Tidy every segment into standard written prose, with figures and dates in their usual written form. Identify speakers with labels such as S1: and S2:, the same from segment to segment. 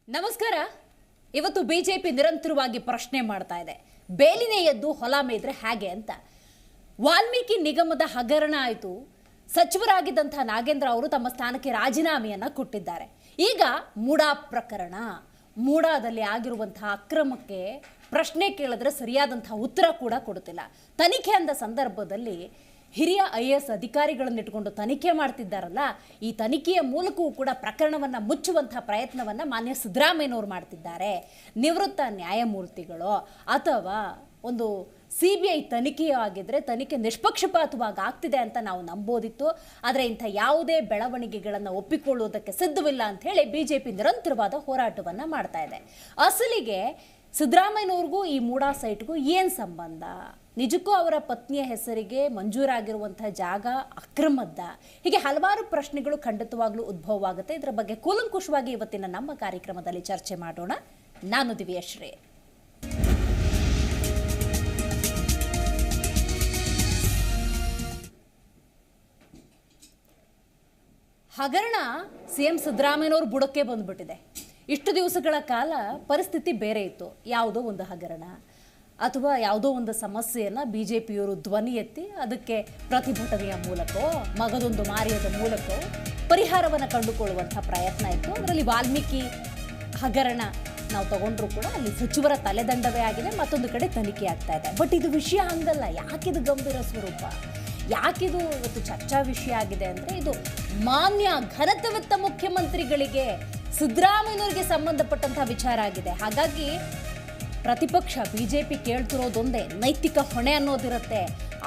S1: ನಮಸ್ಕಾರ. ಇವತ್ತು ಬಿಜೆಪಿ ನಿರಂತರವಾಗಿ ಪ್ರಶ್ನೆ ಮಾಡ್ತಾ ಇದೆ, ಬೇಲಿನೇ ಎದ್ದು ಹೊಲ ಮೇದ್ರೆ ಹೇಗೆ ಅಂತ. ವಾಲ್ಮೀಕಿ ನಿಗಮದ ಹಗರಣ ಆಯಿತು. ಸಚಿವರಾಗಿದ್ದಂತಹ ನಾಗೇಂದ್ರ ಅವರು ತಮ್ಮ ಸ್ಥಾನಕ್ಕೆ ರಾಜೀನಾಮೆಯನ್ನ ಕೊಟ್ಟಿದ್ದಾರೆ. ಈಗ ಮೂಡಾ ಪ್ರಕರಣ, ಮೂಡಾದಲ್ಲಿ ಆಗಿರುವಂತಹ ಅಕ್ರಮಕ್ಕೆ ಪ್ರಶ್ನೆ ಕೇಳಿದ್ರೆ ಸರಿಯಾದಂತಹ ಉತ್ತರ ಕೂಡ ಕೊಡುತ್ತಿಲ್ಲ. ತನಿಖೆ ಅಂದ ಸಂದರ್ಭದಲ್ಲಿ ಹಿರಿಯ IAS ಅಧಿಕಾರಿಗಳನ್ನು ಇಟ್ಕೊಂಡು ತನಿಖೆ ಮಾಡ್ತಿದ್ದಾರಲ್ಲ, ಈ ತನಿಖೆಯ ಮೂಲಕವೂ ಕೂಡ ಪ್ರಕರಣವನ್ನು ಮುಚ್ಚುವಂತಹ ಪ್ರಯತ್ನವನ್ನು ಮಾನ್ಯ ಸಿದ್ದರಾಮಯ್ಯನವರು ಮಾಡ್ತಿದ್ದಾರೆ. ನಿವೃತ್ತ ನ್ಯಾಯಮೂರ್ತಿಗಳು ಅಥವಾ ಒಂದು CBI ತನಿಖೆಯೂ ಆಗಿದ್ರೆ ತನಿಖೆ ನಿಷ್ಪಕ್ಷಪಾತವಾಗಿ ಆಗ್ತಿದೆ ಅಂತ ನಾವು ನಂಬೋದಿತ್ತು. ಆದರೆ ಇಂಥ ಯಾವುದೇ ಬೆಳವಣಿಗೆಗಳನ್ನು ಒಪ್ಪಿಕೊಳ್ಳುವುದಕ್ಕೆ ಸಿದ್ಧವಿಲ್ಲ ಅಂತ ಹೇಳಿ ಬಿಜೆಪಿ ನಿರಂತರವಾದ ಹೋರಾಟವನ್ನು ಮಾಡ್ತಾ ಇದೆ. ಅಸಲಿಗೆ ಸಿದ್ದರಾಮಯ್ಯನವ್ರಿಗೂ ಈ ಮೂಡಾ ಸೈಟ್ಗೂ ಏನು ಸಂಬಂಧ? ನಿಜಕ್ಕೂ ಅವರ ಪತ್ನಿಯ ಹೆಸರಿಗೆ ಮಂಜೂರಾಗಿರುವಂತಹ ಜಾಗ ಅಕ್ರಮದ್ದ? ಹೀಗೆ ಹಲವಾರು ಪ್ರಶ್ನೆಗಳು ಖಂಡಿತವಾಗ್ಲೂ ಉದ್ಭವವಾಗುತ್ತೆ. ಇದರ ಬಗ್ಗೆ ಕೂಲಂಕುಷವಾಗಿ ಇವತ್ತಿನ ನಮ್ಮ ಕಾರ್ಯಕ್ರಮದಲ್ಲಿ ಚರ್ಚೆ ಮಾಡೋಣ. ನಾನು ದಿವ್ಯಶ್ರೀ. ಹಗರಣ CM ಸಿದ್ದರಾಮಯ್ಯನವರು ಬುಡಕ್ಕೆ ಬಂದ್ಬಿಟ್ಟಿದೆ. ಇಷ್ಟು ದಿವಸಗಳ ಕಾಲ ಪರಿಸ್ಥಿತಿ ಬೇರೆ ಇತ್ತು. ಯಾವುದೋ ಒಂದು ಹಗರಣ ಅಥವಾ ಯಾವುದೋ ಒಂದು ಸಮಸ್ಯೆಯನ್ನು ಬಿಜೆಪಿಯವರು ಧ್ವನಿ ಎತ್ತಿ ಅದಕ್ಕೆ ಪ್ರತಿಭಟನೆಯ ಮೂಲಕವೋ ಮಗದೊಂದು ಮಾರಿಯದ ಮೂಲಕವೋ ಪರಿಹಾರವನ್ನು ಕಂಡುಕೊಳ್ಳುವಂಥ ಪ್ರಯತ್ನ ಇತ್ತು. ಅದರಲ್ಲಿ ವಾಲ್ಮೀಕಿ ಹಗರಣ ನಾವು ತಗೊಂಡ್ರು ಕೂಡ ಅಲ್ಲಿ ಸಚಿವರ ತಲೆದಂಡವೇ ಆಗಿದೆ, ಮತ್ತೊಂದು ಕಡೆ ತನಿಖೆ ಆಗ್ತಾ ಇದೆ. ಬಟ್ ಇದು ವಿಷಯ ಹಂಗಲ್ಲ. ಯಾಕಿದು ಗಂಭೀರ ಸ್ವರೂಪ, ಯಾಕಿದು ಇವತ್ತು ಚರ್ಚಾ ವಿಷಯ ಆಗಿದೆ ಅಂದರೆ, ಇದು ಮಾನ್ಯ ಘನತೆವಿತ್ತ ಮುಖ್ಯಮಂತ್ರಿಗಳಿಗೆ ಸಿದ್ದರಾಮಯ್ಯನವರಿಗೆ ಸಂಬಂಧಪಟ್ಟಂತಹ ವಿಚಾರ ಆಗಿದೆ. ಹಾಗಾಗಿ ಪ್ರತಿಪಕ್ಷ ಬಿಜೆಪಿ ಕೇಳ್ತಿರೋದೊಂದೇ, ನೈತಿಕ ಹೊಣೆ ಅನ್ನೋದಿರುತ್ತೆ.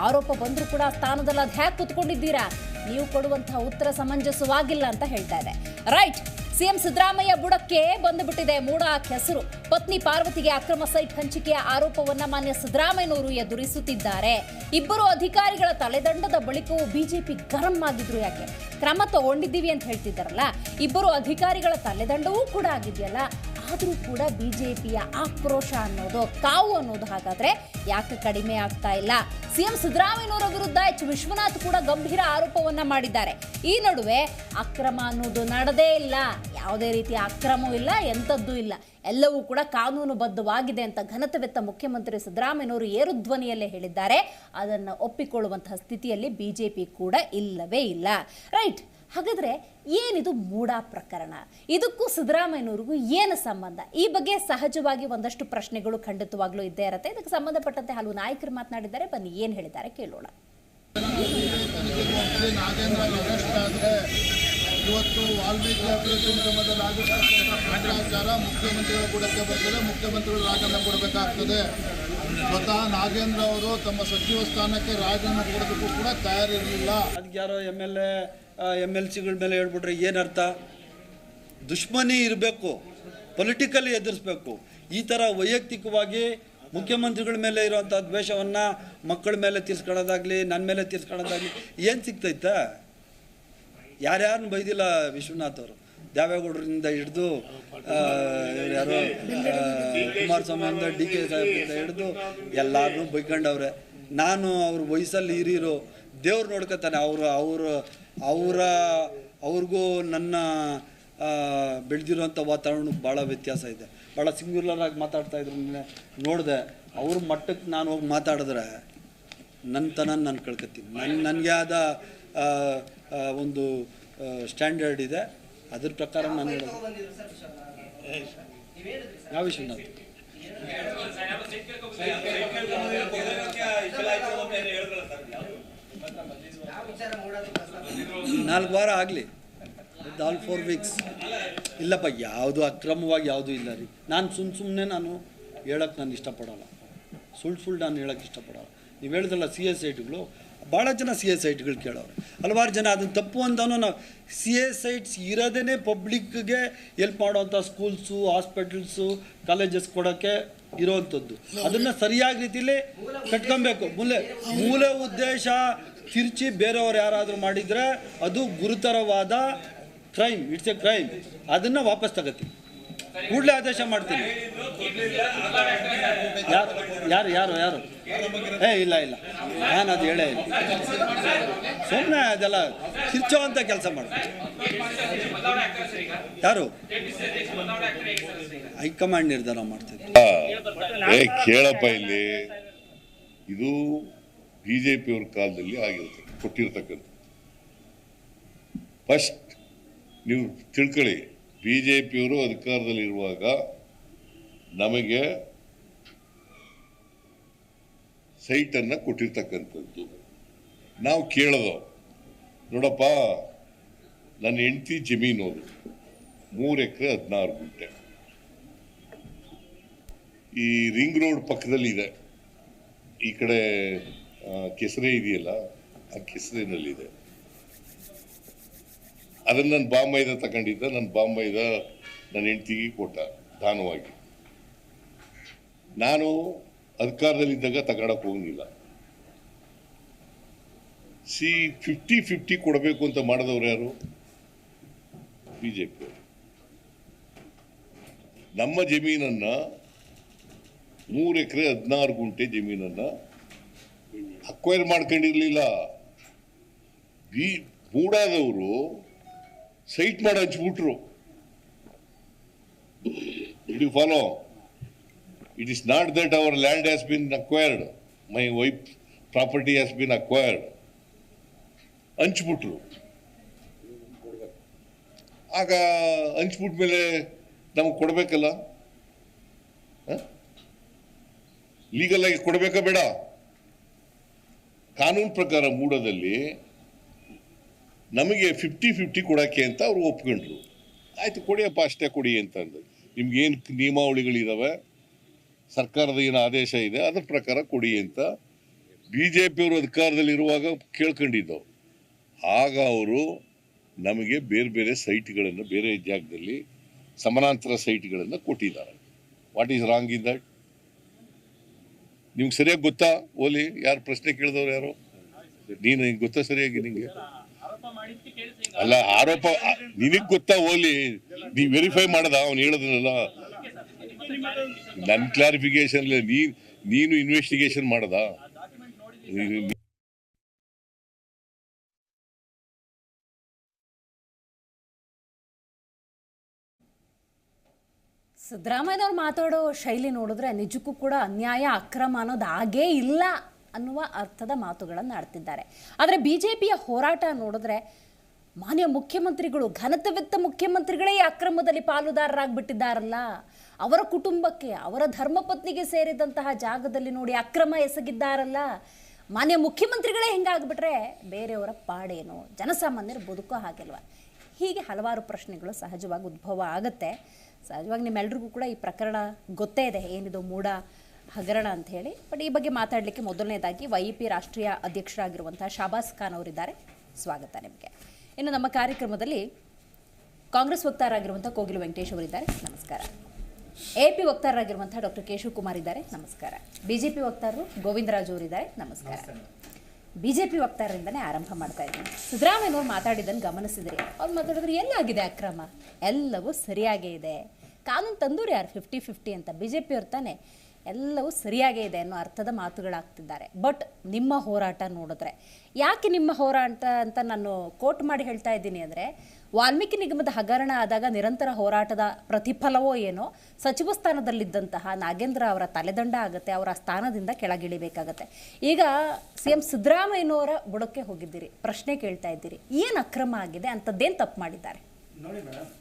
S1: ಆರೋಪ ಬಂದರೂ ಕೂಡ ಸ್ಥಾನದಲ್ಲಿ ಅದು ಹ್ಯಾಕ್ ಕುತ್ಕೊಂಡಿದ್ದೀರಾ, ನೀವು ಕೊಡುವಂತಹ ಉತ್ತರ ಸಮಂಜಸವಾಗಿಲ್ಲ ಅಂತ ಹೇಳ್ತಾ ಇದೆ. ರೈಟ್, CM ಸಿದ್ದರಾಮಯ್ಯ ಬುಡಕ್ಕೆ ಬಂದುಬಿಟ್ಟಿದೆ ಮೂಡಾ ಹೆಸರು. ಪತ್ನಿ ಪಾರ್ವತಿಗೆ ಅಕ್ರಮ ಸೈಟ್ ಹಂಚಿಕೆಯ ಆರೋಪವನ್ನ ಮಾನ್ಯ ಸಿದ್ದರಾಮಯ್ಯನವರು ಎದುರಿಸುತ್ತಿದ್ದಾರೆ. ಇಬ್ಬರು ಅಧಿಕಾರಿಗಳ ತಲೆದಂಡದ ಬಳಿಕವೂ ಬಿಜೆಪಿ ಗರಂ ಆಗಿದ್ರು. ಯಾಕೆ? ಕ್ರಮ ತಗೊಂಡಿದ್ದೀವಿ ಅಂತ ಹೇಳ್ತಿದ್ದಾರಲ್ಲ, ಇಬ್ಬರು ಅಧಿಕಾರಿಗಳ ತಲೆದಂಡವೂ ಕೂಡ ಆಗಿದೆಯಲ್ಲ, ಆದರೂ ಕೂಡ ಬಿಜೆಪಿಯ ಆಕ್ರೋಶ ಅನ್ನೋದು, ಕಾವು ಅನ್ನೋದು ಹಾಗಾದ್ರೆ ಯಾಕೆ ಕಡಿಮೆ ಆಗ್ತಾ ಇಲ್ಲ? CM ಸಿದ್ದರಾಮಯ್ಯನವರ ವಿರುದ್ಧ H. ವಿಶ್ವನಾಥ್ ಕೂಡ ಗಂಭೀರ ಆರೋಪವನ್ನ ಮಾಡಿದ್ದಾರೆ. ಈ ನಡುವೆ ಅಕ್ರಮ ಅನ್ನೋದು ನಡೆದೇ ಇಲ್ಲ, ಯಾವುದೇ ರೀತಿಯ ಅಕ್ರಮವೂ ಇಲ್ಲ, ಎಂಥದ್ದೂ ಇಲ್ಲ, ಎಲ್ಲವೂ ಕೂಡ ಕಾನೂನುಬದ್ಧವಾಗಿದೆ ಅಂತ ಘನತೆವೆತ್ತ ಮುಖ್ಯಮಂತ್ರಿ ಸಿದ್ದರಾಮಯ್ಯನವರು ಏರು ಧ್ವನಿಯಲ್ಲೇ ಹೇಳಿದ್ದಾರೆ. ಅದನ್ನು ಒಪ್ಪಿಕೊಳ್ಳುವಂತಹ ಸ್ಥಿತಿಯಲ್ಲಿ ಬಿಜೆಪಿ ಕೂಡ ಇಲ್ಲವೇ ಇಲ್ಲ. ರೈಟ್, ಹಾಗಾದ್ರೆ ಏನಿದು ಮೂಡಾ ಪ್ರಕರಣ? ಇದಕ್ಕೂ ಸಿದ್ದರಾಮಯ್ಯನವ್ರಿಗೂ ಏನು ಸಂಬಂಧ? ಈ ಬಗ್ಗೆ ಸಹಜವಾಗಿ ಒಂದಷ್ಟು ಪ್ರಶ್ನೆಗಳು ಖಂಡಿತವಾಗ್ಲೂ ಇದ್ದೇ ಇರುತ್ತೆ. ಇದಕ್ಕೆ ಸಂಬಂಧಪಟ್ಟಂತೆ ಹಲವು ನಾಯಕರು ಮಾತನಾಡಿದ್ದಾರೆ. ಬನ್ನಿ ಏನು ಹೇಳಿದ್ದಾರೆ ಕೇಳೋಣ.
S2: ಇವತ್ತು ವಾಲ್ಮೀಕಿ ಅಭಿವೃದ್ಧಿ ನಿಗಮದಲ್ಲಿ ಆಗಿರ್ತಕ್ಕಂಥ ಭ್ರಷ್ಟಾಚಾರ ಮುಖ್ಯಮಂತ್ರಿಗಳ ಬುಡಕ್ಕೆ ಬರ್ತದೆ, ಮುಖ್ಯಮಂತ್ರಿಗಳು ರಾಜೀನಾಮೆ ಕೊಡಬೇಕಾಗ್ತದೆ. ಸ್ವತಃ ನಾಗೇಂದ್ರ ಅವರು ತಮ್ಮ ಸಚಿವ ಸ್ಥಾನಕ್ಕೆ ರಾಜೀನಾಮೆ ಕೊಡೋದಕ್ಕೂ ಕೂಡ ತಯಾರಿರಲಿಲ್ಲ.
S3: ಅದಕ್ಕೆ ಯಾರೋ MLCಗಳ ಮೇಲೆ ಹೇಳ್ಬಿಟ್ರೆ ಏನರ್ಥ? ದುಶ್ಮನಿ ಇರಬೇಕು, ಪೊಲಿಟಿಕಲಿ ಎದುರಿಸ್ಬೇಕು. ಈ ಥರ ವೈಯಕ್ತಿಕವಾಗಿ ಮುಖ್ಯಮಂತ್ರಿಗಳ ಮೇಲೆ ಇರೋವಂಥ ದ್ವೇಷವನ್ನು ಮಕ್ಕಳ ಮೇಲೆ ತೀರ್ಸ್ಕೊಳ್ಳೋದಾಗಲಿ ನನ್ನ ಮೇಲೆ ತೀರ್ಸ್ಕೊಳ್ಳೋದಾಗಲಿ ಏನು ಸಿಗ್ತೈತೆ? ಯಾರ್ಯಾರನ್ನ ಬೈದಿಲ್ಲ ವಿಶ್ವನಾಥ್ ಅವರು, ದೇವೇಗೌಡರಿಂದ ಹಿಡಿದು ಯಾರೋ ಕುಮಾರಸ್ವಾಮಿಯಿಂದ DK ಸಾಹೇಬ್ರಿಂದ ಹಿಡಿದು ಎಲ್ಲರನ್ನೂ ಬೈಕೊಂಡವ್ರೆ. ನಾನು ಅವ್ರ ವಯಸ್ಸಲ್ಲಿ ಹಿರಿಯರು, ದೇವ್ರು ನೋಡ್ಕೊತಾನೆ. ಅವ್ರಿಗೂ ನನ್ನ ಬೆಳೆದಿರೋಂಥ ವಾತಾವರಣಕ್ಕೆ ಭಾಳ ವ್ಯತ್ಯಾಸ ಇದೆ. ಭಾಳ ಸಿಂಗ್ಯುಲರಾಗಿ ಮಾತಾಡ್ತಾಯಿದ್ರು. ನೋಡಿದೆ ಅವ್ರ ಮಟ್ಟಕ್ಕೆ ನಾನು ಹೋಗಿ ಮಾತಾಡಿದ್ರೆ ನನ್ನ ನಾನು ಕಳ್ಕೊತೀನಿ. ನನಗೆ ಆದ ಒಂದು ಸ್ಟ್ಯಾಂಡರ್ಡ್ ಇದೆ, ಅದ್ರ ಪ್ರಕಾರ ನಾನು ಹೇಳೋದು. ಯಾವ ವಿಷಯ? 4 ವಾರ ಆಗಲಿ, 4 weeks ಇಲ್ಲಪ್ಪ. ಯಾವುದು ಅಕ್ರಮವಾಗಿ ಯಾವುದೂ ಇಲ್ಲ ರೀ. ನಾನು ಸುಮ್ಮನೆ ನಾನು ಹೇಳೋಕ್ಕೆ ನಾನು ಇಷ್ಟಪಡೋಲ್ಲ, ಸುಳ್ಳು ನಾನು ಹೇಳೋಕ್ಕೆ ಇಷ್ಟಪಡೋಲ್ಲ. ನೀವು ಹೇಳಿದ್ರಲ್ಲ CA ಸೈಟ್ಗಳು, ಭಾಳ ಜನ CA ಸೈಟ್ಗಳು ಕೇಳೋರು, ಹಲವಾರು ಜನ. ಅದನ್ನು ತಪ್ಪು ಅಂತಾನು ನಾವು CA ಸೈಟ್ಸ್ ಇರೋದೇ ಪಬ್ಲಿಕ್ಗೆ ಎಲ್ಪ್ ಮಾಡೋವಂಥ ಸ್ಕೂಲ್ಸು, ಹಾಸ್ಪಿಟಲ್ಸು, ಕಾಲೇಜಸ್ ಕೊಡೋಕ್ಕೆ ಇರೋವಂಥದ್ದು. ಅದನ್ನು ಸರಿಯಾದ ರೀತಿಯಲ್ಲಿ ಕಟ್ಕೊಬೇಕು. ಮೂಲ ಉದ್ದೇಶ ತಿರ್ಚಿ ಬೇರೆಯವ್ರು ಯಾರಾದರೂ ಮಾಡಿದರೆ ಅದು ಗುರುತರವಾದ ಕ್ರೈಮ್, ಇಟ್ಸ್ ಎ ಕ್ರೈಮ್. ಅದನ್ನು ವಾಪಸ್ ತಗೋತೀನಿ, ಕೂಡಲೇ ಆದೇಶ ಮಾಡ್ತೀನಿ. ಯಾರು ಯಾರು ಯಾರು ಇಲ್ಲ ನಾನು ಅದು ಹೇಳೇ ಇಲ್ಲ. ಸುಮ್ಮನೆ ಅದೆಲ್ಲ ಕಿರ್ಚೋ ಅಂತ ಕೆಲಸ ಮಾಡ್ತಾರೆ. ಯಾರು ಹೈಕಮಾಂಡ್ ನಿರ್ಧಾರ ಮಾಡ್ತಿದ್ದಾರೆ.
S4: ಕೇಳಪ್ಪ, ಇಲ್ಲಿ ಇದು ಬಿಜೆಪಿಯವ್ರ ಕಾಲದಲ್ಲಿ ಆಗಿರುತ್ತೆ, ಕೊಟ್ಟಿರ್ತಕ್ಕಂಥ. ಫಸ್ಟ್ ನೀವು ತಿಳ್ಕೊಳ್ಳಿ, ಬಿಜೆಪಿಯವರು ಅಧಿಕಾರದಲ್ಲಿರುವಾಗ ನಮಗೆ ಸೈಟನ್ನು ಕೊಟ್ಟಿರ್ತಕ್ಕಂಥದ್ದು. ನಾವು ಕೇಳೋದು, ನೋಡಪ್ಪ ನನ್ನ ಹೆಂಡತಿ ಜಮೀನು ಅದು 3 ಎಕರೆ 16 ಗುಂಟೆ ಈ ರಿಂಗ್ ರೋಡ್ ಪಕ್ಕದಲ್ಲಿ ಇದೆ. ಈ ಕಡೆ ಕೆಸರೆ ಇದೆಯಲ್ಲ, ಆ ಕೆಸರಿನಲ್ಲಿದೆ. ಅದನ್ನು ನನ್ನ ಬಾಂಬೈದ ತಗೊಂಡಿದ್ದ, ನನ್ನ ಬಾಂಬೈದ ನನ್ನ ಹೆಂಡತಿಗೆ ಕೊಟ್ಟ ದಾನವಾಗಿ. ನಾನು ಅಧಿಕಾರದಲ್ಲಿದ್ದಾಗ ತಗೊಳಕ್ಕೆ ಹೋಗಲಿಲ್ಲ. 50-50 ಕೊಡಬೇಕು ಅಂತ ಮಾಡಿದವ್ರು ಯಾರು? ಬಿಜೆಪಿ. ನಮ್ಮ ಜಮೀನನ್ನ 3 ಎಕರೆ 16 ಗುಂಟೆ ಜಮೀನನ್ನ ಅಕ್ವೈರ್ ಮಾಡ್ಕೊಂಡಿರ್ಲಿಲ್ಲ. ಮೂಡಾದವರು ಸೈಟ್ ಮಾಡಿ ಹಂಚ್ಬಿಟ್ರು. Did you follow? It is not that our land has been acquired. My wife's property has been acquired. ಹಂಚ್ಬಿಟ್ರು. ಆಗ ಹಂಚ್ಬಿಟ್ಟ ಮೇಲೆ ನಮ್ಗೆ ಕೊಡ್ಬೇಕಲ್ಲ, ಲೀಗಲ್ ಆಗಿ ಕೊಡ್ಬೇಕಾ ಬೇಡ? ಕಾನೂನು ಪ್ರಕಾರ ಮೂಡದಲ್ಲಿ ನಮಗೆ 50-50 ಕೊಡಕ್ಕೆ ಅಂತ ಅವ್ರು ಒಪ್ಕೊಂಡ್ರು. ಆಯ್ತು, ಕೊಡಿಯಪ್ಪ, ಅಷ್ಟೇ ಕೊಡಿ ಅಂತಂದು. ನಿಮ್ಗೇನು ನಿಯಮಾವಳಿಗಳಿದಾವೆ, ಸರ್ಕಾರದ ಏನು ಆದೇಶ ಇದೆ, ಅದ್ರ ಪ್ರಕಾರ ಕೊಡಿ ಅಂತ ಬಿಜೆಪಿಯವರು ಅಧಿಕಾರದಲ್ಲಿರುವಾಗ ಕೇಳ್ಕೊಂಡಿದ್ದವು. ಆಗ ಅವರು ನಮಗೆ ಬೇರೆ ಬೇರೆ ಸೈಟ್ಗಳನ್ನು, ಬೇರೆ ಜಾಗದಲ್ಲಿ ಸಮಾನಾಂತರ ಸೈಟ್ಗಳನ್ನು ಕೊಟ್ಟಿದ್ದಾರೆ. What is wrong in that? ನಿಮ್ಗೆ ಸರಿಯಾಗಿ ಗೊತ್ತಾ ಓಲಿ? ಯಾರು ಪ್ರಶ್ನೆ ಕೇಳಿದವ್ರು ಯಾರು? ನೀನು ಗೊತ್ತಾ ಸರಿಯಾಗಿ? ನಿಂಗೆ ಅಲ್ಲ, ಆರೋಪ ನಿನಗೆ ಗೊತ್ತಾ ಓಲಿ? ನೀ ವೆರಿಫೈ ಮಾಡದ ಅವ್ನು ಹೇಳೋದನ್ನೆಲ್ಲ? ನನ್ನ ಕ್ಲಾರಿಫಿಕೇಶನ್ ನೀನು ಇನ್ವೆಸ್ಟಿಗೇಷನ್ ಮಾಡದ?
S1: ಸಿದ್ದರಾಮಯ್ಯನವ್ರು ಮಾತಾಡೋ ಶೈಲಿ ನೋಡಿದ್ರೆ ನಿಜಕ್ಕೂ ಕೂಡ ಅನ್ಯಾಯ, ಅಕ್ರಮ ಅನ್ನೋದು ಆಗೇ ಇಲ್ಲ ಅನ್ನುವ ಅರ್ಥದ ಮಾತುಗಳನ್ನು ಆಡ್ತಿದ್ದಾರೆ. ಆದರೆ BJPಯ ಹೋರಾಟ ನೋಡಿದ್ರೆ ಮಾನ್ಯ ಮುಖ್ಯಮಂತ್ರಿಗಳು, ಘನತೆವೆತ್ತ ಮುಖ್ಯಮಂತ್ರಿಗಳೇ ಈ ಅಕ್ರಮದಲ್ಲಿ ಪಾಲುದಾರರಾಗ್ಬಿಟ್ಟಿದ್ದಾರಲ್ಲ. ಅವರ ಕುಟುಂಬಕ್ಕೆ, ಅವರ ಧರ್ಮಪತ್ನಿಗೆ ಸೇರಿದಂತಹ ಜಾಗದಲ್ಲಿ ನೋಡಿ ಅಕ್ರಮ ಎಸಗಿದ್ದಾರಲ್ಲ. ಮಾನ್ಯ ಮುಖ್ಯಮಂತ್ರಿಗಳೇ ಹೆಂಗಾಗ್ಬಿಟ್ರೆ ಬೇರೆಯವರ ಪಾಡೇನು, ಜನಸಾಮಾನ್ಯರು ಬದುಕೋ ಹಾಗೆಲ್ವ? ಹೀಗೆ ಹಲವಾರು ಪ್ರಶ್ನೆಗಳು ಸಹಜವಾಗಿ ಉದ್ಭವ ಆಗುತ್ತೆ. ಸಹಜವಾಗಿ ನಿಮ್ಮೆಲ್ರಿಗೂ ಕೂಡ ಈ ಪ್ರಕರಣ ಗೊತ್ತೇ ಇದೆ, ಏನಿದು ಮೂಡ ಹಗರಣ ಅಂತ ಹೇಳಿ. ಬಟ್ ಈ ಬಗ್ಗೆ ಮಾತಾಡಲಿಕ್ಕೆ ಮೊದಲನೇದಾಗಿ YEP ರಾಷ್ಟ್ರೀಯ ಅಧ್ಯಕ್ಷರಾಗಿರುವಂಥ ಶಾಬಾಸ್ ಖಾನ್ ಅವರಿದ್ದಾರೆ. ಸ್ವಾಗತ ನಿಮಗೆ. ಇನ್ನು ನಮ್ಮ ಕಾರ್ಯಕ್ರಮದಲ್ಲಿ ಕಾಂಗ್ರೆಸ್ ವಕ್ತಾರರಾಗಿರುವಂಥ ಕೋಗಿಲು ವೆಂಕಟೇಶ್ ಅವರಿದ್ದಾರೆ. ನಮಸ್ಕಾರ. AP ವಕ್ತಾರರಾಗಿರುವಂಥ ಡಾಕ್ಟರ್ ಕೇಶವ್ ಕುಮಾರ್ ಇದ್ದಾರೆ. ನಮಸ್ಕಾರ. BJP ವಕ್ತಾರರು ಗೋವಿಂದರಾಜು ಅವರಿದ್ದಾರೆ. ನಮಸ್ಕಾರ. BJP ವಕ್ತಾರರಿಂದನೇ ಆರಂಭ ಮಾಡ್ತಾ ಇದ್ದೀನಿ. ಸಿದ್ದರಾಮಯ್ಯನವ್ರು ಮಾತಾಡಿದ್ದನ್ನು ಗಮನಿಸಿದ್ರಿ. ಅವ್ರು ಮಾತಾಡಿದ್ರೆ ಎಲ್ಲಾಗಿದೆ ಅಕ್ರಮ, ಎಲ್ಲವೂ ಸರಿಯಾಗೇ ಇದೆ. ಕಾನೂನು ತಂದೂರು ಯಾರು 50-50 ಅಂತ? BJP ಅವ್ರು ತಾನೆ. ಎಲ್ಲವೂ ಸರಿಯಾಗೇ ಇದೆ ಅನ್ನೋ ಅರ್ಥದ ಮಾತುಗಳಾಗ್ತಿದ್ದಾರೆ. ಬಟ್ ನಿಮ್ಮ ಹೋರಾಟ ನೋಡಿದ್ರೆ, ಯಾಕೆ ನಿಮ್ಮ ಹೋರಾಟ ಅಂತ ನಾನು ಕೋಟ್ ಮಾಡಿ ಹೇಳ್ತಾ ಇದ್ದೀನಿ ಅಂದರೆ, ವಾಲ್ಮೀಕಿ ನಿಗಮದ ಹಗರಣ ಆದಾಗ ನಿರಂತರ ಹೋರಾಟದ ಪ್ರತಿಫಲವೋ ಏನೋ, ಸಚಿವ ಸ್ಥಾನದಲ್ಲಿದ್ದಂತಹ ನಾಗೇಂದ್ರ ಅವರ ತಲೆದಂಡ ಆಗುತ್ತೆ, ಅವರ ಸ್ಥಾನದಿಂದ ಕೆಳಗಿಳಿಬೇಕಾಗತ್ತೆ. ಈಗ CM ಸಿದ್ದರಾಮಯ್ಯನವರ ಬುಡಕ್ಕೆ ಹೋಗಿದ್ದೀರಿ, ಪ್ರಶ್ನೆ ಕೇಳ್ತಾ ಇದ್ದೀರಿ, ಏನು ಅಕ್ರಮ ಆಗಿದೆ, ಅಂಥದ್ದೇನು ತಪ್ಪು ಮಾಡಿದ್ದಾರೆ?
S5: ನೋಡಿ ಮೇಡಮ್,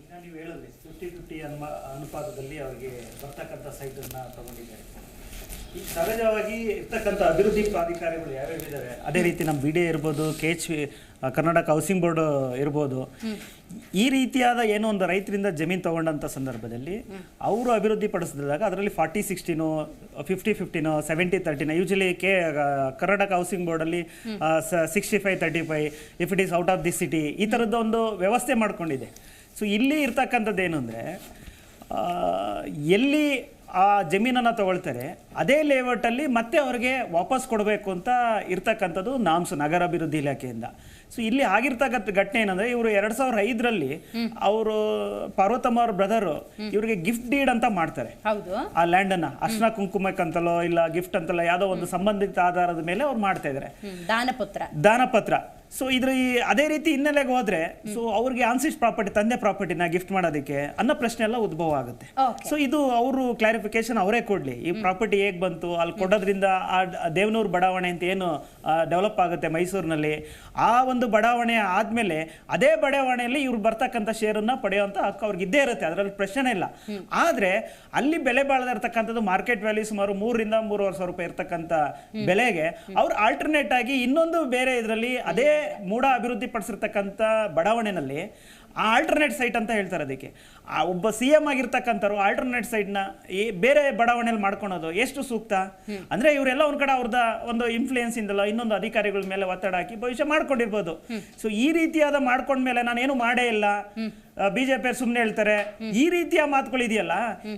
S5: ಈಗ ನೀವು ಹೇಳಿದ್ರಿ 50-50 ಅನುಪಾತದಲ್ಲಿ ಅವರಿಗೆ ಬರ್ತಕ್ಕಂಥ ಸೈಟನ್ನು ತಗೊಂಡಿದ್ದಾರೆ. ಈಗ ಸಹಜವಾಗಿ ಇರ್ತಕ್ಕಂಥ ಅಭಿವೃದ್ಧಿ ಪ್ರಾಧಿಕಾರಿಗಳು ಯಾವ್ಯಾವ ಇದ್ದಾರೆ, ಅದೇ ರೀತಿ ನಮ್ಮ BDA ಇರ್ಬೋದು, KHV ಕರ್ನಾಟಕ ಹೌಸಿಂಗ್ ಬೋರ್ಡ್ ಇರ್ಬೋದು, ಈ ರೀತಿಯಾದ ಏನೋ ಒಂದು ರೈತರಿಂದ ಜಮೀನು ತಗೊಂಡಂಥ ಸಂದರ್ಭದಲ್ಲಿ ಅವರು ಅಭಿವೃದ್ಧಿ ಪಡಿಸಿದಾಗ ಅದರಲ್ಲಿ 40-60, 50-50, 70-30, ಯೂಶಲಿ ಕರ್ನಾಟಕ ಹೌಸಿಂಗ್ ಬೋರ್ಡಲ್ಲಿ 65-35 if it is out of the city, ಈ ಥರದ್ದು ಒಂದು ವ್ಯವಸ್ಥೆ ಮಾಡ್ಕೊಂಡಿದೆ. ಸೊ ಇಲ್ಲಿ ಇರ್ತಕ್ಕಂಥದ್ದು ಏನು ಅಂದರೆ, ಎಲ್ಲಿ ಆ ಜಮೀನನ್ನು ತಗೊಳ್ತಾರೆ ಅದೇ ಲೇಔಟಲ್ಲಿ ಮತ್ತೆ ಅವರಿಗೆ ವಾಪಸ್ ಕೊಡಬೇಕು ಅಂತ ಇರ್ತಕ್ಕಂಥದ್ದು ನಾಮ್ಸ್ ನಗರಾಭಿವೃದ್ಧಿ ಇಲಾಖೆಯಿಂದ. ಸೊ ಇಲ್ಲಿ ಆಗಿರ್ತಕ್ಕಂಥ ಘಟನೆ ಏನಂದ್ರೆ, ಇವರು 2005ರಲ್ಲಿ ಅವರು ಪಾರ್ವತಮ್ಮ ಅವ್ರ ಬ್ರದರು ಇವರಿಗೆ ಗಿಫ್ಟ್ ಡೀಡ್ ಅಂತ ಮಾಡ್ತಾರೆ. ಆ ಲ್ಯಾಂಡ್ ಅನ್ನ ಅರ್ಶನ ಕುಂಕುಮಕ್ಕಂತಲೋ ಇಲ್ಲ ಗಿಫ್ಟ್ ಅಂತಲೋ ಯಾವುದೋ ಒಂದು ಸಂಬಂಧಿತ ಆಧಾರದ ಮೇಲೆ ಅವ್ರು ಮಾಡ್ತಾ ಇದ್ದಾರೆ, ದಾನಪತ್ರ. ಸೊ ಇದ್ರ ಅದೇ ರೀತಿ ಹಿನ್ನೆಲೆಗೆ ಹೋದ್ರೆ ಸೊ ಅವ್ರಿಗೆ ಆನ್ಸಿಸ್ಟ್ ಪ್ರಾಪರ್ಟಿ, ತಂದೆ ಪ್ರಾಪರ್ಟಿನ ಗಿಫ್ಟ್ ಮಾಡೋದಕ್ಕೆ ಅನ್ನೋ ಪ್ರಶ್ನೆ ಎಲ್ಲ ಉದ್ಭವ ಆಗುತ್ತೆ. ಸೊ ಇದು ಅವರು ಕ್ಲಾರಿಫಿಕೇಶನ್ ಅವರೇ ಕೊಡ್ಲಿ, ಈ ಪ್ರಾಪರ್ಟಿ ಹೇಗ್ ಬಂತು, ಅಲ್ಲಿ ಕೊಡೋದ್ರಿಂದ ಆ ದೇವನೂರು ಬಡಾವಣೆ ಅಂತ ಏನು ಡೆವಲಪ್ ಆಗುತ್ತೆ ಮೈಸೂರಿನಲ್ಲಿ, ಆ ಒಂದು ಬಡಾವಣೆ ಆದ್ಮೇಲೆ ಅದೇ ಬಡಾವಣೆಯಲ್ಲಿ ಇವ್ರು ಬರ್ತಕ್ಕಂಥ ಶೇರನ್ನ ಪಡೆಯುವಂತ ಹಕ್ಕು ಅವ್ರಿಗೆ ಇದ್ದೇ ಇರುತ್ತೆ, ಅದರಲ್ಲಿ ಪ್ರಶ್ನೆ ಇಲ್ಲ. ಆದ್ರೆ ಅಲ್ಲಿ ಬೆಲೆ ಬಾಳದಿರ್ತಕ್ಕಂಥದ್ದು ಮಾರ್ಕೆಟ್ ವ್ಯಾಲ್ಯೂ ಸುಮಾರು 3 ರಿಂದ 3.5 ಸಾವಿರ ರೂಪಾಯಿ ಇರ್ತಕ್ಕಂಥ ಬೆಲೆಗೆ ಅವ್ರು ಆಲ್ಟರ್ನೇಟ್ ಆಗಿ ಇನ್ನೊಂದು ಬೇರೆ ಇದರಲ್ಲಿ ಅದೇ ಮೂಡ ಅಭಿವೃದ್ಧಿ ಪಡಿಸಿರ್ತಕ್ಕಂಥ ಬಡಾವಣೆನಲ್ಲಿ ಆ ಆಲ್ಟರ್ನೇಟ್ ಸೈಟ್ ಅಂತ ಹೇಳ್ತಾರೆ ಅದಕ್ಕೆ. ಆ ಒಬ್ಬ CM ಆಗಿರ್ತಕ್ಕಂಥವ್ರು ಆಲ್ಟರ್ನೇಟ್ ಸೈಟ್ನ ಬೇರೆ ಬಡಾವಣೆಯಲ್ಲಿ ಮಾಡ್ಕೊಳೋದು ಎಷ್ಟು ಸೂಕ್ತ? ಅಂದ್ರೆ ಇವರೆಲ್ಲ ಒಂದ್ ಕಡೆ ಅವ್ರದ ಒಂದು ಇನ್ಫ್ಲೂಯೆನ್ಸ್ ಇಂದಲ್ಲ ಇನ್ನೊಂದು ಅಧಿಕಾರಿಗಳ ಮೇಲೆ ಒತ್ತಡ ಹಾಕಿ ಭವಿಷ್ಯ ಮಾಡ್ಕೊಂಡಿರ್ಬೋದು. ಸೊ ಈ ರೀತಿಯಾದ ಮಾಡ್ಕೊಂಡ್ಮೇಲೆ ನಾನೇನು ಮಾಡೇ ಇಲ್ಲ, ಬಿಜೆಪಿ ಸುಮ್ಮನೆ ಹೇಳ್ತಾರೆ, ಈ ರೀತಿಯ ಮಾತುಗಳು ಇದೆಯಲ್ಲ,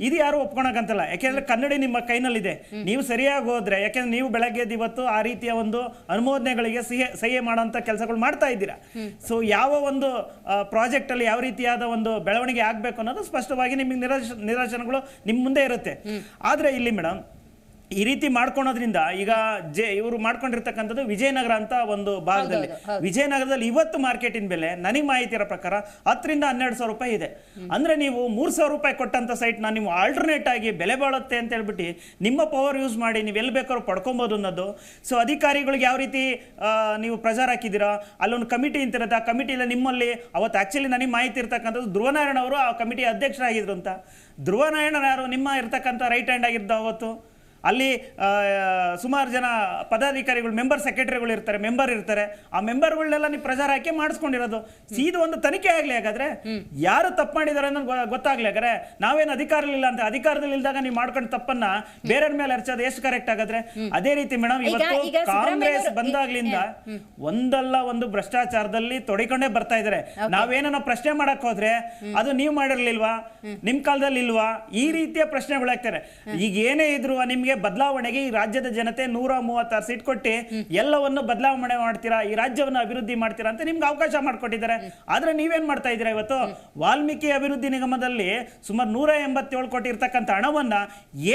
S5: ಇದು ಯಾರು ಒಪ್ಕೊಳಕಂತಲ್ಲ. ಯಾಕೆಂದ್ರೆ ಕನ್ನಡಿ ನಿಮ್ಮ ಕೈನಲ್ಲಿದೆ, ನೀವು ಸರಿಯಾಗಿ ಹೋದ್ರೆ, ಯಾಕೆಂದ್ರೆ ನೀವು ಬೆಳಗ್ಗೆ ಇವತ್ತು ಆ ರೀತಿಯ ಒಂದು ಅನುಮೋದನೆಗಳಿಗೆ ಸಹಿ ಮಾಡೋಂಥ ಕೆಲಸಗಳು ಮಾಡ್ತಾ ಇದ್ದೀರಾ. ಸೊ ಯಾವ ಒಂದು ಪ್ರಾಜೆಕ್ಟ್ ಅಲ್ಲಿ ಯಾವ ರೀತಿಯಾದ ಒಂದು ಬೆಳವಣಿಗೆ ಆಗ್ಬೇಕು ಅನ್ನೋದು ಸ್ಪಷ್ಟವಾಗಿ ನಿಮಗೆ ನಿದರ್ಶನಗಳು ನಿಮ್ಮ ಮುಂದೆ ಇರುತ್ತೆ. ಆದ್ರೆ ಇಲ್ಲಿ ಮೇಡಮ್ ಈ ರೀತಿ ಮಾಡ್ಕೊಳೋದ್ರಿಂದ ಈಗ ಇವರು ಮಾಡ್ಕೊಂಡಿರ್ತಕ್ಕಂಥದ್ದು ವಿಜಯನಗರ ಅಂತ ಒಂದು ಭಾಗದಲ್ಲಿ, ವಿಜಯನಗರದಲ್ಲಿ ಇವತ್ತು ಮಾರ್ಕೆಟಿನ ಬೆಲೆ ನನಗೆ ಮಾಹಿತಿ ಇರೋ ಪ್ರಕಾರ 10 ರಿಂದ 12 ಸಾವಿರ ರೂಪಾಯಿ ಇದೆ. ಅಂದ್ರೆ ನೀವು 3 ಸಾವಿರ ರೂಪಾಯಿ ಕೊಟ್ಟಂತ ಸೈಟ್ನ ನೀವು ಆಲ್ಟರ್ನೇಟ್ ಆಗಿ ಬೆಲೆ ಬಾಳುತ್ತೆ ಅಂತ ಹೇಳ್ಬಿಟ್ಟು ನಿಮ್ಮ ಪವರ್ ಯೂಸ್ ಮಾಡಿ ನೀವು ಎಲ್ಲಿ ಬೇಕಾದ್ರೂ ಪಡ್ಕೊಬೋದು ಅನ್ನೋದು. ಸೊ ಅಧಿಕಾರಿಗಳಿಗೆ ಯಾವ ರೀತಿ ನೀವು ಪ್ರಚಾರ ಹಾಕಿದ್ದೀರಾ, ಅಲ್ಲೊಂದು ಕಮಿಟಿ ಅಂತಿರುತ್ತೆ, ಆ ಕಮಿಟಿಯಲ್ಲಿ ನಿಮ್ಮಲ್ಲಿ ಅವತ್ತು ಆಕ್ಚುಲಿ ನನಗೆ ಮಾಹಿತಿ ಇರ್ತಕ್ಕಂಥದ್ದು ಧ್ರುವನಾರಾಯಣ ಅವರು ಆ ಕಮಿಟಿ ಅಧ್ಯಕ್ಷರಾಗಿದ್ರು ಅಂತ. ಧ್ರುವನಾರಾಯಣ ಯಾರು ನಿಮ್ಮ ಇರ್ತಕ್ಕಂಥ ರೈಟ್ ಹ್ಯಾಂಡ್ ಆಗಿದ್ದ ಅವತ್ತು. ಅಲ್ಲಿ ಸುಮಾರು ಜನ ಪದಾಧಿಕಾರಿಗಳು, ಮೆಂಬರ್ ಸೆಕ್ರೆಟರಿಗಳು ಇರ್ತಾರೆ, ಮೆಂಬರ್ ಇರ್ತಾರೆ, ಆ ಮೆಂಬರ್ಗಳನ್ನೆಲ್ಲ ನೀವು ಪ್ರಚಾರ ಹಾಕಿ ಮಾಡಿಸ್ಕೊಂಡಿರೋದು. ಇದು ಒಂದು ತನಿಖೆ ಆಗ್ಲಿ, ಹಾಗಾದ್ರೆ ಯಾರು ತಪ್ಪು ಮಾಡಿದಾರೆ ಅನ್ನೋದು ಗೊತ್ತಾಗ್ಲಿ. ಹಾಗಾದ್ರೆ ನಾವೇನು ಅಧಿಕಾರದಲ್ಲಿ ಅಂತ, ಅಧಿಕಾರದಲ್ಲಿ ಇಲ್ದಾಗ ನೀವು ಮಾಡ್ಕೊಂಡು ತಪ್ಪನ್ನ ಬೇರೆಯವ್ರ ಮೇಲೆ ಹರ್ಚೋದು ಎಷ್ಟು ಕರೆಕ್ಟ್ ಆಗಾದ್ರೆ? ಅದೇ ರೀತಿ ಮೇಡಮ್ ಇವತ್ತು ಕಾಂಗ್ರೆಸ್ ಬಂದಾಗ್ಲಿಂದ ಒಂದಲ್ಲ ಒಂದು ಭ್ರಷ್ಟಾಚಾರದಲ್ಲಿ ತೊಡಿಕೊಂಡೇ ಬರ್ತಾ ಇದಾರೆ. ನಾವೇನೋ ಪ್ರಶ್ನೆ ಮಾಡಕ್ ಹೋದ್ರೆ ಅದು ನೀವು ಮಾಡಿರ್ಲಿಲ್ವಾ, ನಿಮ್ ಕಾಲದಲ್ಲಿ ಇಲ್ವಾ, ಈ ರೀತಿಯ ಪ್ರಶ್ನೆಗಳಾಗ್ತಾರೆ. ಈಗ ಏನೇ ಇದ್ರು ನಿಮ್ಗೆ ಬದಲಾವಣೆಗೆ ಈ ರಾಜ್ಯದ ಜನತೆ 136 ಸೀಟ್ ಕೊಟ್ಟು ಎಲ್ಲವನ್ನು ಬದಲಾವಣೆ ಮಾಡ್ತೀರಾ, ಈ ರಾಜ್ಯವನ್ನು ಅಭಿವೃದ್ಧಿ ಮಾಡ್ತೀರಾ ಅಂತ ನಿಮ್ಗೆ ಅವಕಾಶ ಮಾಡಿಕೊಟ್ಟಿದ್ದಾರೆ. ಆದ್ರೆ ನೀವೇನ್ ಮಾಡ್ತಾ ಇದ್ದೀರಾ? ಇವತ್ತು ವಾಲ್ಮೀಕಿ ಅಭಿವೃದ್ಧಿ ನಿಗಮದಲ್ಲಿ ಸುಮಾರು 187 ಕೋಟಿ ಇರ್ತಕ್ಕಂಥ ಹಣವನ್ನ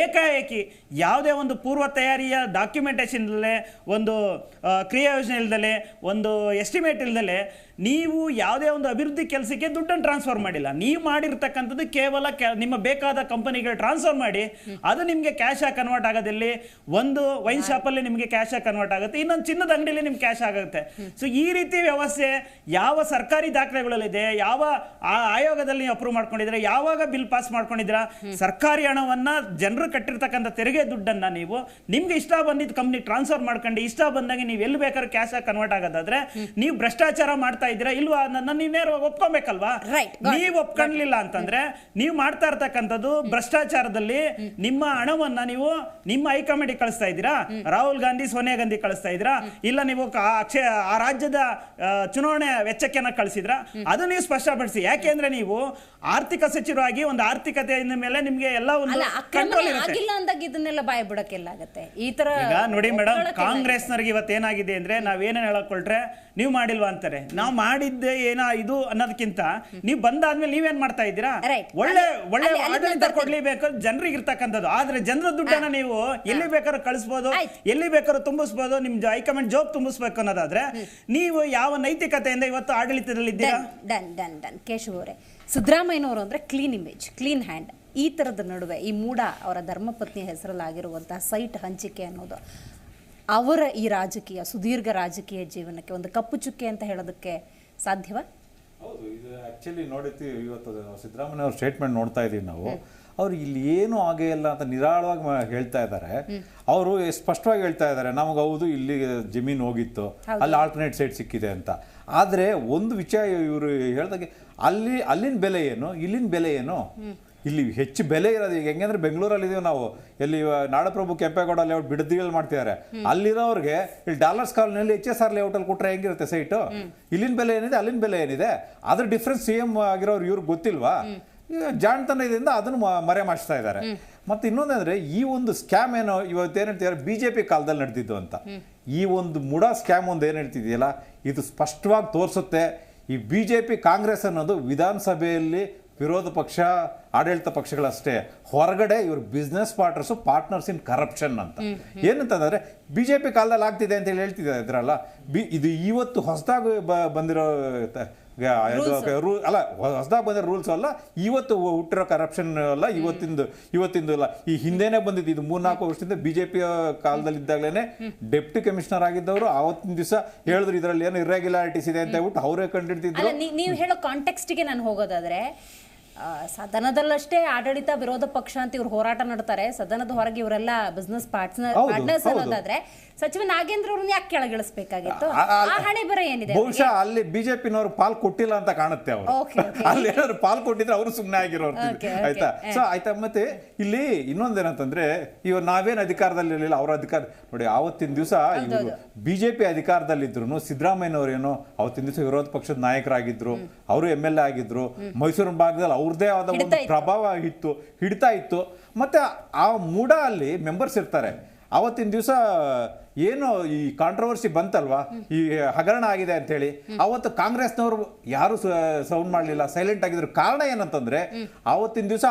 S5: ಏಕಾಏಕಿ ಯಾವುದೇ ಒಂದು ಪೂರ್ವ ತಯಾರಿಯ ಡಾಕ್ಯುಮೆಂಟೇಶನ್ ಇಲ್ಲದೆ, ಒಂದು ಕ್ರಿಯಾ ಯೋಜನೆ ಇಲ್ದಲೆ, ಒಂದು ಎಸ್ಟಿಮೇಟ್ ಇಲ್ದಲೆ ನೀವು ಯಾವುದೇ ಒಂದು ಅಭಿವೃದ್ಧಿ ಕೆಲಸಕ್ಕೆ ದುಡ್ಡನ್ನು ಟ್ರಾನ್ಸ್ಫರ್ ಮಾಡಿಲ್ಲ. ನೀವು ಮಾಡಿರ್ತಕ್ಕಂಥದ್ದು ಕೇವಲ ನಿಮ್ಮ ಬೇಕಾದ ಕಂಪನಿಗೆ ಟ್ರಾನ್ಸ್ಫರ್ ಮಾಡಿ ಅದು ನಿಮಗೆ ಕ್ಯಾಶ್ ಆಗಿ ಕನ್ವರ್ಟ್ ಆಗೋದಿಲ್ಲಿ. ಒಂದು ವೈನ್ ಶಾಪಲ್ಲಿ ನಿಮಗೆ ಕ್ಯಾಶ್ ಆಗಿ ಕನ್ವರ್ಟ್ ಆಗುತ್ತೆ, ಇನ್ನೊಂದು ಚಿನ್ನದ ಅಂಗಡಿಯಲ್ಲಿ ನಿಮ್ಗೆ ಕ್ಯಾಶ್ ಆಗುತ್ತೆ. ಸೊ ಈ ರೀತಿ ವ್ಯವಸ್ಥೆ ಯಾವ ಸರ್ಕಾರಿ ದಾಖಲೆಗಳಲ್ಲಿದೆ, ಯಾವ ಆಯೋಗದಲ್ಲಿ ನೀವು ಅಪ್ರೂವ್ ಮಾಡ್ಕೊಂಡಿದ್ರೆ, ಯಾವಾಗ ಬಿಲ್ ಪಾಸ್ ಮಾಡ್ಕೊಂಡಿದ್ದೀರಾ? ಸರ್ಕಾರಿ ಹಣವನ್ನ ಜನರು ಕಟ್ಟಿರ್ತಕ್ಕಂಥ ತೆರಿಗೆ ದುಡ್ಡನ್ನ ನೀವು ನಿಮ್ಗೆ ಇಷ್ಟ ಬಂದಿದ್ದು ಕಂಪ್ನಿ ಟ್ರಾನ್ಸ್ಫರ್ ಮಾಡ್ಕೊಂಡು ಇಷ್ಟ ಬಂದಾಗ ನೀವು ಎಲ್ಲಿ ಬೇಕಾದ್ರೂ ಕ್ಯಾಶ್ ಆಗಿ ಕನ್ವರ್ಟ್ ಆಗೋದಾದ್ರೆ ನೀವು ಭ್ರಷ್ಟಾಚಾರ ಮಾಡ್ತಾ ಇದ್ದೀರಾ ಇಲ್ವಾ? ನೀವು ನೇರವಾಗಿ ಒಪ್ಕೊಬೇಕಲ್ವಾ? ನೀವು ಒಪ್ಕೊಂಡ್ಲಿಲ್ಲ ಅಂತಂದ್ರೆ ನೀವು ಮಾಡ್ತಾ ಇರ್ತಕ್ಕಂಥದ್ದು ಭ್ರಷ್ಟಾಚಾರದಲ್ಲಿ ನಿಮ್ಮ ಹಣವನ್ನ ನೀವು ನಿಮ್ಮ ಹೈಕಮಾಂಡ್ ಕಳಿಸ್ತಾ ಇದ್ದೀರಾ, ರಾಹುಲ್ ಗಾಂಧಿ, ಸೋನಿಯಾ ಗಾಂಧಿ ಕಳಿಸ್ತಾ ಇದ್ದೀರಾ, ಇಲ್ಲ ನೀವು ಆ ರಾಜ್ಯದ ಚುನಾವಣೆ ವೆಚ್ಚಕ್ಕೆ ಕಳಿಸಿದ್ರ? ಅದು ನೀವು ಸ್ಪಷ್ಟಪಡಿಸಿ. ಯಾಕೆಂದ್ರೆ ನೀವು ಆರ್ಥಿಕ ಸಚಿವರಾಗಿ ಒಂದು ಆರ್ಥಿಕತೆಯ ಮೇಲೆ ನಿಮ್ಗೆ ಎಲ್ಲ ಒಂದು ಕಂಟ್ರೋಲ್ ಇರುತ್ತೆ.
S1: ಇದನ್ನೆಲ್ಲ ಬಾಯ ಬಿಡಕ್ಕೆಲ್ಲ ಆಗತ್ತೆ ಈ ತರ.
S5: ಈಗ ನೋಡಿ ಮೇಡಮ್, ಕಾಂಗ್ರೆಸ್ನವ್ರಿಗೆ ಇವತ್ತೇನಾಗಿದೆ ಅಂದ್ರೆ ನಾವೇನೇನು ಹೇಳಕೊಳ್ರೆ ನೀವು ಮಾಡಿಲ್ವಾ ಅಂತಾರೆ. ನಾವು ಮಾಡಿದ್ದೆ ಏನೋ ಇದು ಅನ್ನೋದಕ್ಕಿಂತ ನೀವು ಬಂದಾದ್ಮೇಲೆ ನೀವೇನ್ ಮಾಡ್ತಾ ಇದ್ದೀರಾ? ಒಳ್ಳೆ ಒಳ್ಳೆ ಆಡಳಿತ ಕೊಡ್ಲೇಬೇಕು ಜನರಿಗೆ ಇರ್ತಕ್ಕಂಥದ್ದು. ಆದ್ರೆ ಜನರ ದುಡ್ಡನ್ನ ನೀವು ಎಲ್ಲಿ ಬೇಕಾದ್ರೂ ಕಳಿಸ್ಬೋದು, ಎಲ್ಲಿ ಬೇಕಾದ್ರೂ ತುಂಬಿಸ್ಬೋದು, ನಿಮ್ ಹೈಕಮಾಂಡ್ ಜಾಬ್ ತುಂಬಿಸ್ಬೇಕು ಅನ್ನೋದಾದ್ರೆ ನೀವು ಯಾವ ನೈತಿಕತೆಯಿಂದ ಇವತ್ತು ಆಡಳಿತದಲ್ಲಿ ಇದ್ದೀರಾ?
S1: ಕೇಶವ್ ಅವರೇ, ಸಿದ್ದರಾಮಯ್ಯನವರು ಅಂದ್ರೆ ಕ್ಲೀನ್ ಇಮೇಜ್, ಕ್ಲೀನ್ ಹ್ಯಾಂಡ್, ಈ ತರದ ನಡುವೆ ಈ ಮೂಡ ಅವರ ಧರ್ಮಪತ್ನಿ ಹೆಸರಲ್ಲಾಗಿರುವಂತಹ ಸೈಟ್ ಹಂಚಿಕೆ ಅನ್ನೋದು ಅವರ ಈ ರಾಜಕೀಯ ಸುದೀರ್ಘ ರಾಜಕೀಯ ಜೀವನಕ್ಕೆ ಒಂದು ಕಪ್ಪು ಚುಕ್ಕೆ ಅಂತ ಹೇಳೋದಕ್ಕೆ ಸಾಧ್ಯವಾ?
S6: ಹೌದು, ಇದು ಆಕ್ಚುಲಿ ನೋಡಿರ್ತೀವಿ. ಇವತ್ತು ಸಿದ್ದರಾಮಯ್ಯ ಅವ್ರ ಸ್ಟೇಟ್ಮೆಂಟ್ ನೋಡ್ತಾ ಇದೀವಿ ನಾವು. ಅವ್ರು ಇಲ್ಲಿ ಏನು ಆಗೇ ಇಲ್ಲ ಅಂತ ನಿರಾಳವಾಗಿ ಹೇಳ್ತಾ ಇದ್ದಾರೆ. ಅವರು ಸ್ಪಷ್ಟವಾಗಿ ಹೇಳ್ತಾ ಇದ್ದಾರೆ, ನಮಗೆ ಹೌದು ಇಲ್ಲಿ ಜಮೀನು ಹೋಗಿತ್ತು, ಅಲ್ಲಿ ಆಲ್ಟರ್ನೇಟ್ ಸೈಟ್ ಸಿಕ್ಕಿದೆ ಅಂತ. ಆದರೆ ಒಂದು ವಿಷಯ ಇವರು ಹೇಳ್ದಾಗೆ ಅಲ್ಲಿನ ಬೆಲೆ ಏನು, ಇಲ್ಲಿನ ಬೆಲೆ ಏನು? ಇಲ್ಲಿ ಹೆಚ್ಚು ಬೆಲೆ ಇರೋದು ಈಗ ಹೆಂಗಂದ್ರೆ ಬೆಂಗಳೂರಲ್ಲಿ ಇದೀವಿ ನಾವು, ಎಲ್ಲಿ ನಾಡಪ್ರಭು ಕೆಂಪೇಗೌಡ ಲೇಔಟ್ ಬಿಡದಿಯಲ್ಲಿ ಮಾಡ್ತಿದ್ದಾರೆ. ಅಲ್ಲಿರೋರಿಗೆ ಇಲ್ಲಿ ಡಾಲರ್ಸ್ ಕಾಲೋನಿಯಲ್ಲಿ HSR ಲೇಔಟಲ್ಲಿ ಕೊಟ್ಟರೆ ಹೆಂಗಿರುತ್ತೆ ಸೈಟು? ಇಲ್ಲಿನ ಬೆಲೆ ಏನಿದೆ, ಅಲ್ಲಿನ ಬೆಲೆ ಏನಿದೆ? ಅದ್ರ ಡಿಫ್ರೆನ್ಸ್ CM ಆಗಿರೋರು ಇವ್ರಿಗೆ ಗೊತ್ತಿಲ್ವಾ? ಜಾಣತನದಿಂದ ಅದನ್ನು ಮರೆಮಾಚ್ತಾ ಇದ್ದಾರೆ. ಮತ್ತೆ ಇನ್ನೊಂದಂದ್ರೆ ಈ ಒಂದು ಸ್ಕ್ಯಾಮ್ ಏನೋ ಇವತ್ತೇನು ಹೇಳ್ತಿದ್ದಾರೆ BJP ಕಾಲದಲ್ಲಿ ನಡೆದಿದ್ದು ಅಂತ, ಈ ಒಂದು ಮುಡಾ ಸ್ಕ್ಯಾಮ್ ಒಂದು ಏನು ಹೇಳ್ತಿದೆಯಲ್ಲ ಇದು ಸ್ಪಷ್ಟವಾಗಿ ತೋರಿಸುತ್ತೆ ಈ BJP ಕಾಂಗ್ರೆಸ್ ಅನ್ನೋದು ವಿಧಾನಸಭೆಯಲ್ಲಿ ವಿರೋಧ ಪಕ್ಷ ಆಡಳಿತ ಪಕ್ಷಗಳಷ್ಟೇ, ಹೊರಗಡೆ ಇವರು ಬಿಸ್ನೆಸ್ ಪಾರ್ಟ್ನರ್ಸ್ ಇನ್ ಕರಪ್ಷನ್ ಅಂತ. ಏನಂತಂದ್ರೆ BJP ಕಾಲದಲ್ಲಿ ಆಗ್ತಿದೆ ಅಂತ ಹೇಳ್ತಿದ್ದಾರೆ ಇದ್ರಲ್ಲ, ಇದು ಇವತ್ತು ಹೊಸದಾಗಿ ಬಂದಿರೋ ಅಲ್ಲ, ಹೊಸದಾಗಿ ಬಂದಿರೋ ರೂಲ್ಸ್ ಅಲ್ಲ, ಇವತ್ತು ಹುಟ್ಟಿರೋ ಕರಪ್ಷನ್ ಅಲ್ಲ, ಇವತ್ತಿಂದು ಅಲ್ಲ, ಈ ಹಿಂದೆನೆ ಬಂದಿದ್ದು. ಇದು 3-4 ವರ್ಷದಿಂದ BJP ಕಾಲದಲ್ಲಿ ಇದ್ದಾಗಲೇ ಡೆಪ್ಟಿ ಕಮಿಷನರ್ ಆಗಿದ್ದವರು ಆವತ್ತಿನ ದಿವಸ ಹೇಳಿದ್ರು ಇದರಲ್ಲಿ ಏನೋ ಇರ್ರೆಗ್ಯುಲಾರಿಟೀಸ್ ಇದೆ ಅಂತ ಹೇಳ್ಬಿಟ್ಟು ಅವರೇ ಕಂಡಿಡ್ತಿದ್ರು.
S1: ನೀವು ಹೇಳೋ ಕಾಂಟೆಕ್ಸ್ಟ್ಗೆ ನಾನು ಹೋಗೋದಾದ್ರೆ, ಸದನದಲ್ಲಷ್ಟೇ ಆಡಳಿತ ವಿರೋಧ ಪಕ್ಷ ಅಂತ ಇವ್ರು ಹೋರಾಟ ನಡೆತಾರೆ, ಸದನದ ಹೊರಗೆ ಇವರೆಲ್ಲ ಬಿಸ್ನೆಸ್ ಪಾರ್ಟ್ನರ್ಸ್ ಅನ್ನೋದಾದ್ರೆ ಸಚಿವ ನಾಗೇಂದ್ರ ಅವ್ರನ್ನ ಯಾಕೆ ಕೆಳಗಿಳಿಸಬೇಕಾಗಿತ್ತು? ಆ ಹಣೆ ಬರ ಏನಿದೆ?
S6: ಬಹುಶಃ ಅಲ್ಲಿ BJPನವರು ಪಾಲ್ ಕೊಟ್ಟಿಲ್ಲ ಅಂತ ಕಾಣುತ್ತೆ. ಅವರು ಅಲ್ಲಿ ಏನಾದ್ರು ಪಾಲ್ ಕೊಟ್ಟಿದ್ರೆ ಅವರು ಸುಮ್ಮನೆ ಆಗಿರೋರು. ಆಯ್ತಾ? ಸೊ ಆಯ್ತಾ. ಮತ್ತೆ ಇಲ್ಲಿ ಇನ್ನೊಂದೇನಂತಂದ್ರೆ, ಇವಾಗ ನಾವೇನು ಅಧಿಕಾರದಲ್ಲಿ ಇರಲಿಲ್ಲ, ಅವರ ಅಧಿಕಾರ ನೋಡಿ. ಆವತ್ತಿನ ದಿವಸ ಇವರು BJP ಅಧಿಕಾರದಲ್ಲಿದ್ರು, ಸಿದ್ದರಾಮಯ್ಯನವರೇನು ಅವತ್ತಿನ ದಿವಸ ವಿರೋಧ ಪಕ್ಷದ ನಾಯಕರಾಗಿದ್ರು, ಅವರು MLA ಆಗಿದ್ರು, ಮೈಸೂರಿನ ಭಾಗದಲ್ಲಿ ಅವ್ರದೇ ಆದ ಒಂದು ಪ್ರಭಾವ ಇತ್ತು, ಹಿಡಿತಾ ಇತ್ತು. ಮತ್ತೆ ಆ ಮೂಡ ಅಲ್ಲಿ ಮೆಂಬರ್ಸ್ ಇರ್ತಾರೆ. ಅವತ್ತಿನ ದಿವಸ ಏನು ಈ ಕಾಂಟ್ರವರ್ಸಿ ಬಂತಲ್ವಾ, ಈ ಹಗರಣ ಆಗಿದೆ ಅಂತ ಹೇಳಿ, ಅವತ್ತು ಕಾಂಗ್ರೆಸ್ನವರು ಯಾರು ಸೌಂಡ್ ಮಾಡಲಿಲ್ಲ, ಸೈಲೆಂಟ್ ಆಗಿದ್ರು. ಕಾರಣ ಏನಂತಂದ್ರೆ ಅವತ್ತಿನ ದಿವಸ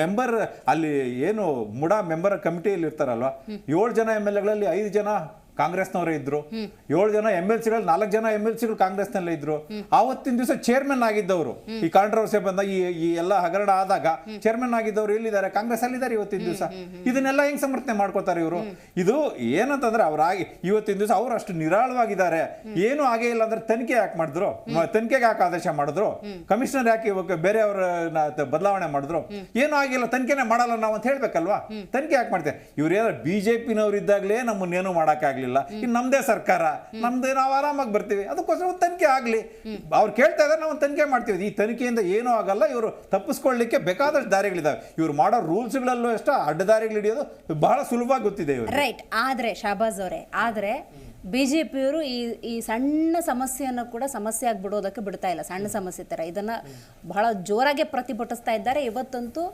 S6: ಮೆಂಬರ್ ಅಲ್ಲಿ ಏನು ಮುಡಾ ಮೆಂಬರ್ ಕಮಿಟಿಯಲ್ಲಿ ಇರ್ತಾರಲ್ವಾ, 7 ಜನ MLAಗಳಲ್ಲಿ 5 ಜನ ಕಾಂಗ್ರೆಸ್ನವರೇ ಇದ್ರು, 7 ಜನ MLCಗಳು 4 ಜನ MLCಗಳು ಕಾಂಗ್ರೆಸ್ನಲ್ಲೇ ಇದ್ರು. ಆವತ್ತಿನ ದಿವಸ ಚೇರ್ಮನ್ ಆಗಿದ್ದವರು, ಈ ಕಾಂಟ್ರವರ್ಸಿ ಬಂದಾಗ ಈ ಎಲ್ಲ ಹಗರಣ ಆದಾಗ ಚೇರ್ಮನ್ ಆಗಿದ್ದವರು ಎಲ್ಲಿದ್ದಾರೆ? ಕಾಂಗ್ರೆಸ್ ಅಲ್ಲಿದ್ದಾರೆ ಇವತ್ತಿನ ದಿವಸ. ಇದನ್ನೆಲ್ಲ ಹೆಂಗ್ ಸಮರ್ಥನೆ ಮಾಡ್ಕೋತಾರೆ ಇವರು? ಇದು ಏನಂತಂದ್ರೆ ಅವರಾಗಿ ಇವತ್ತಿನ ದಿವಸ ಅವ್ರು ಅಷ್ಟು ನಿರಾಳವಾಗಿದ್ದಾರೆ. ಏನು ಆಗೇ ಇಲ್ಲ ಅಂದ್ರೆ ತನಿಖೆ ಯಾಕೆ ಮಾಡಿದ್ರು? ತನಿಖೆಗೆ ಯಾಕೆ ಆದೇಶ ಮಾಡಿದ್ರು? ಕಮಿಷನರ್ ಯಾಕೆ ಇವಾಗ ಬೇರೆಯವರ ಬದಲಾವಣೆ ಮಾಡಿದ್ರು? ಏನು ಆಗಿಲ್ಲ, ತನಿಖೆನೆ ಮಾಡಲ್ಲ ನಾವು ಅಂತ ಹೇಳ್ಬೇಕಲ್ವಾ? ತನಿಖೆ ಯಾಕೆ ಮಾಡ್ತೇವೆ? ಇವ್ರೇನಾದ್ರು BJPನವ್ರು ಇದ್ದಾಗಲೇ ನಮ್ಮನ್ನೇನು ಮಾಡಕ್ಕಾಗ್ಲಿಲ್ಲ, ಇನ್ನು ನಮ್ದೇ ಸರ್ಕಾರ, ನಮ್ದೇ ನಾವು ಆರಾಮಾಗಿ ಬರ್ತೀವಿ, ಅದಕ್ಕೋಸ್ಕರ ಒಂದು ತನಿಖೆ ಆಗ್ಲಿ. ಅವ್ರು ಕೇಳ್ತಾ ಇದ್ದಾರೆ, ನಾವು ತನಿಖೆ ಮಾಡ್ತೀವಿ. ಈ ತನಿಖೆಯಿಂದ ಏನೂ ಆಗಲ್ಲ. ಇವರು ತಪ್ಪಿಸ್ಕೊಳ್ಳಿಕ್ಕೆ ಬೇಕಾದಷ್ಟು ದಾರಿಗಳಿದಾವೆ. ಇವ್ರು ಮಾಡೋ ರೂಲ್ಸ್ಗಳಲ್ಲೂ ಅಷ್ಟೇ ಅಡ್ಡದಾರಿಗಳು ಹಿಡಿಯೋದು ಬಹಳ ಸುಲಭವಾಗಿ ಗೊತ್ತಿದೆ ಇವರು.
S1: ರೈಟ್. ಆದ್ರೆ ಶಾಬಾಜ್ ಅವರೇ, ಆದ್ರೆ BJPಯವರು ಈ ಸಣ್ಣ ಸಮಸ್ಯೆಯನ್ನು ಕೂಡ ಸಮಸ್ಯೆ ಆಗಿಬಿಡೋದಕ್ಕೆ ಬಿಡ್ತಾ ಇಲ್ಲ. ಸಣ್ಣ ಸಮಸ್ಯೆ ತರ ಇದನ್ನ ಬಹಳ ಜೋರಾಗಿ ಪ್ರತಿಭಟಿಸ್ತಾ ಇದ್ದಾರೆ. ಇವತ್ತಂತೂ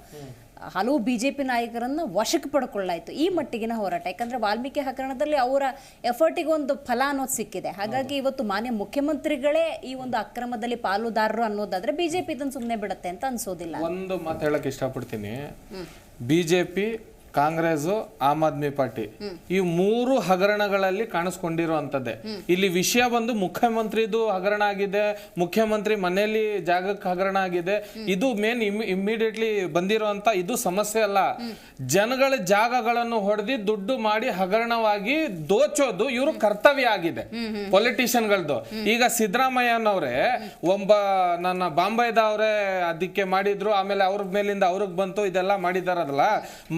S1: ಹಲವು BJP ನಾಯಕರನ್ನ ವಶಕ್ಕೆ ಪಡ್ಕೊಳ್ಳಾಯ್ತು. ಈ ಮಟ್ಟಿಗಿನ ಹೋರಾಟ, ಯಾಕಂದ್ರೆ ವಾಲ್ಮೀಕಿ ಹಗರಣದಲ್ಲಿ ಅವರ ಎಫರ್ಟಿಗೆ ಒಂದು ಫಲ ಅನ್ನೋದು ಸಿಕ್ಕಿದೆ. ಹಾಗಾಗಿ ಇವತ್ತು ಮಾನ್ಯ ಮುಖ್ಯಮಂತ್ರಿಗಳೇ ಈ ಒಂದು ಅಕ್ರಮದಲ್ಲಿ ಪಾಲುದಾರರು ಅನ್ನೋದಾದ್ರೆ BJP ಇದನ್ನ ಸುಮ್ಮನೆ ಬಿಡುತ್ತೆ ಅಂತ ಅನ್ಸೋದಿಲ್ಲ.
S7: ಒಂದು ಮಾತು ಹೇಳಕ್ ಇಷ್ಟಪಡ್ತೀನಿ. BJP, ಕಾಂಗ್ರೆಸ್, ಆಮ್ ಆದ್ಮಿ ಪಾರ್ಟಿ ಈ 3 ಹಗರಣಗಳಲ್ಲಿ ಕಾಣಿಸ್ಕೊಂಡಿರುವಂತದ್ದೇ. ಇಲ್ಲಿ ವಿಷಯ ಬಂದು ಮುಖ್ಯಮಂತ್ರಿದು ಹಗರಣ ಆಗಿದೆ, ಮುಖ್ಯಮಂತ್ರಿ ಮನೆಯಲ್ಲಿ ಜಾಗಕ್ಕೆ ಹಗರಣ ಆಗಿದೆ. ಇದು ಮೇನ್ ಇಮಿಡಿಯೇಟ್ಲಿ ಬಂದಿರುವಂತ ಇದು ಸಮಸ್ಯೆ ಅಲ್ಲ. ಜನಗಳ ಜಾಗಗಳನ್ನು ಹೊಡೆದಿ ದುಡ್ಡು ಮಾಡಿ ಹಗರಣವಾಗಿ ದೋಚೋದು ಇವರು ಕರ್ತವ್ಯ ಆಗಿದೆ ಪೊಲಿಟಿಷಿಯನ್ಗಳದ್ದು. ಈಗ ಸಿದ್ದರಾಮಯ್ಯನವರೇ ನನ್ನ ಬಾಂಬೆದವರೇ ಅದಕ್ಕೆ ಮಾಡಿದ್ರು, ಆಮೇಲೆ ಅವ್ರ ಮೇಲಿಂದ ಅವ್ರಿಗೆ ಬಂತು, ಇದೆಲ್ಲ ಮಾಡಿದಾರಲ್ಲ.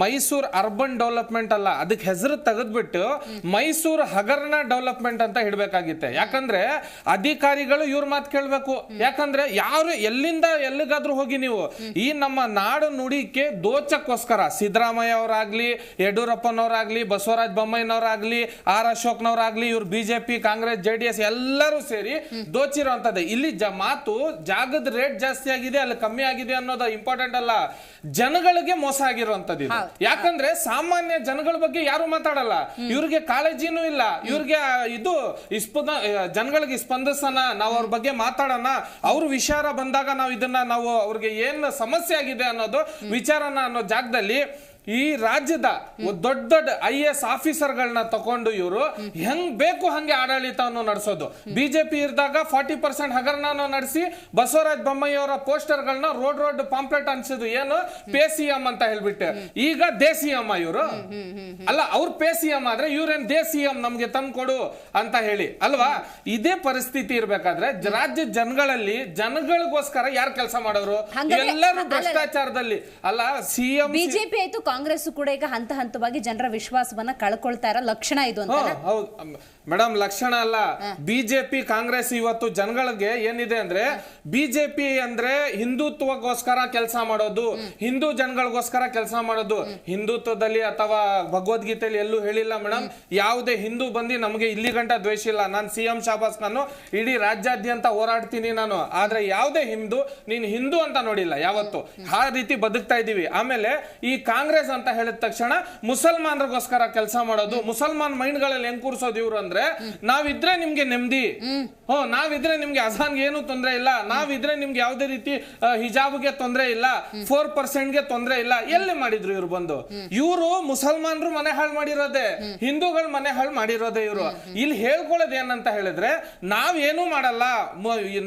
S7: ಮೈಸೂರು ಅರ್ಬನ್ ಡೆವಲಪ್ಮೆಂಟ್ ಅಲ್ಲ, ಅದಕ್ಕೆ ಹೆಸರು ತೆಗೆದ್ಬಿಟ್ಟು ಮೈಸೂರು ಹಗರಣ ಡೆವಲಪ್ಮೆಂಟ್ ಅಂತ ಇಡಬೇಕಾಗಿತ್ತೆ. ಯಾಕಂದ್ರೆ ಅಧಿಕಾರಿಗಳು ಇವ್ರ ಮಾತು ಕೇಳಬೇಕು. ಯಾಕಂದ್ರೆ ಯಾರು ಎಲ್ಲಿಂದ ಎಲ್ಲಿಗಾದ್ರೂ ಹೋಗಿ ನೀವು ಈ ನಮ್ಮ ನಾಡು ನುಡಿಕೆ ದೋಚಕ್ಕೋಸ್ಕರ ಸಿದ್ದರಾಮಯ್ಯ ಅವರಾಗ್ಲಿ, ಯಡಿಯೂರಪ್ಪನವರಾಗ್ಲಿ, ಬಸವರಾಜ ಬೊಮ್ಮಾಯಿನವರಾಗ್ಲಿ, ಆರ್ ಅಶೋಕ್ನವರಾಗ್ಲಿ, ಇವ್ರು BJP, ಕಾಂಗ್ರೆಸ್, JDS ಎಲ್ಲರೂ ಸೇರಿ ದೋಚಿರುವಂತದ್ದೇ. ಇಲ್ಲಿ ಮಾತು ಜಾಗದ ರೇಟ್ ಜಾಸ್ತಿ ಆಗಿದೆ, ಅಲ್ಲಿ ಕಮ್ಮಿ ಆಗಿದೆ ಅನ್ನೋದು ಇಂಪಾರ್ಟೆಂಟ್ ಅಲ್ಲ, ಜನಗಳಿಗೆ ಮೋಸ ಆಗಿರುವಂತದ್ದು. ಯಾಕಂದ್ರೆ ಸಾಮಾನ್ಯ ಜನಗಳ ಬಗ್ಗೆ ಯಾರು ಮಾತಾಡಲ್ಲ, ಇವ್ರಿಗೆ ಕಾಳಜಿನೂ ಇಲ್ಲ. ಇವ್ರಿಗೆ ಇದು ಜನಗಳಿಗೆ ಸ್ಪಂದಿಸೋಣ, ನಾವು ಅವ್ರ ಬಗ್ಗೆ ಮಾತಾಡೋಣ, ಅವ್ರ ವಿಚಾರ ಬಂದಾಗ ನಾವು ಅವ್ರಿಗೆ ಏನ್ ಸಮಸ್ಯೆ ಆಗಿದೆ ಅನ್ನೋದು ವಿಚಾರನ ಅನ್ನೋ ಜಾಗದಲ್ಲಿ ಈ ರಾಜ್ಯದ ದೊಡ್ಡ ದೊಡ್ಡ IAS ಆಫೀಸರ್ಗಳನ್ನ ತಕೊಂಡು ಇವರು ಹೆಂಗ್ ಬೇಕು ಹಂಗೆ ಆಡಳಿತವನ್ನು ನಡೆಸೋದು. BJP ಇರಿದಾಗ 40% ಹಗರಣವನ್ನು ನಡೆಸಿ ಬಸವರಾಜ ಬೊಮ್ಮಾಯಿ ಅವರ ಪೋಸ್ಟರ್ಗಳನ್ನ ರೋಡ್ ಪಾಂಪ್ಲೆಟ್ ಅನ್ಸಿದ್ದು. ಏನು ಪೇ CM ಅಂತ ಹೇಳ್ಬಿಟ್ಟು, ಈಗ ದೇ CM ಇವರು ಅಲ್ಲ, ಅವ್ರ ಪೇ CM ಆದ್ರೆ ಇವ್ರೇನ್ ದೇ CM ನಮ್ಗೆ ತಂದ್ಕೊಡು ಅಂತ ಹೇಳಿ ಅಲ್ವಾ? ಇದೇ ಪರಿಸ್ಥಿತಿ ಇರ್ಬೇಕಾದ್ರೆ ರಾಜ್ಯ ಜನಗಳಿಗೋಸ್ಕರ ಯಾರು ಕೆಲಸ ಮಾಡೋರು? ಎಲ್ಲರೂ ಭ್ರಷ್ಟಾಚಾರದಲ್ಲಿ ಅಲ್ಲ. CM
S1: BJP ಆಯ್ತು, ಕಾಂಗ್ರೆಸ್ ಕೂಡ ಈಗ ಹಂತ ಹಂತವಾಗಿ ಜನರ ವಿಶ್ವಾಸವನ್ನ ಕಳ್ಕೊಳ್ತಾ ಇರೋ ಲಕ್ಷಣ ಇದು ಅಂತ.
S7: ಹೌದು ಮೇಡಮ್, ಲಕ್ಷಣ ಅಲ್ಲ. ಬಿಜೆಪಿ ಕಾಂಗ್ರೆಸ್ ಇವತ್ತು ಜನಗಳಿಗೆ ಏನಿದೆ ಅಂದ್ರೆ, ಬಿಜೆಪಿ ಅಂದ್ರೆ ಹಿಂದುತ್ವಗೋಸ್ಕರ ಕೆಲಸ ಮಾಡೋದು, ಹಿಂದೂ ಜನಗಳಿಗೋಸ್ಕರ ಕೆಲಸ ಮಾಡೋದು. ಹಿಂದುತ್ವದಲ್ಲಿ ಅಥವಾ ಭಗವದ್ಗೀತೆಯಲ್ಲಿ ಎಲ್ಲೂ ಹೇಳಿಲ್ಲ ಮೇಡಮ್, ಯಾವುದೇ ಹಿಂದೂ ಬಂದು ನಮಗೆ ಇಲ್ಲಿ ಗಂಟ ದ್ವೇಷ ಇಲ್ಲ. ನಾನು CM ಶಾಬಾಸ್ ಖಾನ್ ಇಡೀ ರಾಜ್ಯಾದ್ಯಂತ ಹೋರಾಡ್ತೀನಿ ನಾನು, ಆದ್ರೆ ಯಾವುದೇ ನೀನು ಹಿಂದೂ ಅಂತ ನೋಡಿಲ್ಲ ಯಾವತ್ತು. ಆ ರೀತಿ ಬದುಕ್ತಾ ಇದೀವಿ. ಆಮೇಲೆ ಈ ಕಾಂಗ್ರೆಸ್ ಅಂತ ಹೇಳಿದ ತಕ್ಷಣ ಮುಸಲ್ಮಾನರಿಗೋಸ್ಕರ ಕೆಲಸ ಮಾಡೋದು, ಮುಸಲ್ಮಾನ್ ಮೈಂಡ್ ಗಳಲ್ಲಿ ಹೆಂಗ್ ಕೂರ್ಸೋದು ಇವ್ರು ಅಂದ್ರೆ, ನಾವಿದ್ರೆ ನಿಮ್ಗೆ ನೆಮ್ಮದಿ, ನಾವಿದ್ರೆ ನಿಮ್ಗೆ ಅಜಾನ್ಗೆ ಏನು ತೊಂದ್ರೆ ಇಲ್ಲ, ನಾವಿದ್ರೆ ನಿಮ್ಗೆ ಯಾವುದೇ ರೀತಿ ಹಿಜಾಬ್ಗೆ ತೊಂದ್ರೆ ಇಲ್ಲ, 4% ತೊಂದ್ರೆ ಇಲ್ಲ. ಎಲ್ಲಿ ಮಾಡಿದ್ರು ಇವ್ರು ಬಂದು? ಇವರು ಮುಸಲ್ಮಾನರು ಮನೆ ಹಾಳು ಮಾಡಿರೋದೇ, ಹಿಂದೂಗಳ ಮನೆ ಹಾಳು ಮಾಡಿರೋದೇ ಇವರು. ಇಲ್ಲಿ ಹೇಳ್ಕೊಳ್ಳೋದು ಏನಂತ ಹೇಳಿದ್ರೆ, ನಾವೇನು ಮಾಡಲ್ಲ,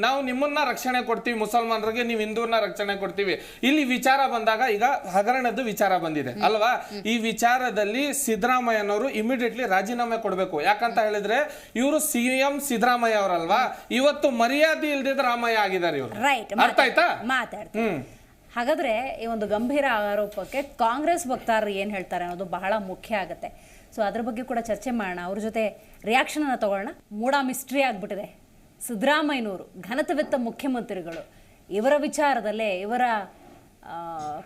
S7: ನಾವು ನಿಮ್ಮನ್ನ ರಕ್ಷಣೆ ಕೊಡ್ತೀವಿ, ಮುಸಲ್ಮಾನರಿಗೆ ನೀವು ಹಿಂದೂರ್ನ ರಕ್ಷಣೆ ಕೊಡ್ತೀವಿ. ಇಲ್ಲಿ ವಿಚಾರ ಬಂದಾಗ ಈಗ ಹಗರಣದ ವಿಚಾರ ಬಂದಿದೆ ಅಲ್ವಾ, ಈ ವಿಚಾರದಲ್ಲಿ ಸಿದ್ದರಾಮಯ್ಯನವರು ಇಮಿಡಿಯೇಟ್ಲಿ ರಾಜೀನಾಮೆ ಕೊಡ್ಬೇಕು. ಯಾಕಂತ ಹೇಳಿದ್ರೆ ಇವರು CM ಸಿದ್ದರಾಮಯ್ಯ ಅವರಲ್ವಾ, ಇವತ್ತು ಮರ್ಯಾದೆ ಇಲ್ದಿದ್ದ ರಾಮಯ್ಯ ಆಗಿದ್ದಾರೆ ಇವರು. ಅರ್ಥ ಆಯ್ತಾ?
S1: ಹಾಗಾದ್ರೆ ಈ ಒಂದು ಗಂಭೀರ ಆರೋಪಕ್ಕೆ ಕಾಂಗ್ರೆಸ್ ವಕ್ತಾರರು ಏನ್ ಹೇಳ್ತಾರೆ ಅನ್ನೋದು ಬಹಳ ಮುಖ್ಯ ಆಗುತ್ತೆ. ಸೊ ಅದ್ರ ಬಗ್ಗೆ ಕೂಡ ಚರ್ಚೆ ಮಾಡೋಣ. ಅವ್ರ ಜೊತೆ ರಿಯಾಕ್ಷನ್ ಅನ್ನ ತಗೊಳ್ಳೋಣ. ಮೂಡ ಮಿಸ್ಟ್ರಿ ಆಗ್ಬಿಟ್ಟಿದೆ. ಸಿದ್ದರಾಮಯ್ಯನವರು ಘನತೆವೆತ್ತ ಮುಖ್ಯಮಂತ್ರಿಗಳು, ಇವರ ವಿಚಾರದಲ್ಲೇ ಇವರ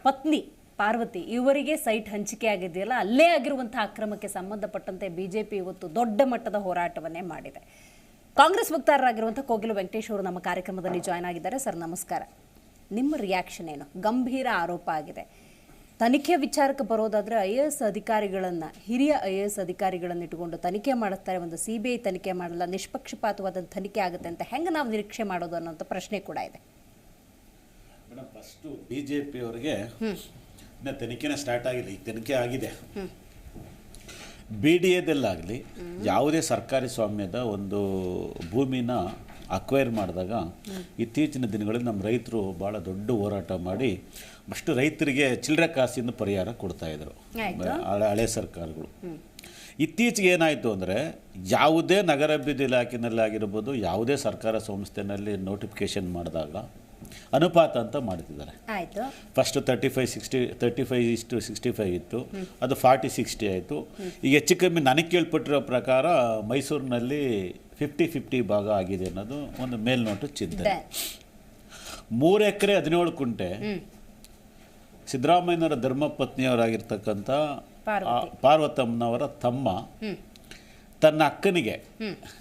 S1: ಪತ್ನಿ ಪಾರ್ವತಿ ಇವರಿಗೆ ಸೈಟ್ ಹಂಚಿಕೆ ಆಗಿದೆಯಲ್ಲ, ಅಲ್ಲೇ ಆಗಿರುವಂತಹ ಅಕ್ರಮಕ್ಕೆ ಸಂಬಂಧಪಟ್ಟಂತೆ ಬಿಜೆಪಿ ಇವತ್ತು ದೊಡ್ಡ ಮಟ್ಟದ ಹೋರಾಟವನ್ನೇ ಮಾಡಿದೆ. ಕಾಂಗ್ರೆಸ್ ವಕ್ತಾರರಾಗಿರುವಂತಹ ಕೋಗಿಲು ವೆಂಕಟೇಶ್ ಅವರು ನಮ್ಮ ಕಾರ್ಯಕ್ರಮದಲ್ಲಿ ಜಾಯ್ನ್ ಆಗಿದ್ದಾರೆ. ಸರ್ ನಮಸ್ಕಾರ. ನಿಮ್ಮ ರಿಯಾಕ್ಷನ್ ಏನು? ಗಂಭೀರ ಆರೋಪ ಆಗಿದೆ. ತನಿಖೆ ವಿಚಾರಕ್ಕೆ ಬರೋದಾದ್ರೆ IAS ಅಧಿಕಾರಿಗಳನ್ನ, ಹಿರಿಯ IAS ಅಧಿಕಾರಿಗಳನ್ನ ಇಟ್ಟುಕೊಂಡು ತನಿಖೆ ಮಾಡುತ್ತಾರೆ. ಒಂದು CBI ತನಿಖೆ ಮಾಡಲ್ಲ, ನಿಷ್ಪಕ್ಷಪಾತವಾದ ತನಿಖೆ ಆಗುತ್ತೆ ಅಂತ ಹೆಂಗೆ ನಾವು ನಿರೀಕ್ಷೆ ಮಾಡೋದು ಅನ್ನೋಂಥ ಪ್ರಶ್ನೆ ಕೂಡ ಇದೆ.
S8: ಮೇಡಮ್, ಫಸ್ಟು BJP ಅವರಿಗೆ ಇನ್ನು ತನಿಖೆನೇ ಸ್ಟಾರ್ಟ್ ಆಗಿಲ್ಲ. ಈಗ ತನಿಖೆ ಆಗಿದೆ. BDAದಲ್ಲಾಗಲಿ ಯಾವುದೇ ಸರ್ಕಾರಿ ಸ್ವಾಮ್ಯದ ಒಂದು ಭೂಮಿನ ಅಕ್ವೈರ್ ಮಾಡಿದಾಗ ಇತ್ತೀಚಿನ ದಿನಗಳಲ್ಲಿ ನಮ್ಮ ರೈತರು ಭಾಳ ದೊಡ್ಡ ಹೋರಾಟ ಮಾಡಿ ಅಷ್ಟು ರೈತರಿಗೆ ಚಿಲ್ಲರೆ ಕಾಸಿನ ಪರಿಹಾರ ಕೊಡ್ತಾಯಿದ್ರು ಹಳೆ ಸರ್ಕಾರಗಳು. ಇತ್ತೀಚೆಗೆ ಏನಾಯಿತು ಅಂದರೆ, ಯಾವುದೇ ನಗರಾಭಿವೃದ್ಧಿ ಇಲಾಖೆನಲ್ಲಾಗಿರ್ಬೋದು, ಯಾವುದೇ ಸರ್ಕಾರ ಸಂಸ್ಥೆಯಲ್ಲಿ ನೋಟಿಫಿಕೇಷನ್ ಮಾಡಿದಾಗ ಅನುಪಾತ ಅಂತ ಮಾಡ್ತಿದ್ದಾರೆ. ಫಸ್ಟ್ 35:65 ಇತ್ತು, ಅದು 40:60 ಆಯಿತು. ಈಗ ಹೆಚ್ಚು ಕಮ್ಮಿ ನನಗೆ ಕೇಳ್ಪಟ್ಟಿರೋ ಪ್ರಕಾರ ಮೈಸೂರಿನಲ್ಲಿ 50-50 ಭಾಗ ಆಗಿದೆ ಅನ್ನೋದು ಒಂದು ಮೇಲ್ನೋಟು ಚಿಂತನೆ. 3 ಎಕರೆ 17 ಕುಂಟೆ ಸಿದ್ದರಾಮಯ್ಯನವರ ಧರ್ಮಪತ್ನಿಯವರಾಗಿರ್ತಕ್ಕಂಥ ಪಾರ್ವತಮ್ಮನವರ ತಮ್ಮ ತನ್ನ ಅಕ್ಕನಿಗೆ,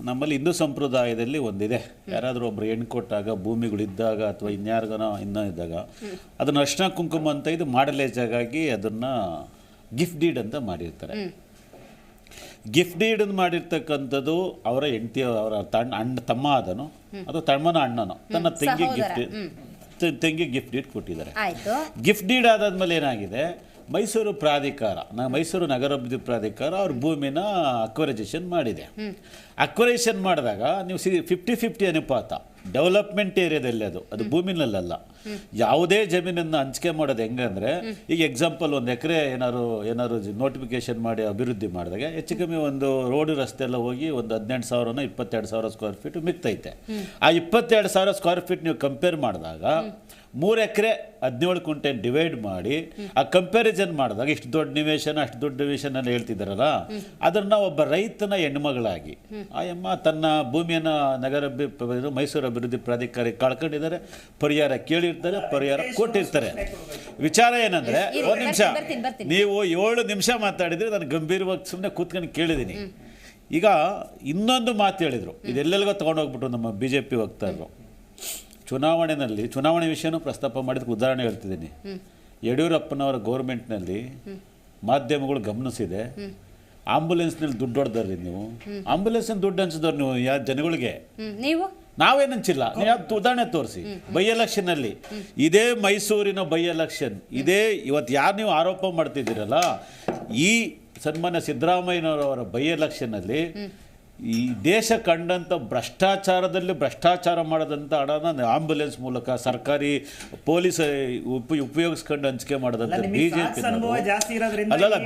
S8: ನಮ್ಮಲ್ಲಿ ಹಿಂದೂ ಸಂಪ್ರದಾಯದಲ್ಲಿ ಒಂದಿದೆ, ಯಾರಾದರೂ ಒಬ್ಬರು ಹೆಣ್ಣು ಕೊಟ್ಟಾಗ ಭೂಮಿಗಳಿದ್ದಾಗ ಅಥವಾ ಇನ್ಯಾರಿಗನೋ ಇನ್ನೂ ಇದ್ದಾಗ ಅದನ್ನು ಅರ್ಶಿನ ಕುಂಕುಮ ಅಂತ ಇದು ಮಾಡಲೇಜಾಗಿ ಅದನ್ನು ಗಿಫ್ಟ್ ಡೀಡ್ ಅಂತ ಮಾಡಿರ್ತಾರೆ. ಗಿಫ್ಟ್ ಡೀಡ್ ಮಾಡಿರ್ತಕ್ಕಂಥದ್ದು ಅವರ ಹೆಂಡತಿ, ಅವರ ತಮ್ಮ ಆದನು ಅಥವಾ ತಮ್ಮನ ಅಣ್ಣನೋ ತನ್ನ ತಂಗಿ ಗಿಫ್ಟ್ ಡೀಡ್ ಕೊಟ್ಟಿದ್ದಾರೆ. ಗಿಫ್ಟ್ ಡೀಡ್ ಆದಾದ್ಮೇಲೆ ಏನಾಗಿದೆ, ಮೈಸೂರು ಪ್ರಾಧಿಕಾರ, ಮೈಸೂರು ನಗರಾಭಿವೃದ್ಧಿ ಪ್ರಾಧಿಕಾರ ಅವ್ರ ಭೂಮಿನ ಅಕ್ವರೈಸೇಷನ್ ಮಾಡಿದೆ. ಅಕ್ವರೈಸೇಷನ್ ಮಾಡಿದಾಗ ನೀವು 50-50 ಅನುಪಾತ ಡೆವಲಪ್ಮೆಂಟ್ ಏರಿಯಾದಲ್ಲಿ, ಅದು ಭೂಮಿನಲ್ಲ. ಯಾವುದೇ ಜಮೀನನ್ನು ಹಂಚಿಕೆ ಮಾಡೋದು ಹೆಂಗಂದ್ರೆ, ಈಗ ಎಕ್ಸಾಂಪಲ್ 1 ಎಕರೆ ಏನಾದ್ರು ನೋಟಿಫಿಕೇಶನ್ ಮಾಡಿ ಅಭಿವೃದ್ಧಿ ಮಾಡಿದಾಗ ಹೆಚ್ಚು ಕಮ್ಮಿ ಒಂದು ರೋಡ್ ರಸ್ತೆ ಎಲ್ಲ ಹೋಗಿ ಒಂದು 18,000 22,000 ಸ್ಕ್ವೇರ್ ಫೀಟ್ ಮಿಕ್ತೈತೆ. ಆ 22,000 ಸ್ಕ್ವೇರ್ ಫೀಟ್ ನೀವು ಕಂಪೇರ್ ಮಾಡಿದಾಗ 3 ಎಕರೆ 17 ಕುಂಟೆ ಡಿವೈಡ್ ಮಾಡಿ ಆ ಕಂಪ್ಯಾರಿಸನ್ ಮಾಡಿದಾಗ ಇಷ್ಟು ದೊಡ್ಡ ನಿವೇಶನ ಅಷ್ಟು ದೊಡ್ಡ ನಿವೇಶನ ಅಂತ ಹೇಳ್ತಿದ್ದಾರಲ್ಲ, ಅದನ್ನ ಒಬ್ಬ ರೈತನ ಹೆಣ್ಮಗಳಾಗಿ ಆ ಅಮ್ಮ ತನ್ನ ಭೂಮಿಯನ್ನು ಮೈಸೂರು ಅಭಿವೃದ್ಧಿ ಪ್ರಾಧಿಕಾರಕ್ಕೆ ಕಳ್ಕೊಂಡಿದ್ದಾರೆ. ಪರಿಹಾರ ಕೇಳಿರ್ತಾರೆ, ಪರಿಹಾರ ಕೊಟ್ಟಿರ್ತಾರೆ. ವಿಚಾರ ಏನಂದ್ರೆ, 1 ನಿಮಿಷ, ನೀವು 7 ನಿಮಿಷ ಮಾತಾಡಿದ್ರೆ ನಾನು ಗಂಭೀರವಾಗಿ ಸುಮ್ಮನೆ ಕೂತ್ಕೊಂಡು ಕೇಳಿದ್ದೀನಿ. ಈಗ ಇನ್ನೊಂದು ಮಾತು ಹೇಳಿದ್ರು, ಇದೆಲ್ಲೆಲ್ಗೋ ತೊಗೊಂಡೋಗ್ಬಿಟ್ರು ನಮ್ಮ BJP ವಕ್ತಾರರು. ಚುನಾವಣೆ ವಿಷಯನೂ ಪ್ರಸ್ತಾಪ ಮಾಡಿದಕ್ಕೆ ಉದಾಹರಣೆ ಹೇಳ್ತಿದ್ದೀನಿ. ಯಡಿಯೂರಪ್ಪನವರ ಗೌರ್ಮೆಂಟ್ನಲ್ಲಿ ಮಾಧ್ಯಮಗಳು ಗಮನಿಸಿದೆ, ಆಂಬುಲೆನ್ಸ್ನಲ್ಲಿ ದುಡ್ಡು ಹೊಡೆದ್ರಿ ನೀವು. ಆಂಬುಲೆನ್ಸ್ನಲ್ಲಿ ದುಡ್ಡು ಹಂಚಿದವ್ರು ನೀವು ಯಾವ ಜನಗಳಿಗೆ? ನಾವೇನು ಹಂಚಿಲ್ಲ. ನೀವು ಯಾವ್ದು ಉದಾಹರಣೆ ತೋರಿಸಿ. ಬೈ ಎಲೆಕ್ಷನ್ನಲ್ಲಿ ಇದೇ ಮೈಸೂರಿನ ಬೈ ಎಲೆಕ್ಷನ್ ಇದೇ ಇವತ್ತು ಯಾರು ನೀವು ಆರೋಪ ಮಾಡ್ತಿದ್ದೀರಲ್ಲ, ಈ ಸನ್ಮಾನ್ಯ ಸಿದ್ದರಾಮಯ್ಯನವರ ಬೈ ಎಲೆಕ್ಷನ್ನಲ್ಲಿ ಈ ದೇಶ ಕಂಡಂಥ ಭ್ರಷ್ಟಾಚಾರದಲ್ಲಿ ಭ್ರಷ್ಟಾಚಾರ ಮಾಡೋದಂಥ ಹಣನ ಆಂಬುಲೆನ್ಸ್ ಮೂಲಕ ಸರ್ಕಾರಿ ಪೊಲೀಸ್ ಉಪಯೋಗಿಸ್ಕೊಂಡು ಹಂಚಿಕೆ ಮಾಡೋದಂಥ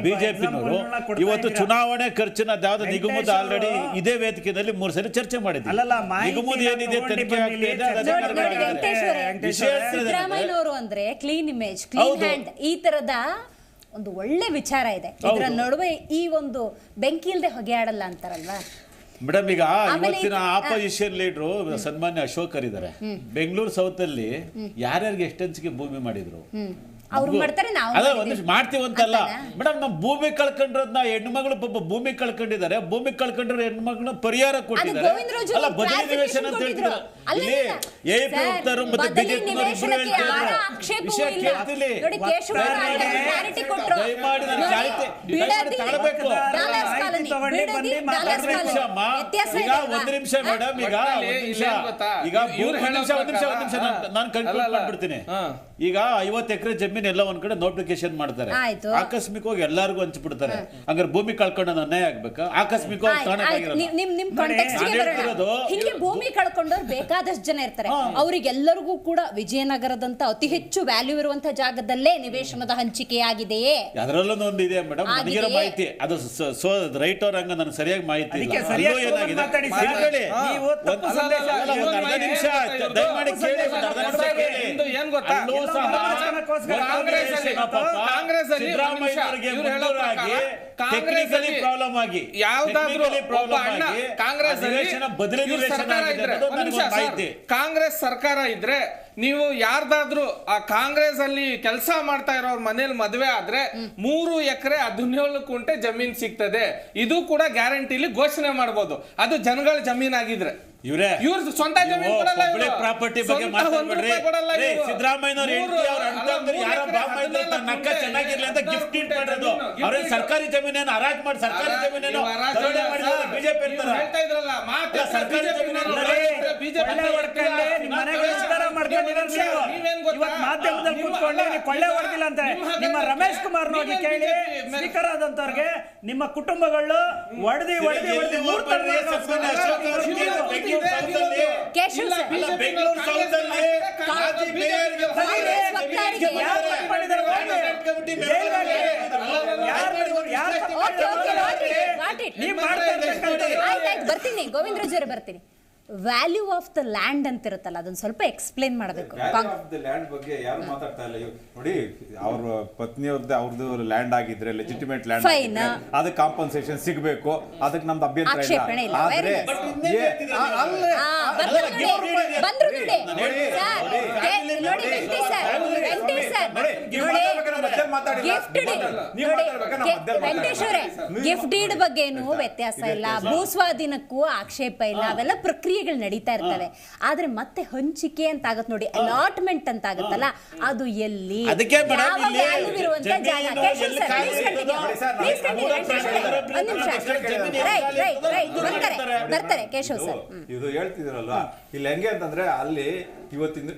S8: ಬಿಜೆಪಿನವರು ಇವತ್ತು ಚುನಾವಣೆ ಖರ್ಚಿನ ಯಾವ್ದು ನಿಗಮದ ಆಲ್ರೆಡಿ ಇದೇ ವೇದಿಕೆಯಲ್ಲಿ 3 ಸರಿ ಚರ್ಚೆ ಮಾಡಿದ್ದೀವಿ. ನಿಗಮದ ಏನಿದೆ ತನಿಖೆ
S1: ಸಿದ್ದರಾಮಯ್ಯನವರು ಅಂದ್ರೆ ಕ್ಲೀನ್ ಇಮೇಜ್, ಕ್ಲೀನ್ ಹ್ಯಾಂಡ್, ಈ ತರದ ಒಂದು ಒಳ್ಳೆ ವಿಚಾರ ಇದೆ. ಇದರ ನಡುವೆ ಈ ಒಂದು ಬೆಂಕಿ ಇಲ್ಲದೆ ಹೊಗೆ ಆಡಲ್ಲ ಅಂತಾರಲ್ವಾ
S8: ಮೇಡಮ್. ಈಗ ಇವತ್ತಿನ ಆಪೋಸಿಷನ್ ಲೀಡ್ರು ಸನ್ಮಾನ್ಯ ಅಶೋಕರ್ ಇದ್ದಾರೆ. ಬೆಂಗಳೂರು ಸೌತ್ ಅಲ್ಲಿ ಯಾರ್ಯಾರಿಗೆ ಎಷ್ಟೆನ್ಸಿಗೆ ಭೂಮಿ ಮಾಡಿದ್ರು
S1: ಅವ್ರು ಮಾಡ್ತಾರೆ, ನಾವು
S8: ಅದ ಒಂದಿಷ್ಟು ಮಾಡ್ತೀವಿ ಅಂತಲ್ಲ ಮೇಡಮ್. ನಾವು ಭೂಮಿ ಕಳ್ಕೊಂಡಿರೋದ್ನ ಹೆಣ್ಮಗಳು ಪಾಪ ಭೂಮಿ ಕಳ್ಕೊಂಡಿದ್ದಾರೆ. ಭೂಮಿ ಕಳ್ಕೊಂಡಿರೋ ಹೆಣ್ಮಕ್ಳು ಪರಿಹಾರ ಕೊಟ್ಟಿದ್ದಾರೆ. ಅಲ್ಲ ಬದಲಿ ನಿವೇಶನ ಅಂತ ಹೇಳ್ತಿದ್ರು. ಇಲ್ಲಿ ಎಪಿ ಹೋಗ್ತಾರು ಮತ್ತೆ ಬಿಜೆಪಿ ಇಬ್ರು ಹೇಳ್ತಿದ್ದಾರೆ. ವಿಷಯ ಕೇಳ್ತಿಲಿ ದಯಮಾಡಿ ನಾನು ಕ್ಲಾರಿಟಿ ತಗೊಳ್ಬೇಕು. ಈಗ ಒಂದು ನಿಮಿಷ ಮೇಡಮ್, ಈಗ ನಾನು ಕನ್ಕ್ಲೂಡ್ ಮಾಡ್ಬಿಡ್ತೀನಿ. ಈಗ 50 ಎಕರೆ ಜಮೀನು ಎಲ್ಲ ಒಂದ್ ಕಡೆ ನೋಟಿಫಿಕೇಶನ್ ಮಾಡ್ತಾರೆ, ಆಕಸ್ಮಿಕವಾಗಿ ಎಲ್ಲಾರ್ಗು ಹಂಚ್ಬಿಡ್ತಾರೆ. ಹಂಗಾರೆ ಭೂಮಿ ಕಳ್ಕೊಂಡು ಅನ್ಯಾಯ ಆಗ್ಬೇಕಾ? ಆಕಸ್ಮಿಕವಾಗಿ
S1: ಹಿಂಗೆ ಭೂಮಿ ಕಳ್ಕೊಂಡವ್ರು ಬೇಕಾದಷ್ಟು ಜನ ಇರ್ತಾರೆ. ಅವರಿಗೆಲ್ಲರಿಗೂ ಕೂಡ ವಿಜಯನಗರದಂತ ಅತಿ ಹೆಚ್ಚು ವ್ಯಾಲ್ಯೂ ಇರುವಂತಹ ಜಾಗದಲ್ಲೇ ನಿವೇಶನದ ಹಂಚಿಕೆಯಾಗಿದೆಯೇ?
S8: ಅದರಲ್ಲೂ ಒಂದಿದೆ ಮೇಡಮ್, ನನಗಿರೋ ಮಾಹಿತಿ ಅದು ರೈಟ್ ಅವ್ರ ಹಂಗ ನನಗೆ ಸರಿಯಾಗಿ ಮಾಹಿತಿ ಇಲ್ಲ. ಏನಾಗಿದೆ ನಿಮಿಷ ದಯಮಾಡಿ ಕೇಳಿ,
S7: ಏನ್ ಗೊತ್ತಾ,
S8: ಟೆಕ್ನಿಕಲಿ ಪ್ರಾಬ್ಲಮ್ ಆಗಿ
S7: ಯಾವ್ದಾದ್ರು ಕಾಂಗ್ರೆಸ್ ಸರ್ಕಾರ ಇದ್ರೆ ನೀವು ಯಾರ್ದಾದ್ರೂ ಆ ಕಾಂಗ್ರೆಸ್ ಅಲ್ಲಿ ಕೆಲಸ ಮಾಡ್ತಾ ಇರೋರ್ ಮನೇಲಿ ಮದುವೆ ಆದ್ರೆ 3 ಎಕರೆ 17 ಕುಂಟೆ ಜಮೀನ್ ಸಿಗ್ತದೆ. ಇದು ಕೂಡ ಗ್ಯಾರಂಟಿಲಿ ಘೋಷಣೆ ಮಾಡಬಹುದು. ಅದು ಜನಗಳ ಜಮೀನ್ ಆಗಿದ್ರೆ ಇವ್ರ ಸ್ವಂತ ಜಮೀನು ಕೊಡಲ್ಲ.
S8: ಪ್ರಾಪರ್ಟಿ ಬಗ್ಗೆ ಮಾತಾಡ್ಬೇಡ್ರಿ. ಸಿದ್ದರಾಮಯ್ಯನವ್ರು ಹೇಳ್ತಿ ಅವ್ರ ಅಣ್ಣ ಯಾರೋ ಬಾಮ ಇದ್ರೆ ತನ್ನ ಅಕ್ಕ ಚೆನ್ನಾಗಿರ್ಲಿ ಅಂತ ಗಿಫ್ಟ್ ಇಟ್ ಮಾಡೋದು. ಅವ್ರ ಸರ್ಕಾರಿ ಜಮೀನೇನು ಹರಾಜ್ ಮಾಡಿ ಸರ್ಕಾರಿ ಜಮೀನೇನು ಬಿಜೆಪಿ
S7: ಹೇಳ್ತಾ ಇದ್ರಲ್ಲ ಮಾತ್ರ
S8: ಸರ್ಕಾರಿ ಜಮೀನೇನು
S5: ಮಾಧ್ಯಮದಲ್ಲಿ ಕೂತ್ಕೊಂಡು ಕೊಳ್ಳೆ ಹೊಡೆದಿಲ್ಲ ಅಂತ ನಿಮ್ಮ ರಮೇಶ್ ಕುಮಾರ್ ನೋಡಿ ಕೇಳಿ, ಸ್ಪೀಕರ್ ಆದಂತವ್ರಿಗೆ ನಿಮ್ಮ ಕುಟುಂಬಗಳು ಹೊಡೆದಿ
S1: ಬರ್ತೀನಿ ಗೋವಿಂದರಾಜ್ ಬರ್ತೀನಿ. ವ್ಯಾಲ್ಯೂ ಆಫ್ ದ ಲ್ಯಾಂಡ್ ಅಂತ ಇರುತ್ತಲ್ಲ, ಅದನ್ನ ಸ್ವಲ್ಪ ಎಕ್ಸ್ಪ್ಲೇನ್ ಮಾಡಬೇಕು.
S6: ಲ್ಯಾಂಡ್ ಬಗ್ಗೆ ಯಾರು ಮಾತಾಡ್ತಾ ಇಲ್ಲ. ನೋಡಿ, ಅವ್ರ ಅವ್ರದ್ದು ಲ್ಯಾಂಡ್ ಆಗಿದ್ರೆ ಲೆಜಿಟಿಮೇಟ್ ಲ್ಯಾಂಡ್, ಅದಕ್ಕೆ ಕಾಂಪನ್ಸೇಷನ್ ಸಿಗಬೇಕು, ಅದಕ್ಕೆ ನಮ್ದು ಅಭ್ಯಂತರ ಇಲ್ಲ. ಆದ್ರೆ
S1: ಗಿಫ್ಟ್ ಡೀಡ್ ಬಗ್ಗೆನೂ ವ್ಯತ್ಯಾಸ ಇಲ್ಲ, ಭೂಸ್ವಾಧೀನಕ್ಕೂ ಆಕ್ಷೇಪ ಇಲ್ಲ, ಅವೆಲ್ಲ ಪ್ರಕ್ರಿಯೆಗಳು ನಡೀತಾ ಇರ್ತವೆ. ಆದ್ರೆ ಮತ್ತೆ ಹಂಚಿಕೆ ಅಂತ ಆಗತ್ ನೋಡಿ, ಅಲಾಟ್ಮೆಂಟ್ ಅಂತ ಆಗತ್ತಲ್ಲ, ಅದು ಎಲ್ಲಿ ಬರ್ತಾರೆ ಕೇಶವ್ ಸರ್.
S6: ಇದು ಹೇಳ್ತಿದ್ರಲ್ವಾ, ಇಲ್ಲಿ ಹೆಂಗೆ ಅಂತಂದ್ರೆ ಅಲ್ಲಿ ಇವತ್ತಿನ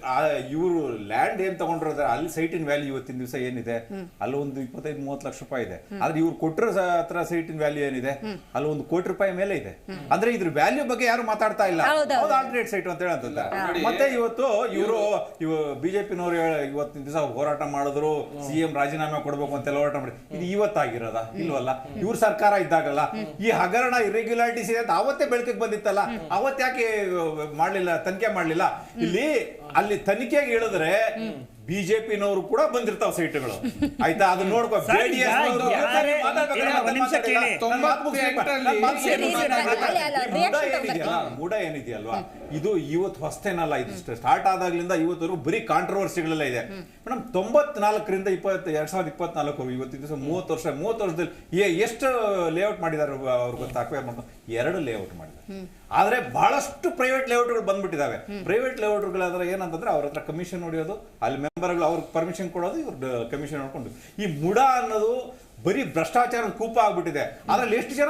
S6: ಇವರು ಲ್ಯಾಂಡ್ ಏನ್ ತಗೊಂಡಿರೋದ್ರೆ ಅಲ್ಲಿ ಸೈಟ್ ಇನ್ ವ್ಯಾಲ್ಯೂ ಇವತ್ತಿನ ದಿವಸ ಏನಿದೆ, ಅಲ್ಲಿ ಒಂದು 25-30 ಲಕ್ಷ ರೂಪಾಯಿ ಇದೆ. ಆದ್ರೆ ಇವ್ರು ಕೊಟ್ಟಿರೋ ಹತ್ರ ಸೈಟ್ ಇನ್ ವ್ಯಾಲ್ಯೂ ಏನಿದೆ, ಅಲ್ಲಿ ಒಂದು ಕೋಟಿ ರೂಪಾಯಿ ಮೇಲೆ ಇದೆ. ಅಂದ್ರೆ ಇದ್ರ ವ್ಯಾಲ್ಯೂ ಬಗ್ಗೆ ಯಾರು ಮಾತಾಡ್ತಾ ಇಲ್ಲ. ಆಲ್ಟರ್ನೇಟ್ ಸೈಟ್ ಅಂತ ಹೇಳಂತಾರೆ. ಮತ್ತೆ ಇವತ್ತು ಬಿಜೆಪಿನವರು ಇವತ್ತಿನ ದಿವಸ ಹೋರಾಟ ಮಾಡಿದ್ರು, ಸಿಎಂ ರಾಜೀನಾಮೆ ಕೊಡ್ಬೇಕು ಅಂತೆಲ್ಲ ಹೋರಾಟ ಮಾಡಿ, ಇದು ಇವತ್ತಾಗಿರೋದ ಇಲ್ವಲ್ಲ. ಇವ್ರ ಸರ್ಕಾರ ಇದ್ದಾಗಲ್ಲ ಈ ಹಗರಣ ಇರೆಗ್ಯುಲಾರಿಟೀಸ್ ಇದೆ ಅಂತ ಅವತ್ತೇ ಬೆಳಕಿಗೆ ಬಂದಿತ್ತಲ್ಲ, ಅವತ್ತು ಯಾಕೆ ಮಾಡ್ಲಿಲ್ಲ, ತನಿಖೆ ಮಾಡ್ಲಿಲ್ಲ? ಇಲ್ಲಿ ಅಲ್ಲಿ ತನಿಖೆಗೆ ಹೇಳಿದ್ರೆ ಬಿಜೆಪಿನವರು ಕೂಡ ಬಂದಿರ್ತಾವ ಸೈಟ್ಗಳು, ಆಯ್ತಾ? ಅದನ್ನ ನೋಡ್ಕೋ. ಮೂಡ ಏನಿದೆಯಲ್ವಾ, ಇದು ಇವತ್ತು ಹೊಸ್ತೇನಲ್ಲ, ಇದು ಸ್ಟಾರ್ಟ್ ಆದಾಗ್ಲಿಂದ ಇವತ್ತವರೆಗೂ ಬರೀ ಕಾಂಟ್ರವರ್ಸಿಗಳೆಲ್ಲ ಇದೆ ಮೇಡಮ್. 94ರಿಂದ 2024 ಇವತ್ತಿನ ದಿವಸ 30 ವರ್ಷದಲ್ಲಿ ಎಷ್ಟು ಲೇಔಟ್ ಮಾಡಿದಾರೆ ಅವ್ರು ಗೊತ್ತಾ? ಅಕ್ವೈರ್ ಮಾಡೋದು 2 ಲೇಔಟ್ ಮಾಡಿದ್ದಾರೆ. ಆದ್ರೆ ಬಹಳಷ್ಟು ಪ್ರೈವೇಟ್ ಲೇಔಟ್ಗಳು ಬಂದ್ಬಿಟ್ಟಿದಾವೆ. ಪ್ರೈವೇಟ್ ಲೇಔಟ್ಗಳಾದ್ರೆ ಏನಂತಂದ್ರೆ ಅವ್ರ ಹತ್ರ ಕಮಿಷನ್ ಹೊಡೆಯೋದು, ಅಲ್ಲಿ ಮೆಂಬರ್ಗಳು ಅವ್ರಿಗೆ ಪರ್ಮಿಷನ್ ಕೊಡೋದು, ಇವ್ರು ಕಮಿಷನ್ ನೋಡ್ಕೊಂಡು. ಈ ಮುಡ ಅನ್ನೋದು ಬರೀ ಭ್ರಷ್ಟಾಚಾರದ ಕೂಪ ಆಗ್ಬಿಟ್ಟಿದೆ. ಅದ್ರಲ್ಲಿ ಎಷ್ಟು ಜನ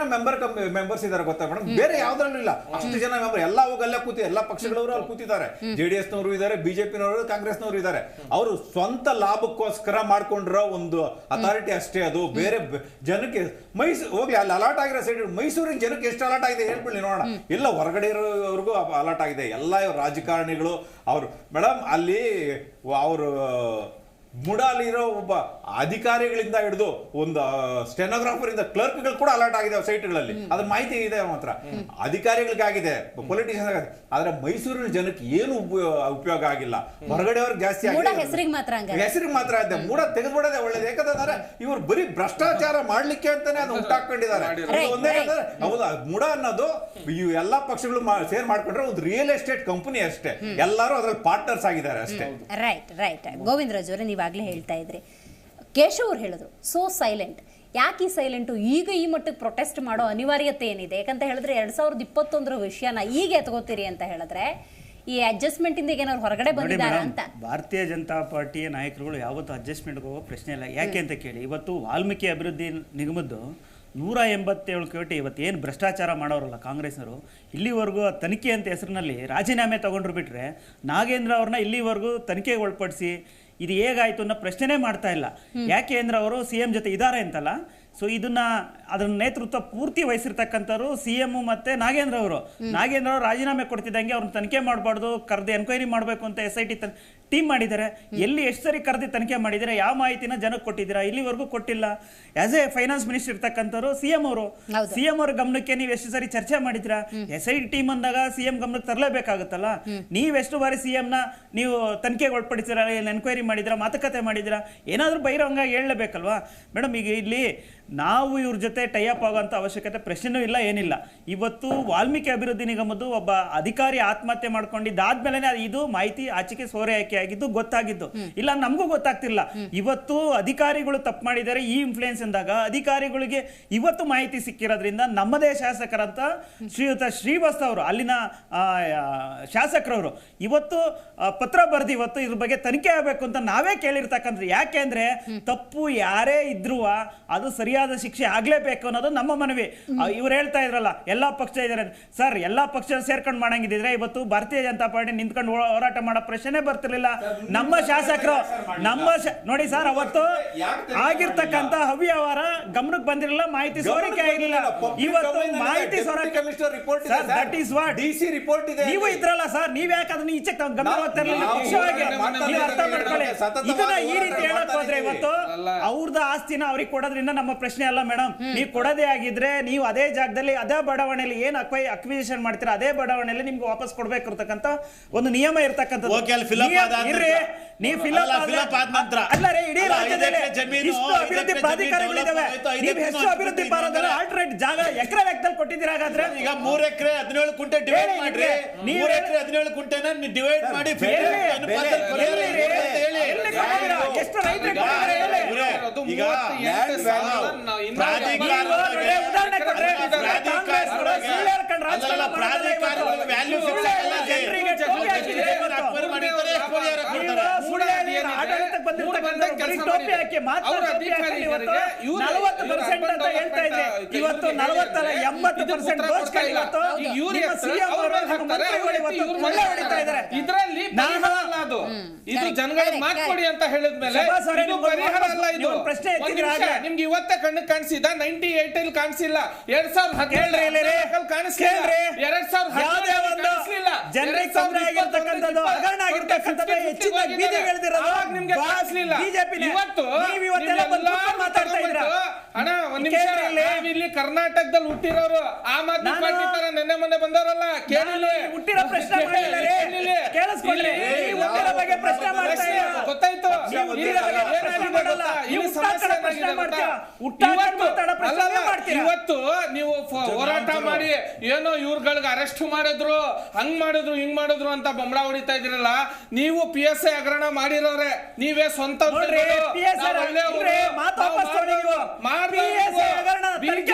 S6: ಮೆಂಬರ್ಸ್ ಇದಾರೆ ಗೊತ್ತಾ ಮೇಡಮ್? ಬೇರೆ ಯಾವ್ದ್ರಲ್ಲೂ ಇಲ್ಲ. ಅಷ್ಟು ಜನ ಮೆಂಬರ್ ಎಲ್ಲ ಹೋಗಲ್ಲೇ ಕೂತಿ, ಎಲ್ಲ ಪಕ್ಷಗಳವರು ಅಲ್ಲಿ ಕೂತಿದ್ದಾರೆ. JDS ನವರು ಇದ್ದಾರೆ, ಬಿಜೆಪಿನವರು, ಕಾಂಗ್ರೆಸ್ನವರು ಇದ್ದಾರೆ. ಅವರು ಸ್ವಂತ ಲಾಭಕ್ಕೋಸ್ಕರ ಮಾಡ್ಕೊಂಡಿರೋ ಒಂದು ಅಥಾರಿಟಿ ಅಷ್ಟೇ ಅದು. ಬೇರೆ ಜನಕ್ಕೆ ಹೋಗ್ಲಿ, ಅಲ್ಲಿ ಅಲಾಟ್ ಆಗಿರೋ ಸೈಡ್ ಮೈಸೂರಿನ ಜನಕ್ಕೆ ಎಷ್ಟು ಅಲಾಟ್ ಆಗಿದೆ ಹೇಳ್ಬಿಡಿ ನೋಡೋಣ. ಎಲ್ಲ ಹೊರಗಡೆ ಇರೋವರೆಗೂ ಅಲಾಟ್ ಆಗಿದೆ. ಎಲ್ಲ ರಾಜಕಾರಣಿಗಳು ಅವರು ಮೇಡಮ್ ಅಲ್ಲಿ ಅವರು ಮುಡಾಲಿರೋ ಒಬ್ಬ ಅಧಿಕಾರಿಗಳಿಂದ ಹಿಡಿದು ಒಂದು ಸ್ಟೆನೋಗ್ರಾಫರ್ ಇಂದ ಕ್ಲರ್ಕ್ಗಳು ಕೂಡ ಅಲರ್ಟ್ ಆಗಿದೆ ಸೈಟ್ಗಳಲ್ಲಿ. ಅದ್ರ ಮಾಹಿತಿ ಇದೆ ಮಾತ್ರ ಅಧಿಕಾರಿಗಳಿಗಾಗಿದೆ, ಪೊಲಿಟಿಷಿಯನ್ ಆಗಿದೆ. ಆದ್ರೆ ಮೈಸೂರಿನ ಜನಕ್ಕೆ ಏನು ಉಪಯೋಗ ಆಗಿಲ್ಲ. ಹೊರಗಡೆಯವ್ರಿಗೆ ಜಾಸ್ತಿ ಆಗಿದೆ, ಹೆಸರಿಗೆ ಮಾತ್ರ ಇದೆ. ಮೂಡ ತೆಗೆದ್ಬಿಡೋದೇ ಒಳ್ಳೇದು. ಯಾಕಂದ್ರೆ ಇವ್ರು ಬರೀ ಭ್ರಷ್ಟಾಚಾರ ಮಾಡ್ಲಿಕ್ಕೆ ಅಂತಾನೆ ಅದು ಉಂಟಾಕೊಂಡಿದ್ದಾರೆ. ಒಂದೇ ಹೌದಾ, ಮೂಡ ಅನ್ನೋದು ಎಲ್ಲಾ ಪಕ್ಷಗಳು ಸೇರ್ ಮಾಡ್ಕೊಂಡ್ರೆ ಒಂದು ರಿಯಲ್ ಎಸ್ಟೇಟ್ ಕಂಪನಿ ಅಷ್ಟೇ. ಎಲ್ಲರೂ ಅದ್ರಲ್ಲಿ ಪಾರ್ಟ್ನರ್ಸ್ ಆಗಿದ್ದಾರೆ ಅಷ್ಟೇ.
S1: ರೈಟ್ ಗೋವಿಂದರಾಜ್ ಅವರೇ, ನೀವಾಗಲೇ ಹೇಳ್ತಾ ಇದ್ರಿ, ಕೇಶವ್ ಅವ್ರು ಹೇಳಿದ್ರು ಸೋ ಸೈಲೆಂಟ್. ಯಾಕೆ ಈ ಸೈಲೆಂಟು? ಈಗ ಈ ಮಟ್ಟಕ್ಕೆ ಪ್ರೊಟೆಸ್ಟ್ ಮಾಡೋ ಅನಿವಾರ್ಯತೆ ಏನಿದೆ? ಯಾಕಂತ ಹೇಳಿದ್ರೆ 2021 ವಿಷಯನ ಈಗ ಎತ್ಕೋತೀರಿ ಅಂತ ಹೇಳಿದ್ರೆ ಈ ಅಡ್ಜಸ್ಟ್ಮೆಂಟ್ ಇಂದ ಏನಾದ್ರು ಹೊರಗಡೆ ಬಂದಿದ್ದಾರಾ ಅಂತ.
S5: ಭಾರತೀಯ ಜನತಾ ಪಾರ್ಟಿಯ ನಾಯಕರುಗಳು ಯಾವತ್ತೂ ಅಡ್ಜಸ್ಟ್ಮೆಂಟ್ ಹೋಗೋ ಪ್ರಶ್ನೆ ಇಲ್ಲ. ಯಾಕೆ ಅಂತ ಕೇಳಿ, ಇವತ್ತು ವಾಲ್ಮೀಕಿ ಅಭಿವೃದ್ಧಿ ನಿಗಮದ್ದು 187 ಕೋಟಿ ಇವತ್ತು ಏನು ಭ್ರಷ್ಟಾಚಾರ ಮಾಡೋರಲ್ಲ ಕಾಂಗ್ರೆಸ್ನವರು, ಇಲ್ಲಿವರೆಗೂ ತನಿಖೆ ಅಂತ ಹೆಸರಿನಲ್ಲಿ ರಾಜೀನಾಮೆ ತಗೊಂಡ್ರು ಬಿಟ್ರೆ ನಾಗೇಂದ್ರ ಅವ್ರನ್ನ ಇಲ್ಲಿವರೆಗೂ ತನಿಖೆಗೆ ಒಳಪಡಿಸಿ ಇದು ಹೇಗಾಯ್ತು ಅನ್ನೋ ಪ್ರಶ್ನೆನೇ ಮಾಡ್ತಾ ಇಲ್ಲ. ಯಾಕೆ ಅಂದ್ರೆ ಅವರು CM ಜೊತೆ ಇದ್ದಾರೆ ಅಂತಲ್ಲ. ಸೊ ಅದನ್ನ ನೇತೃತ್ವ ಪೂರ್ತಿ ವಹಿಸಿರ್ತಕ್ಕಂಥವ್ರು CM ಮತ್ತೆ ನಾಗೇಂದ್ರ ಅವರು ರಾಜೀನಾಮೆ ಕೊಡ್ತಿದ್ದಂಗೆ ಅವ್ರನ್ನ ತನಿಖೆ ಮಾಡಬಾರ್ದು, ಕರೆದು ಎನ್ಕ್ವೈರಿ ಮಾಡಬೇಕು ಅಂತ SIT ಟೀಮ್ ಮಾಡಿದ್ದಾರೆ. ಎಲ್ಲಿ ಎಷ್ಟು ಸರಿ ಕರೆದು ತನಿಖೆ ಮಾಡಿದರೆ, ಯಾವ ಮಾಹಿತಿನ ಜನಕ್ಕೆ ಕೊಟ್ಟಿದ್ದೀರಾ? ಇಲ್ಲಿವರೆಗೂ ಕೊಟ್ಟಿಲ್ಲ. ಆಸ್ ಎ ಫೈನಾನ್ಸ್ ಮಿನಿಸ್ಟರ್ ಇರ್ತಕ್ಕಂಥವ್ರು CM ಅವ್ರ ಗಮನಕ್ಕೆ ನೀವು ಎಷ್ಟು ಸರಿ ಚರ್ಚೆ ಮಾಡಿದ್ರಾ? SIT ಟೀಮ್ ಅಂದಾಗ CM ಗಮನಕ್ಕೆ ತರಲೇಬೇಕಾಗುತ್ತಲ್ಲ. ನೀವೆಷ್ಟು ಬಾರಿ CM ನೀವು ತನಿಖೆಗೆ ಒಳಪಡಿಸಿರ, ಎನ್ಕ್ವೈರಿ ಮಾಡಿದ್ರಾ, ಮಾತುಕತೆ ಮಾಡಿದ್ರಾ? ಏನಾದರೂ ಬಹಿರಂಗ ಹೇಳಲೇಬೇಕಲ್ವಾ ಮೇಡಮ್? ಈಗ ಇಲ್ಲಿ ನಾವು ಇವ್ರ ಜೊತೆ ಟೈಅಪ್ ಆಗೋಂಥ ಅವಶ್ಯಕತೆ ಪ್ರಶ್ನೆನೂ ಇಲ್ಲ, ಏನಿಲ್ಲ. ಇವತ್ತು ವಾಲ್ಮೀಕಿ ಅಭಿವೃದ್ಧಿ ನಿಗಮದ್ದು ಒಬ್ಬ ಅಧಿಕಾರಿ ಆತ್ಮಹತ್ಯೆ ಮಾಡ್ಕೊಂಡಿದ್ದಾದ್ಮೇಲೆ ಇದು ಮಾಹಿತಿ ಆಚೆಗೆ ಸೋರೆಯಾಕೆ ಆಗಿದ್ದು ಗೊತ್ತಾಗಿದ್ದು. ಇಲ್ಲ ನಮಗೂ ಗೊತ್ತಾಗ್ತಿಲ್ಲ. ಇವತ್ತು ಅಧಿಕಾರಿಗಳು ತಪ್ಪು ಮಾಡಿದ್ದಾರೆ, ಈ ಇನ್ಫ್ಲೂಯೆನ್ಸ್ ಇಂದಾಗ ಅಧಿಕಾರಿಗಳಿಗೆ ಇವತ್ತು ಮಾಹಿತಿ ಸಿಕ್ಕಿರೋದ್ರಿಂದ ನಮ್ಮದೇ ಶಾಸಕರಂತ ಶ್ರೀಯುತ ಶ್ರೀವಾಸ್ತವ್ ಅವರು, ಅಲ್ಲಿನ ಶಾಸಕರವರು ಇವತ್ತು ಪತ್ರ ಬರೆದು ಇವತ್ತು ಇದ್ರ ಬಗ್ಗೆ ತನಿಖೆ ಆಗಬೇಕು ಅಂತ ನಾವೇ ಕೇಳಿರ್ತಕ್ಕಂಥ. ಯಾಕೆ ಅಂದ್ರೆ ತಪ್ಪು ಯಾರೇ ಇದ್ರೂ ಅದು ಸರಿಯಾದ ಶಿಕ್ಷೆ ಆಗ್ಲೇಬೇಕು ಅನ್ನೋದು ನಮ್ಮ ಮನವಿ. ಇವ್ರು ಹೇಳ್ತಾ ಇದ್ರಲ್ಲ ಎಲ್ಲಾ ಪಕ್ಷ ಇದಾರೆ ಸರ್, ಎಲ್ಲಾ ಪಕ್ಷ ಸೇರ್ಕೊಂಡು ಮಾಡಂಗಿದ್ರೆ ಇವತ್ತು ಭಾರತೀಯ ಜನತಾ ಪಾರ್ಟಿ ನಿಂತ್ಕೊಂಡು ಹೋರಾಟ ಮಾಡೋ ಪ್ರಶ್ನೆ ಬರ್ತಿರ್ಲಿಲ್ಲ. ನಮ್ಮ ಶಾಸಕರು ನೋಡಿ ಸರ್, ಅವತ್ತು ಆಗಿರ್ತಕ್ಕಂಥ ಅವ್ಯವಹಾರ ಗಮನಕ್ಕೆ ಬಂದಿರಲಿಲ್ಲ, ಮಾಹಿತಿ ಸೋರಿಕೆ ಆಗಿರಲಿಲ್ಲ. ಇವತ್ತು ಮಾಹಿತಿ ನೀವು ಇದ್ರಲ್ಲ ಸರ್, ನೀವ್ ಯಾಕೆ ಅದನ್ನ ಈಚೆ ಗಮನ ಹೋಗ್ತಾ ಇರಲಿಲ್ಲ? ಅರ್ಥ ಮಾಡ್ಕೊಳ್ಳಿ. ಇದನ್ನ ಈ ರೀತಿ ಹೇಳಕ್ ಹೋದ್ರೆ ಇವತ್ತು ಅವ್ರದ್ದು ಆಸ್ತಿನ ಅವ್ರಿಗೆ ಕೊಡೋದ್ರಿಂದ ನಮ್ಮ ಪ್ರಶ್ನೆ ಅಲ್ಲ ಮೇಡಮ್. ನೀವು ಕೊಡೋದೇ ಆಗಿದ್ರೆ ನೀವು ಅದೇ ಜಾಗದಲ್ಲಿ ಅದೇ ಬಡಾವಣೆಯಲ್ಲಿ ಏನ್ ಅಕ್ವಿಸಿಷನ್ ಮಾಡ್ತೀರಾ ಅದೇ ಬಡಾವಣೆಯಲ್ಲಿ ನಿಮ್ಗೆ ವಾಪಸ್ ಕೊಡ್ಬೇಕು ಇರ್ತಕ್ಕಂಥ ಒಂದು ನಿಯಮ ಇರ್ತಕ್ಕಂಥದ್ದು. ನೀವು ಫಿಲಪ್ ಆದ ನಂತರ ಅಲ್ಲ ರೀ, ಇಡೀ ರಾಜ್ಯದಲ್ಲಿ ಇಷ್ಟು ಅಭಿವೃದ್ಧಿ ಪ್ರಾಧಿಕಾರಗಳಿದಾವೆ, ನೀವು ಎಷ್ಟು ಅಭಿವೃದ್ಧಿ ಆಲ್ಟರ್ನೇಟ್ ಜಾಗ ಎಕರೆ ಲೆಕ್ಕದಲ್ಲಿ ಕೊಟ್ಟಿದ್ದೀರಾ? ಹಾಗಾದ್ರೆ ಈಗ 3 ಎಕರೆ 17 ಕುಂಟೆ ಡಿವೈಡ್ ಮಾಡ್ರಿ, 3 ಎಕರೆ 17 ಕುಂಟೆನ ಡಿವೈಡ್ ಮಾಡಿ ಎಷ್ಟು ರೈತರಿಗೆ ಈಗ ಇವತ್ತು 40 80% ಇದರಲ್ಲಿ ಇದು ಜನಗಳ ಮಾತುಕೊಡಿ ಅಂತ ಹೇಳಿದ್ಮೇಲೆ ನಿಮ್ಗೆ ಇವತ್ತೇ ಕಣ್ಣು ಕಾಣಿಸಿದ 98 ಅಲ್ಲಿ ಕಾಣಿಸಿಲ್ಲ, 2017 ಕಾಣಿಸ್ಲಿಲ್ಲ, 2017 ಜನರಿಗೆ ತೊಂದರೆ ಆಗಿರ್ತಕ್ಕಂಥದ್ದು ಹಗರಣ ಆಗಿರ್ತಕ್ಕಂಥದ್ದು ಹೆಚ್ಚಿನ ಬೀದಿ ಬೆಳೆದಿರೋದು ನಿಮ್ಗೆ ಕಾಣಿಸ್ಲಿಲ್ಲ. ಇವತ್ತು ಮಾತಾಡ್ತಾ ಇದ್ದೀರಾ? ಅಣ್ಣ ಒಂದ್ ನಿಮಿಷ, ಇಲ್ಲಿ ಕರ್ನಾಟಕದಲ್ಲಿ ಹುಟ್ಟಿರೋರು ಆಮ್ ಆದ್ಮಿ ಪಾರ್ಟಿ ತರ ನೆನ್ನೆ ಮೊನ್ನೆ ಬಂದವರಲ್ಲ, ಕೇಳಿಲ್ಲ ಹುಟ್ಟಿರೋ ಪ್ರಶ್ನೆ ಕೇಳಿಸ್ಕೊಳ್ಳಿ. ಬಗ್ಗೆ ಪ್ರಶ್ನೆ ಮಾಡ್ತಾ ಇಲ್ಲ, ಗೊತ್ತಾಯ್ತು. ಇವತ್ತು ನೀವು ಹೋರಾಟ ಮಾಡಿ ಏನೋ ಇವ್ರಗಳಿಗೆ ಅರೆಸ್ಟ್ ಮಾಡಿದ್ರು, ಹಂಗ್ ಮಾಡಿದ್ರು ಹಿಂಗ್ ಮಾಡಿದ್ರು ಅಂತ ಬೊಂಬಳ ಹೊಡಿತಾ ಇದ್ರಲ್ಲ. ನೀವು PSI ಹಗರಣ ಮಾಡಿರೋರೆ, ನೀವೇ ಸ್ವಂತ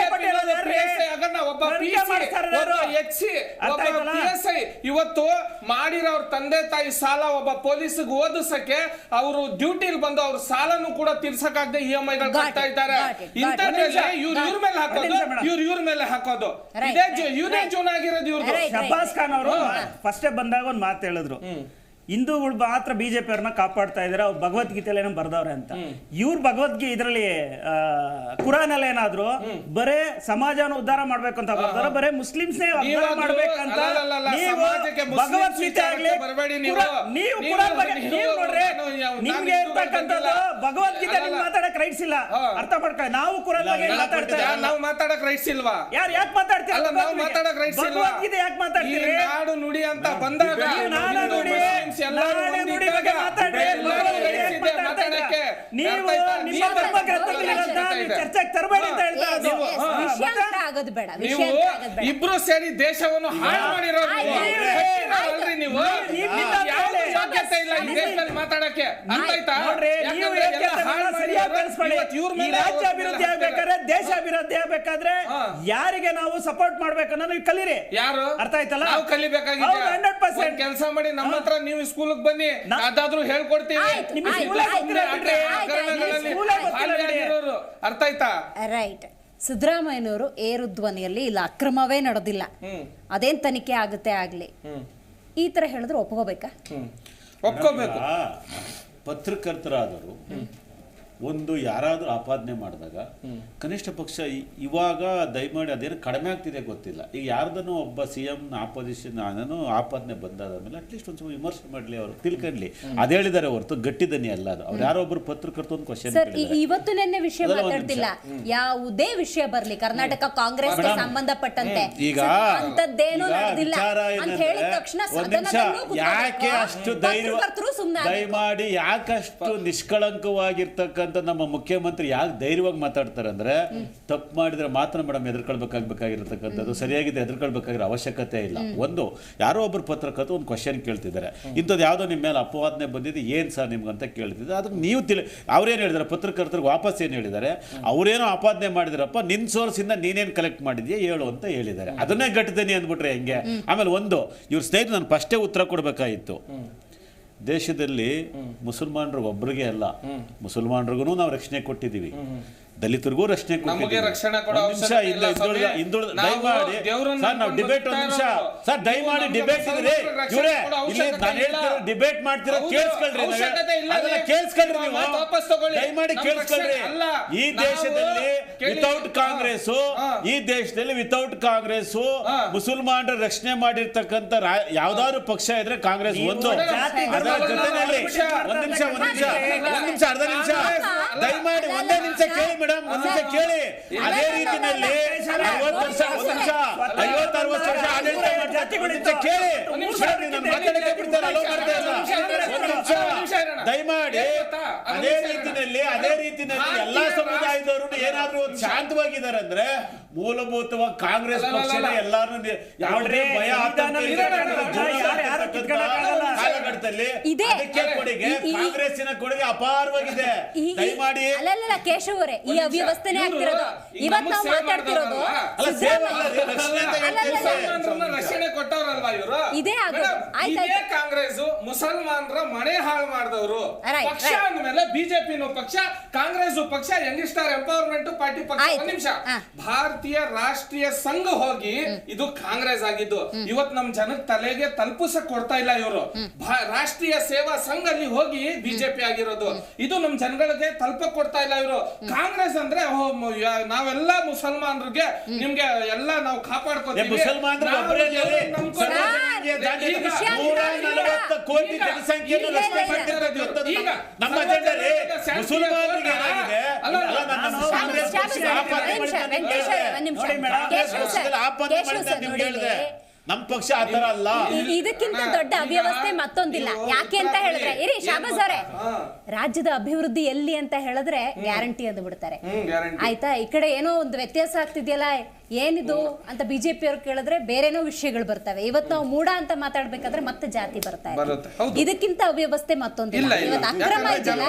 S5: ಇವತ್ತು ಮಾಡಿರೋ ಅವ್ರ ತಂದೆ ತಾಯಿ ಸಾಲ ಒಬ್ಬ ಪೊಲೀಸ್ಗೆ ಓದಿಸಕ್ಕೆ ಅವರು ಡ್ಯೂಟಿಲಿ ಬಂದು ಅವ್ರ ಸಾಲನು ಕೂಡ ತೀರ್ಸಕ್ಕಾಗದೆ EMI ಗಳು ಕಟ್ತಾ ಇದ್ದಾರೆ. ಇಂಥದ್ರಲ್ಲಿ ಇವ್ರ ಮೇಲೆ ಹಾಕೋದು, ಇವ್ರ ಮೇಲೆ ಹಾಕೋದು, ಇದೇ ಜೀವನ ಆಗಿರೋದು ಇವ್ರದ್ದು. ಶಬ್ಬಾಸ್ ಖಾನ್ ಅವರು ಫಸ್ಟ್ ಬಂದಾಗ ಒಂದ್ ಮಾತು ಹೇಳಿದ್ರು, ಹಿಂದೂಗಳು ಮಾತ್ರ ಬಿಜೆಪಿ ಅವ್ರನ್ನ ಕಾಪಾಡ್ತಾ ಇದಾರೆ, ಅವ್ರು ಭಗವದ್ಗೀತೆಯಲ್ಲಿ ಏನೋ ಬರ್ದವ್ರೆ ಅಂತ. ಇವ್ರ ಭಗವದ್ಗೀತೆ ಇದರಲ್ಲಿ ಕುರಾನ್ ಅಲ್ಲಿ ಏನಾದ್ರು ಬರೇ ಸಮಾಜವನ್ನು ಉದ್ಧಾರ ಮಾಡ್ಬೇಕು ಅಂತ ಬರ್ದಾರ, ಬರೇ ಮುಸ್ಲಿಮ್ಸ್ನೇ ಉದ್ಧಾರ ಮಾಡ್ಬೇಕಂತ. ನೀವು ಭಗವದ್ಗೀತೆ ಆಗ್ಲಿ ನೀವು ಕುರಾನ್ ಬಗ್ಗೆ ನೀವು ನೋಡ್ರಿ, ನಿಮ್ಗೆ ಇರ್ತಕ್ಕಂಥದ್ದು ಭಗವದ್ಗೀತೆ ನಿಮ್ಗೆ ಮಾತಾಡಕ್ ರೈಟ್ಸ್ ಇಲ್ಲ, ಅರ್ಥ ಮಾಡ್ಕೊಳ್ಳಿ. ನಾವು ಕುರಾನ್ ಬಗ್ಗೆ ಮಾತಾಡ್ತೇವೆ,
S7: ನಾವು ಮಾತಾಡಕ್ ರೈಟ್ಸ್ ಇಲ್ವಾ?
S5: ಯಾರು ಯಾಕೆ ಮಾತಾಡ್ತೀರಾ?
S7: ನಾವು ಮಾತಾಡಕ್ ರೈಟ್ಸ್ ಇಲ್ವಾ?
S5: ಭಗವದ್ಗೀತೆ ಯಾಕೆ ಮಾತಾಡ್ತೀರಿ?
S7: ನಾಡು ನುಡಿ ಅಂತ ಬಂದಾಗ
S5: ನಾಡು ನುಡಿ ಬಗ್ಗೆ ಮಾತಾಡ್ರಿ, ಮಾತಾಡಕ್ಕೆ ನೀವು ನಿಮ್ಮ ಧರ್ಮ ಗ್ರಂಥಗಳಿರಂತ ಚರ್ಚೆಗೆ ತರಬೇಡಿ ಅಂತ ಹೇಳ್ತಾ ಇದ್ದೀವಿ.
S1: ಆಗೋದು ಬೇಡ,
S7: ನೀವು ಇಬ್ರು ಸೇರಿ ದೇಶವನ್ನು ಹಾಳು ಮಾಡಿರೋದು ನೀವು. ಯೋಗ್ಯತೆ ಇಲ್ಲ ಈ ದೇಶದಲ್ಲಿ ಮಾತಾಡಕ್ಕೆ, ಅರ್ಥಾಯ್ತಾ?
S5: ರಾಜ್ಯ ಅಭಿವೃದ್ಧಿ ಆಗ್ಬೇಕಾದ್ರೆ, ದೇಶ ಅಭಿವೃದ್ಧಿ ಆಗ್ಬೇಕಾದ್ರೆ ಯಾರಿಗೆ ನಾವು ಸಪೋರ್ಟ್ ಮಾಡ್ಬೇಕನ್ನ ನೀವು ಕಲೀರಿ.
S7: ಯಾರು?
S5: ಅರ್ಥ ಆಯ್ತಲ್ಲ?
S7: ನಾವು ಕಲಿಬೇಕಾಗಿದೆ.
S5: 100%
S7: ಕೆಲಸ ಮಾಡಿ ನಮ್ಮ ಹತ್ರ ನೀವು ಸ್ಕೂಲ್ಗೆ ಬನ್ನಿ, ಅದಾದ್ರೂ ಹೇಳ್ಕೊಡ್ತೀವಿ. ಅರ್ಥ ಆಯ್ತಾ?
S1: ರೈಟ್. ಸಿದ್ದರಾಮಯ್ಯನವರು ಏರು ಧ್ವನಿಯಲ್ಲಿ ಇಲ್ಲ ಅಕ್ರಮವೇ ನಡೆದಿಲ್ಲ, ಅದೇನ್ ತನಿಖೆ ಆಗುತ್ತೆ ಆಗ್ಲಿ, ಈ ತರ ಹೇಳಿದ್ರೆ ಒಪ್ಕೋಬೇಕಾ?
S7: ಒಪ್ಕೋಬೇಕು.
S8: ಪತ್ರಕರ್ತರಾದರು ಒಂದು ಯಾರಾದರೂ ಆಪಾದನೆ ಮಾಡಿದಾಗ ಕನಿಷ್ಠ ಪಕ್ಷ ಇವಾಗ ದಯಮಾಡಿ ಅದೇನು ಕಡಿಮೆ ಆಗ್ತಿದೆ ಗೊತ್ತಿಲ್ಲ, ಈಗ ಯಾರ್ದನೋ ಒಬ್ಬ CM ಆಪೋಸಿಷನ್ ಆಪಾದನೆ ಬಂದಾದ ಮೇಲೆ ಅಟ್ಲೀಸ್ಟ್ ಒಂದು ಸ್ವಲ್ಪ ವಿಮರ್ಶೆ ಮಾಡಲಿ, ಅವರು ತಿಳ್ಕೊಂಡ್ಲಿ. ಅದೇ ಹೇಳಿದ್ದಾರೆ ಹೊರತು ಗಟ್ಟಿದನಿ ಅಲ್ಲ ಅದು. ಅವ್ರು ಯಾರೋ ಒಬ್ರು ಪತ್ರಕರ್ತ ಒಂದು ಕ್ವಶನ್
S1: ಸರ್, ಇವತ್ತು ನೆನ್ನೆ ವಿಷಯ ಮಾತಾಡ್ತಿಲ್ಲ, ಯಾವುದೇ ವಿಷಯ ಬರ್ಲಿ ಕರ್ನಾಟಕ ಕಾಂಗ್ರೆಸ್ ಸಂಬಂಧಪಟ್ಟಂತೆ
S8: ಈಗ
S1: ಅಂತದ್ದೇನೂ ನಡೆದಿಲ್ಲ ಅಂತ ಹೇಳಿದ ತಕ್ಷಣ
S8: ಯಾಕೆ ಅಷ್ಟು ದಯಮಾಡಿ ಯಾಕಷ್ಟು ನಿಷ್ಕಳಂಕವಾಗಿರ್ತಕ್ಕಂಥ ನಮ್ಮ ಮುಖ್ಯಮಂತ್ರಿ ಯಾಕೆ ಧೈರ್ಯವಾಗಿ ಮಾತಾಡ್ತಾರೆ ಅಂದ್ರೆ, ತಪ್ಪು ಮಾಡಿದ್ರೆ ಮಾತ್ರ ಮೇಡಮ್ ಎದುರ್ಕೊಳ್ಬೇಕಾಗಿರ್ತಕ್ಕಂಥದ್ದು, ಸರಿಯಾಗಿದೆ ಎದುರ್ಕೊಳ್ಬೇಕಾಗಿರೋ ಅವಶ್ಯಕತೆ ಇಲ್ಲ. ಒಂದು ಯಾರೋ ಒಬ್ರು ಪತ್ರಕರ್ತರು ಒಂದು ಕ್ವಶನ್ ಕೇಳ್ತಿದ್ದಾರೆ, ಇಂಥದ್ದು ಯಾವುದೋ ನಿಮ್ಮ ಮೇಲೆ ಅಪವಾದನೆ ಬಂದಿದೆ, ಏನು ಸರ್ ನಿಮ್ಗಂತ ಕೇಳ್ತಿದ್ದಾರೆ. ಅದಕ್ಕೆ ನೀವು ಅವ್ರೇನು ಹೇಳಿದಾರೆ, ಪತ್ರಕರ್ತರಿಗೆ ವಾಪಸ್ ಏನು ಹೇಳಿದ್ದಾರೆ, ಅವರೇನೋ ಆಪಾದನೆ ಮಾಡಿದ್ರಪ್ಪ, ನಿನ್ನ ಸೋರ್ಸಿಂದ ನೀನೇನು ಕಲೆಕ್ಟ್ ಮಾಡಿದ್ಯಾ ಹೇಳು ಅಂತ ಹೇಳಿದ್ದಾರೆ. ಅದನ್ನೇ ಗಟ್ಟಿದ್ದೀನಿ ಅಂದ್ಬಿಟ್ರೆ ಹೆಂಗೆ? ಆಮೇಲೆ ಒಂದು ಇವ್ರ ಸ್ನೇಹಿತರು ನಾನು ಫಸ್ಟೇ ಉತ್ತರ ಕೊಡಬೇಕಾಗಿತ್ತು. ದೇಶದಲ್ಲಿ ಮುಸಲ್ಮಾನರು ಒಬ್ಬರಿಗೆ ಅಲ್ಲ, ಮುಸಲ್ಮಾನರಿಗೂ ನಾವು ರಕ್ಷಣೆ ಕೊಟ್ಟಿದ್ದೀವಿ, ದಲಿತರಿಗೂ ರಕ್ಷಣೆ ಕೊಟ್ಟಿದ್ದೀವಿ. ದಯಮಾಡಿ ಸರ್ ನಾವು ಡಿಬೇಟ್ ಒಂದು ನಿಮಿಷ ಸರ್, ದಯಮಾಡಿ ಡಿಬೇಟ್ ಇದ್ರೆ ಇವರೇ ಇಲ್ಲಿ ನಾನು ಹೇಳ್ತಿರೋ ಡಿಬೇಟ್ ಮಾಡ್ತಿರೋ ಕೇಳಿಸ್ಕೊಳ್ರಿ, ಕೇಳಿಸ್ಕೊಳ್ರಿ ನೀವು, ದಯಮಾಡಿ ಕೇಳಿಸ್ಕೊಳ್ರಿ. ಈ ದೇಶದಲ್ಲಿ ವಿತೌಟ್ ಕಾಂಗ್ರೆಸ್, ಈ ದೇಶದಲ್ಲಿ ವಿತೌಟ್ ಕಾಂಗ್ರೆಸ್ ಮುಸಲ್ಮಾನರ ರಕ್ಷಣೆ ಮಾಡಿರ್ತಕ್ಕಂಥ ಯಾವ್ದಾದ್ರು ಪಕ್ಷ ಇದ್ರೆ ಕಾಂಗ್ರೆಸ್ ಒಂದು. ಅದರ ಜೊತೆನಲ್ಲಿ ಒಂದ್ ನಿಮಿಷ ಅರ್ಧ ನಿಮಿಷ ದಯಮಾಡಿ ಒಂದೇ ನಿಮಿಷ ಕೇಳಿ ಮೇಡಮ್, ಒಂದ್ ನಿಮಿಷ ಕೇಳಿ. ಅದೇ ರೀತಿಯಲ್ಲಿ 50 ವರ್ಷ 50-60 ವರ್ಷ ಆಡಳಿತ ಮಾಡ್ತಾ ಕೇಳಿ, ದಯಮಾಡಿ ಅದೇ ರೀತಿಯಲ್ಲಿ ಎಲ್ಲಾ ಸಮುದಾಯದವರು ಏನಾದ್ರೂ ಒಂದು ಶಾಂತವಾಗಿದ್ದಾರೆ ಅಂದ್ರೆ ಮೂಲಭೂತವಾಗಿ ಕಾಂಗ್ರೆಸ್ ಪಕ್ಷ ಎಲ್ಲಾರು ಭಯ ಕಾಲಘಟ್ಟದಲ್ಲಿ ಅದಕ್ಕೆ ಕೊಡುಗೆ, ಕಾಂಗ್ರೆಸ್ಸಿನ ಕೊಡುಗೆ ಅಪಾರವಾಗಿದೆ. ದಯಮಾಡಿ
S1: ಅಲ್ಲಲ್ಲ ಕೇಶವ್ ಅವರೇ, ಈ ಅವ್ಯವಸ್ಥೆನೇ ಆಗ್ತಿರೋದು. ಇವತ್ತು ನಾವು ಮಾತಾಡ್ತಿರೋದು
S7: ರಕ್ಷಣೆ ಕೊಟ್ಟವ್ರಲ್ವಾ ಇವರು.
S1: ಇದೇ
S7: ಕಾಂಗ್ರೆಸ್ ಮುಸಲ್ಮಾನರ ಮನೆ ಹಾಳು ಮಾಡಿದವರು ಪಕ್ಷ ಅಂದ್ಮೇಲೆ ಬಿಜೆಪಿನೂ ಪಕ್ಷ, ಕಾಂಗ್ರೆಸ್ ಪಕ್ಷ, ಯಂಗ್ಸ್ಟರ್ ಎಂಪವರ್ಮೆಂಟ್ ಪಾರ್ಟಿ ಪಕ್ಷ. ಒಂದ್ ನಿಮಿಷ, ಭಾರತೀಯ ರಾಷ್ಟ್ರೀಯ ಸಂಘ ಹೋಗಿ ಇದು ಕಾಂಗ್ರೆಸ್ ಆಗಿದ್ದು ಇವತ್ತು ನಮ್ ಜನಕ್ಕೆ ತಲೆಗೆ ತಲುಪಿಸಕ್ ಕೊಡ್ತಾ ಇಲ್ಲ ಇವರು. ರಾಷ್ಟ್ರೀಯ ಸೇವಾ ಸಂಘ ಅಲ್ಲಿ ಹೋಗಿ ಬಿಜೆಪಿ ಆಗಿರೋದು, ಇದು ನಮ್ ಜನಗಳಿಗೆ ತಲುಪಕ್ ಕೊಡ್ತಾ ಇಲ್ಲ ಇವರು. ಕಾಂಗ್ರೆಸ್ ಅಂದ್ರೆ ನಾವೆಲ್ಲ ಮುಸಲ್ಮಾನರಿಗೆ ನಿಮ್ಗೆ ಎಲ್ಲ ನಾವು ಕಾಪಾಡ್ಕೋತೀವಿ.
S8: ಕೋಟಿ ಜನಸಂಖ್ಯೆಯನ್ನು ರಕ್ಷಣೆ ಮಾಡ್ತಿರೋದು ಈಗ ನಮ್ಮ ಅಜೆಂಡಾದಲ್ಲಿ ಮುಸಲ್ಮಾನರಿಗೆ ಏನಾಗಿದೆ? ನಮ್ಮ ಪಕ್ಷ ಆತರ ಅಲ್ಲ.
S1: ಇದಕ್ಕಿಂತ ದೊಡ್ಡ ಅವ್ಯವಸ್ಥೆ ಮತ್ತೊಂದಿಲ್ಲ. ಯಾಕೆ ಅಂತ ಹೇಳಿದ್ರೆ, ಇರಿ ಶಾಬಾಜ್ ಅವರೇ, ರಾಜ್ಯದ ಅಭಿವೃದ್ಧಿ ಎಲ್ಲಿ ಅಂತ ಹೇಳಿದ್ರೆ ಗ್ಯಾರಂಟಿ ಅಂದು ಬಿಡ್ತಾರೆ. ಆಯ್ತಾ, ಈ ಕಡೆ ಏನೋ ಒಂದು ವ್ಯತ್ಯಾಸ ಆಗ್ತಿದೆಯಲ್ಲ, ಏನಿದು ಅಂತ ಬಿಜೆಪಿ ಅವ್ರು ಕೇಳಿದ್ರೆ ಬೇರೆನೋ ವಿಷಯಗಳು ಬರ್ತವೆ. ಇವತ್ತು ನಾವು ಮೂಡ ಅಂತ ಮಾತಾಡ್ಬೇಕಾದ್ರೆ ಮತ್ತೆ ಜಾತಿ ಬರ್ತಾ ಇದೆ. ಇದಕ್ಕಿಂತ ಅವ್ಯವಸ್ಥೆ ಮತ್ತೊಂದಿಲ್ಲ. ಇವತ್ತು ಅಕ್ರಮ ಇದೆಯಲ್ಲ,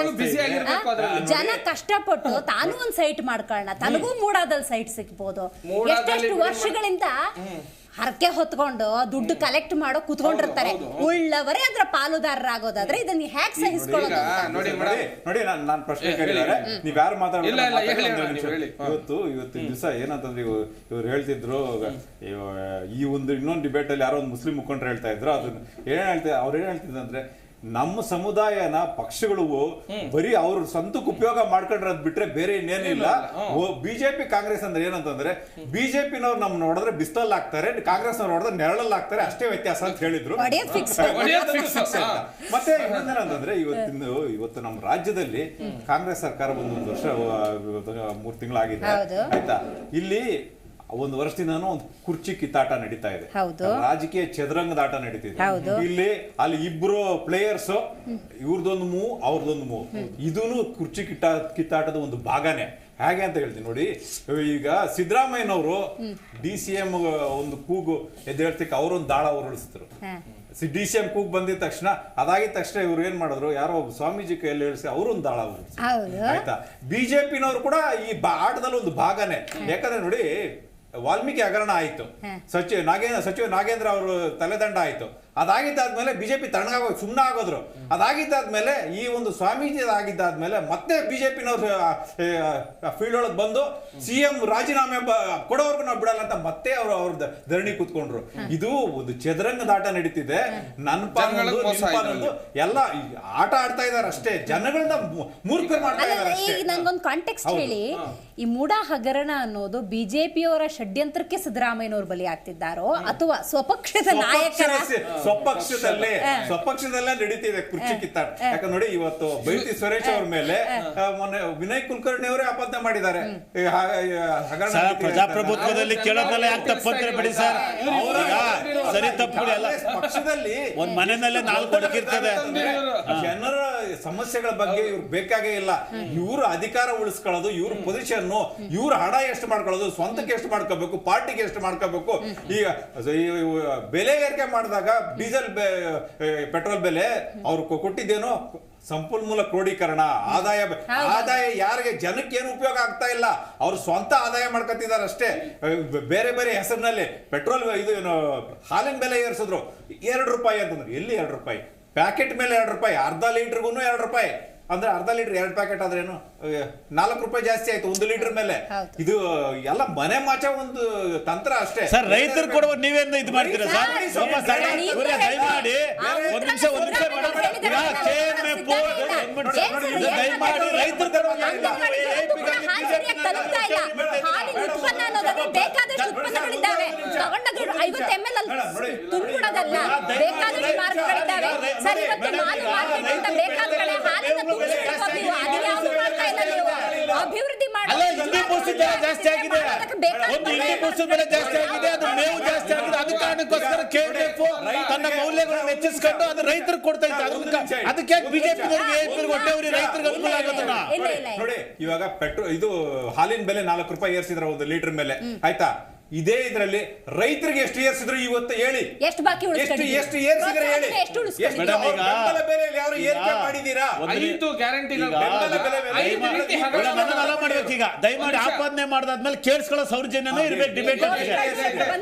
S1: ಜನ ಕಷ್ಟಪಟ್ಟು ತಾನು ಒಂದ್ ಸೈಟ್ ಮಾಡ್ಕೊಳ್ಳೋಣ, ತನಗೂ ಮೂಡಾದಲ್ಲಿ ಸೈಟ್ ಸಿಗ್ಬೋದು. ಎಷ್ಟೆಷ್ಟು ವರ್ಷಗಳಿಂದ ಹರಕೆ ಹೊತ್ಕೊಂಡು ದುಡ್ಡು ಕಲೆಕ್ಟ್ ಮಾಡೋ ಕುತ್ಕೊಂಡಿರ್ತಾರೆ. ಉಳ್ಳವರೇ ಅದ್ರ ಪಾಲುದಾರರಾಗೋದಾದ್ರೆ ಇದನ್ನ ಹ್ಯಾಕ್ ಸಹಿಸ್ಕೊಳ್ಳೋದು?
S6: ನೋಡಿ ನಾನು ಪ್ರಶ್ನೆ ಕೇಳಿದ್ದಾರೆ, ನೀವ್ ಯಾರು ಮಾತಾಡ್ತಾರೆ. ಇವತ್ತು ದಿವಸ ಏನಂತಂದ್ರೆ ಇವ್ರು ಹೇಳ್ತಿದ್ರು, ಈ ಒಂದು ಇನ್ನೊಂದು ಡಿಬೇಟ್ ಅಲ್ಲಿ ಯಾರೋ ಒಂದು ಮುಸ್ಲಿಂ ಮುಖಂಡರು ಹೇಳ್ತಾ ಇದ್ರು, ಅದನ್ನ ಅವ್ರು ಏನ್ ಹೇಳ್ತಿದ್ರು ಅಂದ್ರೆ, ನಮ್ಮ ಸಮುದಾಯನ ಪಕ್ಷಗಳು ಬರೀ ಅವ್ರ ಸ್ವಂತಕ್ಕೆ ಉಪಯೋಗ ಮಾಡ್ಕೊಂಡ್ರದ್ ಬಿಟ್ರೆ ಬೇರೆ ಇನ್ನೇನು ಇಲ್ಲ. ಬಿಜೆಪಿ ಕಾಂಗ್ರೆಸ್ ಅಂದ್ರೆ ಏನಂತಂದ್ರೆ ಬಿಜೆಪಿನವ್ರು ನಮ್ ನೋಡಿದ್ರೆ ಬಿಸ್ತಲ್ ಹಾಕ್ತಾರೆ, ಕಾಂಗ್ರೆಸ್ ಅವ್ರು ನೋಡಿದ್ರೆ ನೆರಳಲ್ಲಿ ಹಾಕ್ತಾರೆ, ಅಷ್ಟೇ ವ್ಯತ್ಯಾಸ ಅಂತ ಹೇಳಿದ್ರು. ಮತ್ತೆ ಇನ್ನೊಂದೇನಂತಂದ್ರೆ ಇವತ್ತು ನಮ್ಮ ರಾಜ್ಯದಲ್ಲಿ ಕಾಂಗ್ರೆಸ್ ಸರ್ಕಾರ ಒಂದು ವರ್ಷ 3 ತಿಂಗಳಾಗಿದೆ ಆಯ್ತಾ. ಇಲ್ಲಿ 1 ವರ್ಷದಿಂದನೂ ಒಂದು ಕುರ್ಚಿ ಕಿತ್ತಾಟ ನಡೀತಾ ಇದೆ, ರಾಜಕೀಯ ಚದುರಂಗದಾಟ ನಡೀತಿದೆ. ಅಲ್ಲಿ ಇಬ್ರು ಪ್ಲೇಯರ್ಸ್, ಇವ್ರದೊಂದು ಮೂವ್ ಅವ್ರದೊಂದು ಮೂವ್, ಇದೂನು ಕುರ್ಚಿ ಕಿತ್ತಾಟದ ಒಂದು ಭಾಗನೇ. ಹೇಗೆ ಅಂತ ಹೇಳ್ತೀನಿ ನೋಡಿ, ಈಗ ಸಿದ್ದರಾಮಯ್ಯನವರು DCM ಒಂದು ಕೂಗು ಎದ್ದೇಳ್ತಿಕ್ಕೆ ಅವರೊಂದು ದಾಳ ಹೊರಡಿಸಿದ್ರು. DCM ಕೂಗ್ ಬಂದಿದ ತಕ್ಷಣ ಅದಾಗಿದ ತಕ್ಷಣ ಇವ್ರು ಏನ್ ಮಾಡಿದ್ರು, ಯಾರೋ ಸ್ವಾಮೀಜಿ ಕೈಯಲ್ಲಿ ಹೇಳಿಸಿ ಅವರೊಂದು ದಾಳ ಹೊರಡಿಸಿದ್ರು ಆಯ್ತಾ. ಬಿಜೆಪಿನವರು ಕೂಡ ಈ ಆಟದಲ್ಲಿ ಒಂದು ಭಾಗನೇ. ಯಾಕಂದ್ರೆ ನೋಡಿ, ವಾಲ್ಮೀಕಿ ಹಗರಣ ಆಯ್ತು, ಸಚಿವ ನಾಗೇಂದ್ರ ಅವರು ತಲೆದಂಡ ಆಯ್ತು, ಅದಾಗಿದ್ದಾದ್ಮೇಲೆ ಬಿಜೆಪಿ ತಣ್ಣಗಾಗೋದು ಸುಮ್ಮನೆ ಆಗೋದ್ರು. ಅದಾಗಿದ್ದಾದ್ಮೇಲೆ ಈ ಒಂದು ಸ್ವಾಮೀಜಿ ಆಗಿದ್ದಾದ್ಮೇಲೆ ಮತ್ತೆ ಬಿಜೆಪಿನವ್ರು ಫೀಲ್ಡ್ ಒಳಗೆ ಬಂದು CM ರಾಜೀನಾಮೆ ಕೊಡೋವರೆಗೂ ನಾವು ಬಿಡಲ್ಲ ಅಂತ ಮತ್ತೆ ಅವ್ರ ಧರಣಿ ಕೂತ್ಕೊಂಡ್ರು. ಇದು ಒಂದು ಚದುರಂಗದಾಟ ನಡೀತಿದೆ. ನನ್ನ ಪಾನೊಂದು ಎಲ್ಲ ಆಟ ಆಡ್ತಾ ಇದಾರೆ ಅಷ್ಟೇ, ಜನಗಳನ್ನ ಮೂರ್ಖರು ಮಾಡ್ತಾ ಇದಾರೆ ಅಷ್ಟೇ.
S1: ನಂಗೊಂದು ಕಾಂಟೆಕ್ಸ್ಟ್ ಹೇಳಿ, ಈ ಮೂಡಾ ಹಗರಣ ಅನ್ನೋದು ಬಿಜೆಪಿಯವರ ಷಡ್ಯಂತ್ರಕ್ಕೆ ಸಿದ್ದರಾಮಯ್ಯನವರು ಬಲಿ ಆಗ್ತಿದ್ದಾರೋ ಅಥವಾ ಸ್ವಪಕ್ಷದ ನಾಯಕರ
S6: ಸ್ವಪಕ್ಷದಲ್ಲೇ ನಡೀತಿದೆ ಕುರ್ಚಿ ಕಿತ್ತಾಟ. ಯಾಕಂದ್ರೆ ನೋಡಿ, ಇವತ್ತು ಬೈತಿ ಸುರೇಶ್ ಅವ್ರ ಮೇಲೆ ಮೊನ್ನೆ ವಿನಯ್ ಕುಲಕರ್ಣಿ ಅವರೇ ಆಪಾದನೆ ಮಾಡಿದ್ದಾರೆ.
S8: ಪ್ರಜಾಪ್ರಭುತ್ವದಲ್ಲಿ ಕೇಳೋದಲ್ಲ ಯಾಕೆ ತಪ್ಪಂತಾರೆ ಬಿಡಿ ಸರ್, ಸರಿ ತಪ್ಪುಗಳು ಎಲ್ಲ ಪಕ್ಷದಲ್ಲಿ ಒಂದ್ ಮನೆಯಲ್ಲೇ 4 ಒಡಕಿರ್ತದೆ.
S6: ಜನರ ಸಮಸ್ಯೆಗಳ ಬಗ್ಗೆ ಇವ್ರು ಬೇಕಾಗೇ ಇಲ್ಲ. ಇವ್ರು ಅಧಿಕಾರ ಉಳಿಸ್ಕೊಳ್ಳೋದು, ಇವ್ರ ಪೊಸಿಷನ್, ಇವ್ರ ಹಣ ಎಷ್ಟು ಮಾಡ್ಕೊಳ್ಳೋದು, ಸ್ವಂತಕ್ಕೆ ಎಷ್ಟು ಮಾಡ್ಕೋಬೇಕು, ಪಾರ್ಟಿಗೆ ಎಷ್ಟು ಮಾಡ್ಕೋಬೇಕು. ಈಗ ಬೆಲೆ ಏರಿಕೆ ಮಾಡಿದಾಗ ಡೀಸೆಲ್ ಪೆಟ್ರೋಲ್ ಬೆಲೆ ಅವ್ರು ಕೊಟ್ಟಿದ್ದೇನೋ ಸಂಪನ್ಮೂಲ ಕ್ರೋಢೀಕರಣ, ಆದಾಯ ಯಾರಿಗೆ ಜನಕ್ಕೆ ಏನು ಉಪಯೋಗ ಆಗ್ತಾ ಇಲ್ಲ, ಅವ್ರು ಸ್ವಂತ ಆದಾಯ ಮಾಡ್ಕೊತಿದ್ದಾರೆ ಅಷ್ಟೇ. ಬೇರೆ ಬೇರೆ ಹೆಸರಿನಲ್ಲಿ ಪೆಟ್ರೋಲ್ ಇದು ಏನು ಹಾಲಿನ ಬೆಲೆ ಏರಿಸಿದ್ರು, 2 ರೂಪಾಯಿ ಅಂತಂದ್ರು. ಎಲ್ಲಿ 2 ರೂಪಾಯಿ? ಪ್ಯಾಕೆಟ್ ಮೇಲೆ 2 ರೂಪಾಯಿ, ಅರ್ಧ ಲೀಟರ್ಗೂ 2 ರೂಪಾಯಿ. ಅಂದ್ರೆ ಅರ್ಧ ಲೀಟರ್ 2 ಪ್ಯಾಕೆಟ್ ಆದ್ರೇನು 4 ರೂಪಾಯಿ ಜಾಸ್ತಿ ಆಯ್ತು 1 ಲೀಟರ್ ಮೇಲೆ. ಇದು ಎಲ್ಲ ಮನೆ ಮಾಚ ಒಂದು ತಂತ್ರ ಅಷ್ಟೇ.
S8: ಸರ್, ರೈತರು ಕೊಡುವ ನೀವೇನು ಇದು ಮಾಡ್ತೀರಾ ಸರ್? ದಯಮಾಡಿ ಒಂದ್ ನಿಮಿಷ ದಯಮಾಡಿ ರೈತರು
S1: ಅಭಿವೃದ್ಧಿ
S8: ಜಾಸ್ತಿ ಆಗಿದೆ, ಒಂದು ಹಿಂಡಿ ಪುಸ್ತಕ ಬೆಲೆ ಜಾಸ್ತಿ ಆಗಿದೆ, ಅದು ಮೇವು ಜಾಸ್ತಿ ಆಗಿದೆ. ಅದ ಕಾರಣಕ್ಕೋಸ್ಕರ KDF ತನ್ನ ಮೌಲ್ಯಗಳನ್ನು ಹೆಚ್ಚಿಸ್ಕೊಂಡು ಅದು ರೈತರಿಗೆ ಕೊಡ್ತಾ ಇತ್ತು. ಅದಕ್ಕೆ ಬಿಜೆಪಿ ಹೊಟ್ಟೆವರಿ ರೈತರಿಗೆ ಅನುಕೂಲ ಆಗೋದನ್ನ
S6: ನೋಡಿ. ಇವಾಗ ಪೆಟ್ರೋಲ್ ಇದು ಹಾಲಿನ ಬೆಲೆ 4 ರೂಪಾಯಿ ಏರಿಸಿದ್ರ 1 ಲೀಟರ್ ಮೇಲೆ ಆಯ್ತಾ. ಇದೇ ಇದರಲ್ಲಿ ರೈತರಿಗೆ ಎಷ್ಟು ಏರಿಸಿದ್ರು ಇವತ್ತು ಹೇಳಿ, ಎಷ್ಟು ಏರಿಸಿದ್ರೆ ಹೇಳಿ. ಬೆಂಬಲ ಬೆಲೆಯಲ್ಲಿ ಯಾರು ಏರಿಕೆ ಮಾಡಿದೀರಾ?
S8: ಈಗ ದಯಮಾಡಿ ಆಪಾದನೆ ಮಾಡಿದಾದ್ಮೇಲೆ ಕೇಳಿಸ್ಕೊಳ್ಳೋ ಸೌಜನ್ಯನೂ ಇರ್ಬೇಕು ಡಿಬೇಟ್.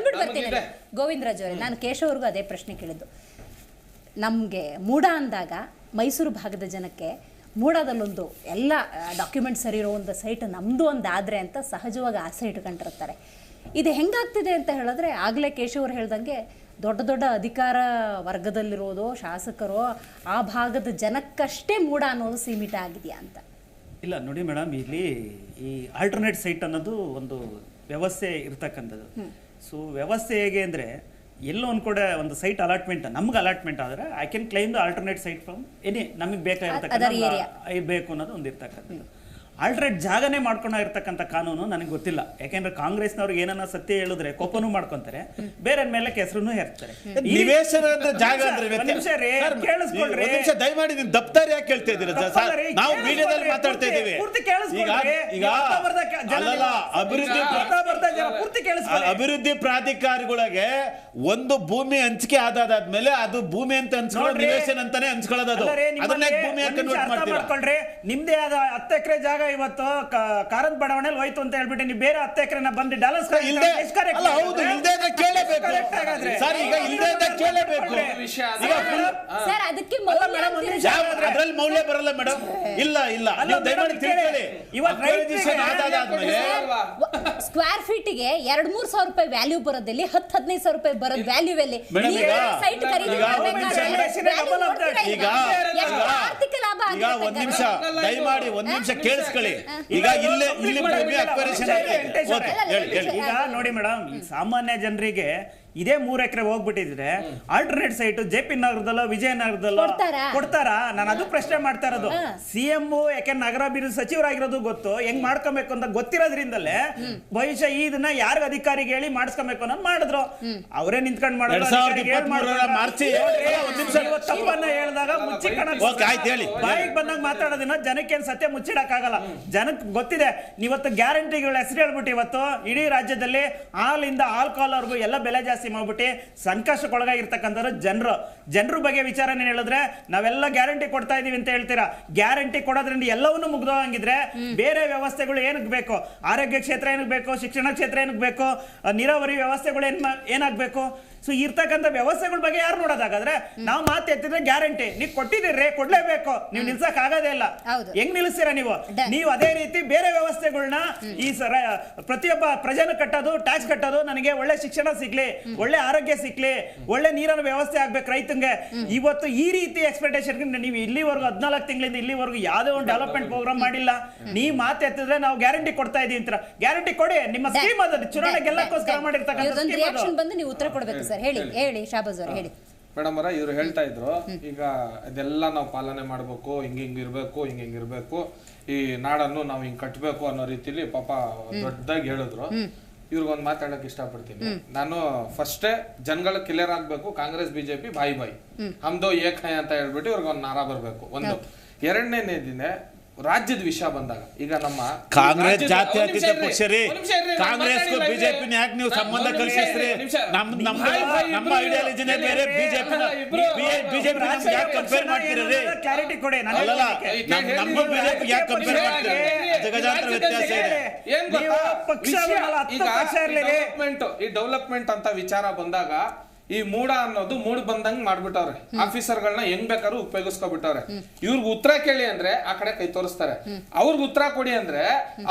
S1: ಗೋವಿಂದರಾಜ್ ಅವರೇ, ನಾನು ಕೇಶವ್ ಅವ್ರಿಗೂ ಅದೇ ಪ್ರಶ್ನೆ ಕೇಳಿದ್ದು. ನಮಗೆ ಮೂಡ ಅಂದಾಗ ಮೈಸೂರು ಭಾಗದ ಜನಕ್ಕೆ ಮೂಡಾದಲ್ಲೊಂದು ಎಲ್ಲ ಡಾಕ್ಯುಮೆಂಟ್ ಸರಿ ಇರೋ ಒಂದು ಸೈಟ್ ನಮ್ಮದು ಒಂದಾದರೆ ಅಂತ ಸಹಜವಾಗಿ ಆಸೆ ಇಟ್ಕೊಂಡಿರ್ತಾರೆ. ಇದು ಹೆಂಗಾಗ್ತಿದೆ ಅಂತ ಹೇಳಿದ್ರೆ, ಆಗಲೇ ಕೇಶವ್ರು ಹೇಳ್ದಂಗೆ ದೊಡ್ಡ ದೊಡ್ಡ ಅಧಿಕಾರ ವರ್ಗದಲ್ಲಿರೋದು ಶಾಸಕರು ಆ ಭಾಗದ ಜನಕ್ಕಷ್ಟೇ ಮೂಡ ಅನ್ನೋದು ಸೀಮಿತ ಆಗಿದೆಯಾ ಅಂತ.
S5: ಇಲ್ಲ ನೋಡಿ ಮೇಡಮ್, ಇಲ್ಲಿ ಈ ಆಲ್ಟರ್ನೇಟ್ ಸೈಟ್ ಅನ್ನೋದು ಒಂದು ವ್ಯವಸ್ಥೆ ಇರ್ತಕ್ಕಂಥದ್ದು. ಸೊ ವ್ಯವಸ್ಥೆ ಹೇಗೆ ಅಂದರೆ, ಎಲ್ಲೋ ಒಂದು ಕಡೆ ಒಂದು ಸೈಟ್ ಅಲಾಟ್ಮೆಂಟ್ ನಮ್ಗೆ ಅಲಾಟ್ಮೆಂಟ್ ಆದರೆ I can claim the alternate site from any ನಮಗೆ ಬೇಕಾಗಿರ್ತಕ್ಕಂಥ ಬೇಕು ಅನ್ನೋದು ಒಂದು ಇರ್ತಕ್ಕಂಥದ್ದು. ಆಲ್ಟರ್ನೇಟ್ ಜಾಗನೇ ಮಾಡ್ಕೊಂಡು ಇರ್ತಕ್ಕಂಥ ಕಾನೂನು ನನಗೆ ಗೊತ್ತಿಲ್ಲ. ಯಾಕೆಂದ್ರೆ ಕಾಂಗ್ರೆಸ್ನವ್ರಿಗೆ ಏನನ್ನ ಸತ್ಯ ಹೇಳಿದ್ರೆ ಕೋಪನೂ ಮಾಡ್ಕೊಂತಾರೆ, ಬೇರೆ ಮೇಲೆ ಕೆಸರು ಹೇರ್ತಾರೆ.
S8: ದಯಮಾಡಿ ನೀವು ದಪ್ತಾರಿ ಯಾಕೆ ಕೇಳ್ತಾ ಇದ್ದೀರಾ? ನಾವು ಮೀಡಿಯಾದಲ್ಲಿ ಮಾತಾಡ್ತಾ ಇದ್ದೀವಿ. ಅಭಿವೃದ್ಧಿ ಪ್ರಾಧಿಕಾರಗಳಿಗೆ ಒಂದು ಭೂಮಿ ಹಂಚಿಕೆ ಆದಾದ್ಮೇಲೆ ಅದು ಭೂಮಿ ಅಂತ ಹಂಚ್ಕೊಳ್ಳೋದು ನಿವೇಶನ ಅಂತಾನೆ ಹಂಚ್ಕೊಳ್ಳೋದು. ಅದನ್ನೇ ಭೂಮಿ ಕನ್ವರ್ಟ್ ಮಾಡ್ತೀರಾ?
S5: ನಿಮ್ದೇ ಆದ 10 ಎಕರೆ ಜಾಗ ಇವತ್ತು ಕಾರಂತ ಬಡಾವಣೆಯಲ್ಲಿ ಹೋಯ್ತು ಅಂತ ಹೇಳ್ಬಿಟ್ಟು ನೀವು ಬೇರೆ 10 ಎಕರೆನ ಬಂದು ಡಾಲರ್ಸ್
S8: ಹೌದು ಇಲ್ದೇ ಕೇಳಬೇಕು ಸರ್. ಈಗ ಇಲ್ದೇ ಕೇಳಬೇಕು
S1: ಸರ್ ಅದಕ್ಕೆ
S8: ಅದ್ರಲ್ಲಿ ಮೌಲ್ಯ ಬರಲ್ಲ ಮೇಡಮ್. ಇಲ್ಲ ನೀವು ದಯಮಾಡಿ ತಿಳ್ಕೊಳ್ಳಿ.
S1: ಸ್ಕ್ವೇರ್ ಫೀಟ್ಗೆ 2-3 ಸಾವಿರ ರೂಪಾಯಿ ವ್ಯಾಲ್ಯೂ ಬರೋದಲ್ಲಿ 10-15 ಸಾವಿರ ರೂಪಾಯಿ ಬರೋದು ವ್ಯಾಲ್ಯೂ ಅಲ್ಲಿ ಸೈಟ್ ಖರೀದಿ ಆರ್ಥಿಕ ಲಾಭ.
S8: ಈಗ ಒಂದ್ ನಿಮಿಷ ಕೇಳಿಸ್ಕೊಳ್ಳಿ. ಈಗ ಇಲ್ಲಿ ಭೂಮಿ ಅಕ್ವೈರೇಷನ್
S5: ಈಗ ನೋಡಿ ಮೇಡಮ್, ಸಾಮಾನ್ಯ ಜನರಿಗೆ ಇದೇ 3 ಎಕರೆ ಹೋಗ್ಬಿಟ್ಟಿದ್ರೆ ಆಲ್ಟರ್ನೇಟ್ ಸೈಟ್ ಜೆಪಿ ನಗರದಲ್ಲೋ ವಿಜಯನಗರದಲ್ಲೋ ಕೊಡ್ತಾರಾ? ನಾನು ಅದು ಪ್ರಶ್ನೆ ಮಾಡ್ತಾ ಇರೋದು. ಸಿಎಂ ಯಾಕೆ ನಗರಾಭಿವೃದ್ಧಿ ಸಚಿವರಾಗಿರೋದು ಗೊತ್ತು, ಹೆಂಗ್ ಮಾಡ್ಕೊಬೇಕು ಅಂತ ಗೊತ್ತಿರೋದ್ರಿಂದಲೇ ಬಹುಶಃ ಇದನ್ನ ಯಾರಿಗ ಅಧಿಕಾರಿಗೆ ಹೇಳಿ ಮಾಡಿಸ್ಕೊಬೇಕು ಅನ್ನೋದು ಮಾಡಿದ್ರು. ಅವರೇ ನಿಂತ್ಕೊಂಡು ಮಾಡೋದು. ತಪ್ಪನ್ನ ಹೇಳಿದಾಗ ಬಾಯಿಗೆ ಬಂದಾಗ ಮಾತಾಡೋದನ್ನ ಜನಕ್ಕೇನು ಸತ್ಯ ಮುಚ್ಚಿಡಕ್ಕಾಗಲ್ಲ. ಜನಕ್ಕೆ ಗೊತ್ತಿದೆ. ಇವತ್ತು ಗ್ಯಾರಂಟಿಗಳ ಹೆಸರು ಹೇಳ್ಬಿಟ್ಟು ಇವತ್ತು ಇಡೀ ರಾಜ್ಯದಲ್ಲಿ ಹಾಲಿಂದ ಆಲ್ಕೋಹಾಲ್ವರೆಗೂ ಎಲ್ಲ ಬೆಲೆ ಜಾಸ್ತಿ ಮಾಡ್ಬಿಟ್ಟು ಸಂಕಷ್ಟಕ್ಕೊಳಗಾಗಿರ್ತಕ್ಕಂಥವ್ರು ಜನರ ಬಗ್ಗೆ ವಿಚಾರ ಹೇಳಿದ್ರೆ ನಾವೆಲ್ಲ ಗ್ಯಾರಂಟಿ ಕೊಡ್ತಾ ಇದೀವಿ ಅಂತ ಹೇಳ್ತೀರಾ. ಗ್ಯಾರಂಟಿ ಕೊಡೋದ್ರಿಂದ ಎಲ್ಲವನ್ನೂ ಮುಗ್ದೋಗಿದ್ರೆ ಬೇರೆ ವ್ಯವಸ್ಥೆಗಳು ಏನಕ್ಕೆ ಬೇಕು? ಆರೋಗ್ಯ ಕ್ಷೇತ್ರ ಏನಕ್ಕೆ ಬೇಕು? ಶಿಕ್ಷಣ ಕ್ಷೇತ್ರ ಏನಕ್ಕೆ ಬೇಕು? ನೀರಾವರಿ ವ್ಯವಸ್ಥೆಗಳು ಏನಾಗಬೇಕು? ಸೊ ಇರ್ತಕ್ಕಂಥ ವ್ಯವಸ್ಥೆಗಳ ಬಗ್ಗೆ ಯಾರು ನೋಡೋದಾಗಾದ್ರೆ ನಾವು ಮಾತು ಎತ್ತಿದ್ರೆ ಗ್ಯಾರಂಟಿ ನೀವು ಕೊಟ್ಟಿದ್ದೀರಿ, ಕೊಡ್ಲೇಬೇಕು, ನೀವು ನಿಲ್ಸಕ್ ಆಗೋದೇ ಇಲ್ಲ. ಹೆಂಗ್ ನಿಲ್ಲಿಸ್ತೀರಾ ನೀವು ಅದೇ ರೀತಿ ಬೇರೆ ವ್ಯವಸ್ಥೆಗಳನ್ನ ಈ ಪ್ರತಿಯೊಬ್ಬ ಪ್ರಜೆನ ಕಟ್ಟೋದು, ಟ್ಯಾಕ್ಸ್ ಕಟ್ಟೋದು, ನನಗೆ ಒಳ್ಳೆ ಶಿಕ್ಷಣ ಸಿಗ್ಲಿ, ಒಳ್ಳೆ ಆರೋಗ್ಯ ಸಿಗ್ಲಿ, ಒಳ್ಳೆ ನೀರಿನ ವ್ಯವಸ್ಥೆ ಆಗ್ಬೇಕು ರೈತಂಗೆ. ಇವತ್ತು ಈ ರೀತಿ ಎಕ್ಸ್ಪೆಕ್ಟೇಷನ್ ನೀವು ಇಲ್ಲಿವರೆಗೂ 14 ತಿಂಗಳಿಂದ ಇಲ್ಲಿವರೆಗೂ ಯಾವುದೇ ಒಂದು ಡೆವಲಪ್ಮೆಂಟ್ ಪ್ರೋಗ್ರಾಮ್ ಮಾಡಿಲ್ಲ. ನೀವು ಮಾತು ಎತ್ತಿದ್ರೆ ನಾವು ಗ್ಯಾರಂಟಿ ಕೊಡ್ತಾ ಇದೀವಿ ಅಂತ. ಗ್ಯಾರಂಟಿ ಕೊಡಿ, ನಿಮ್ಮ ಸ್ಕೀಮ್ ಅದು ಚುನಾವಣೆ ಗೆಲ್ಲಕ್ಕೋಸ್ಕರ ಮಾಡಿರ್ತಕ್ಕಂಥ
S1: ನೀವು ಉತ್ತರ ಕೊಡ್ಬೇಕು ಸರ್. ಹೇಳಿ ಶಾಬಾಜ್ ಅವರು ಹೇಳಿ.
S7: ಮೇಡಮ್ ಅವರ ಇವ್ರು ಹೇಳ್ತಾ ಇದ್ರು ಈಗ ಇದೆಲ್ಲ ನಾವು ಪಾಲನೆ ಮಾಡ್ಬೇಕು, ಹಿಂಗಿರ್ಬೇಕು, ಹಿಂಗಿರ್ಬೇಕು, ಈ ನಾಡನ್ನು ನಾವು ಹಿಂಗ್ ಕಟ್ಬೇಕು ಅನ್ನೋ ರೀತಿಲಿ ಪಾಪ ದೊಡ್ಡದಾಗಿ ಹೇಳಿದ್ರು. ಇವ್ರಿಗೊಂದು ಮಾತಾಡಕ್ ಇಷ್ಟಪಡ್ತೀನಿ ನಾನು. ಫಸ್ಟೇ ಜನಗಳ ಕ್ಲಿಯರ್ ಆಗ್ಬೇಕು, ಕಾಂಗ್ರೆಸ್ ಬಿಜೆಪಿ ಬಾಯಿ ಹಮ್ದೋ ಏಕೈ ಅಂತ ಹೇಳ್ಬಿಟ್ಟು ಇವ್ರಿಗೊಂದು ನಾರ ಬರ್ಬೇಕು. ಒಂದು ಎರಡನೇ ದಿನ ರಾಜ್ಯದ ವಿಷಯ ಬಂದಾಗ ಈಗ ನಮ್ಮ
S8: ಕಾಂಗ್ರೆಸ್ ಜಾತ್ಯತೀತ ಪಕ್ಷ ರೀ, ಕಾಂಗ್ರೆಸ್ ಬಿಜೆಪಿ ಯಾಕೆ ನೀವು ಸಂಬಂಧ ಕಲ್ಪಿಸ್ರಿ? ನಮ್ಮ ಐಡಿಯಾಲಜಿನೇ ಬೇರೆ, ಬಿಜೆಪಿ ಯಾಕೆ ಕಂಪೇರ್ ಮಾಡ್ತೀರಿ?
S5: ಕ್ಲಾರಿಟಿ ಕೊಡಿ.
S8: ನಮ್ಮ ಬಿಜೆಪಿ ಯಾಕೆ ಕಂಪೇರ್ ಮಾಡ್ತೀರಿ? ಜಗಜಾಂತರ ವ್ಯತ್ಯಾಸ ಇದೆ.
S7: ಈ ಡೆವಲಪ್ಮೆಂಟ್ ಅಂತ ವಿಚಾರ ಬಂದಾಗ ಈ ಮೂಡ ಅನ್ನೋದು ಮೂಡ್ ಬಂದಂಗ್ ಮಾಡ್ಬಿಟ್ಟವ್ರೆ. ಆಫೀಸರ್ಗಳನ್ನ ಹೆಂಗ್ ಬೇಕಾದ್ರೂ ಉಪಯೋಗಿಸ್ಕೊಬಿಟ್ಟವ್ರೆ. ಇವ್ರಿಗೆ ಉತ್ತರ ಕೇಳಿ ಅಂದ್ರೆ ಆ ಕಡೆ ಕೈ ತೋರಿಸ್ತಾರೆ. ಅವ್ರಿಗೆ ಉತ್ತರ ಕೊಡಿ ಅಂದ್ರೆ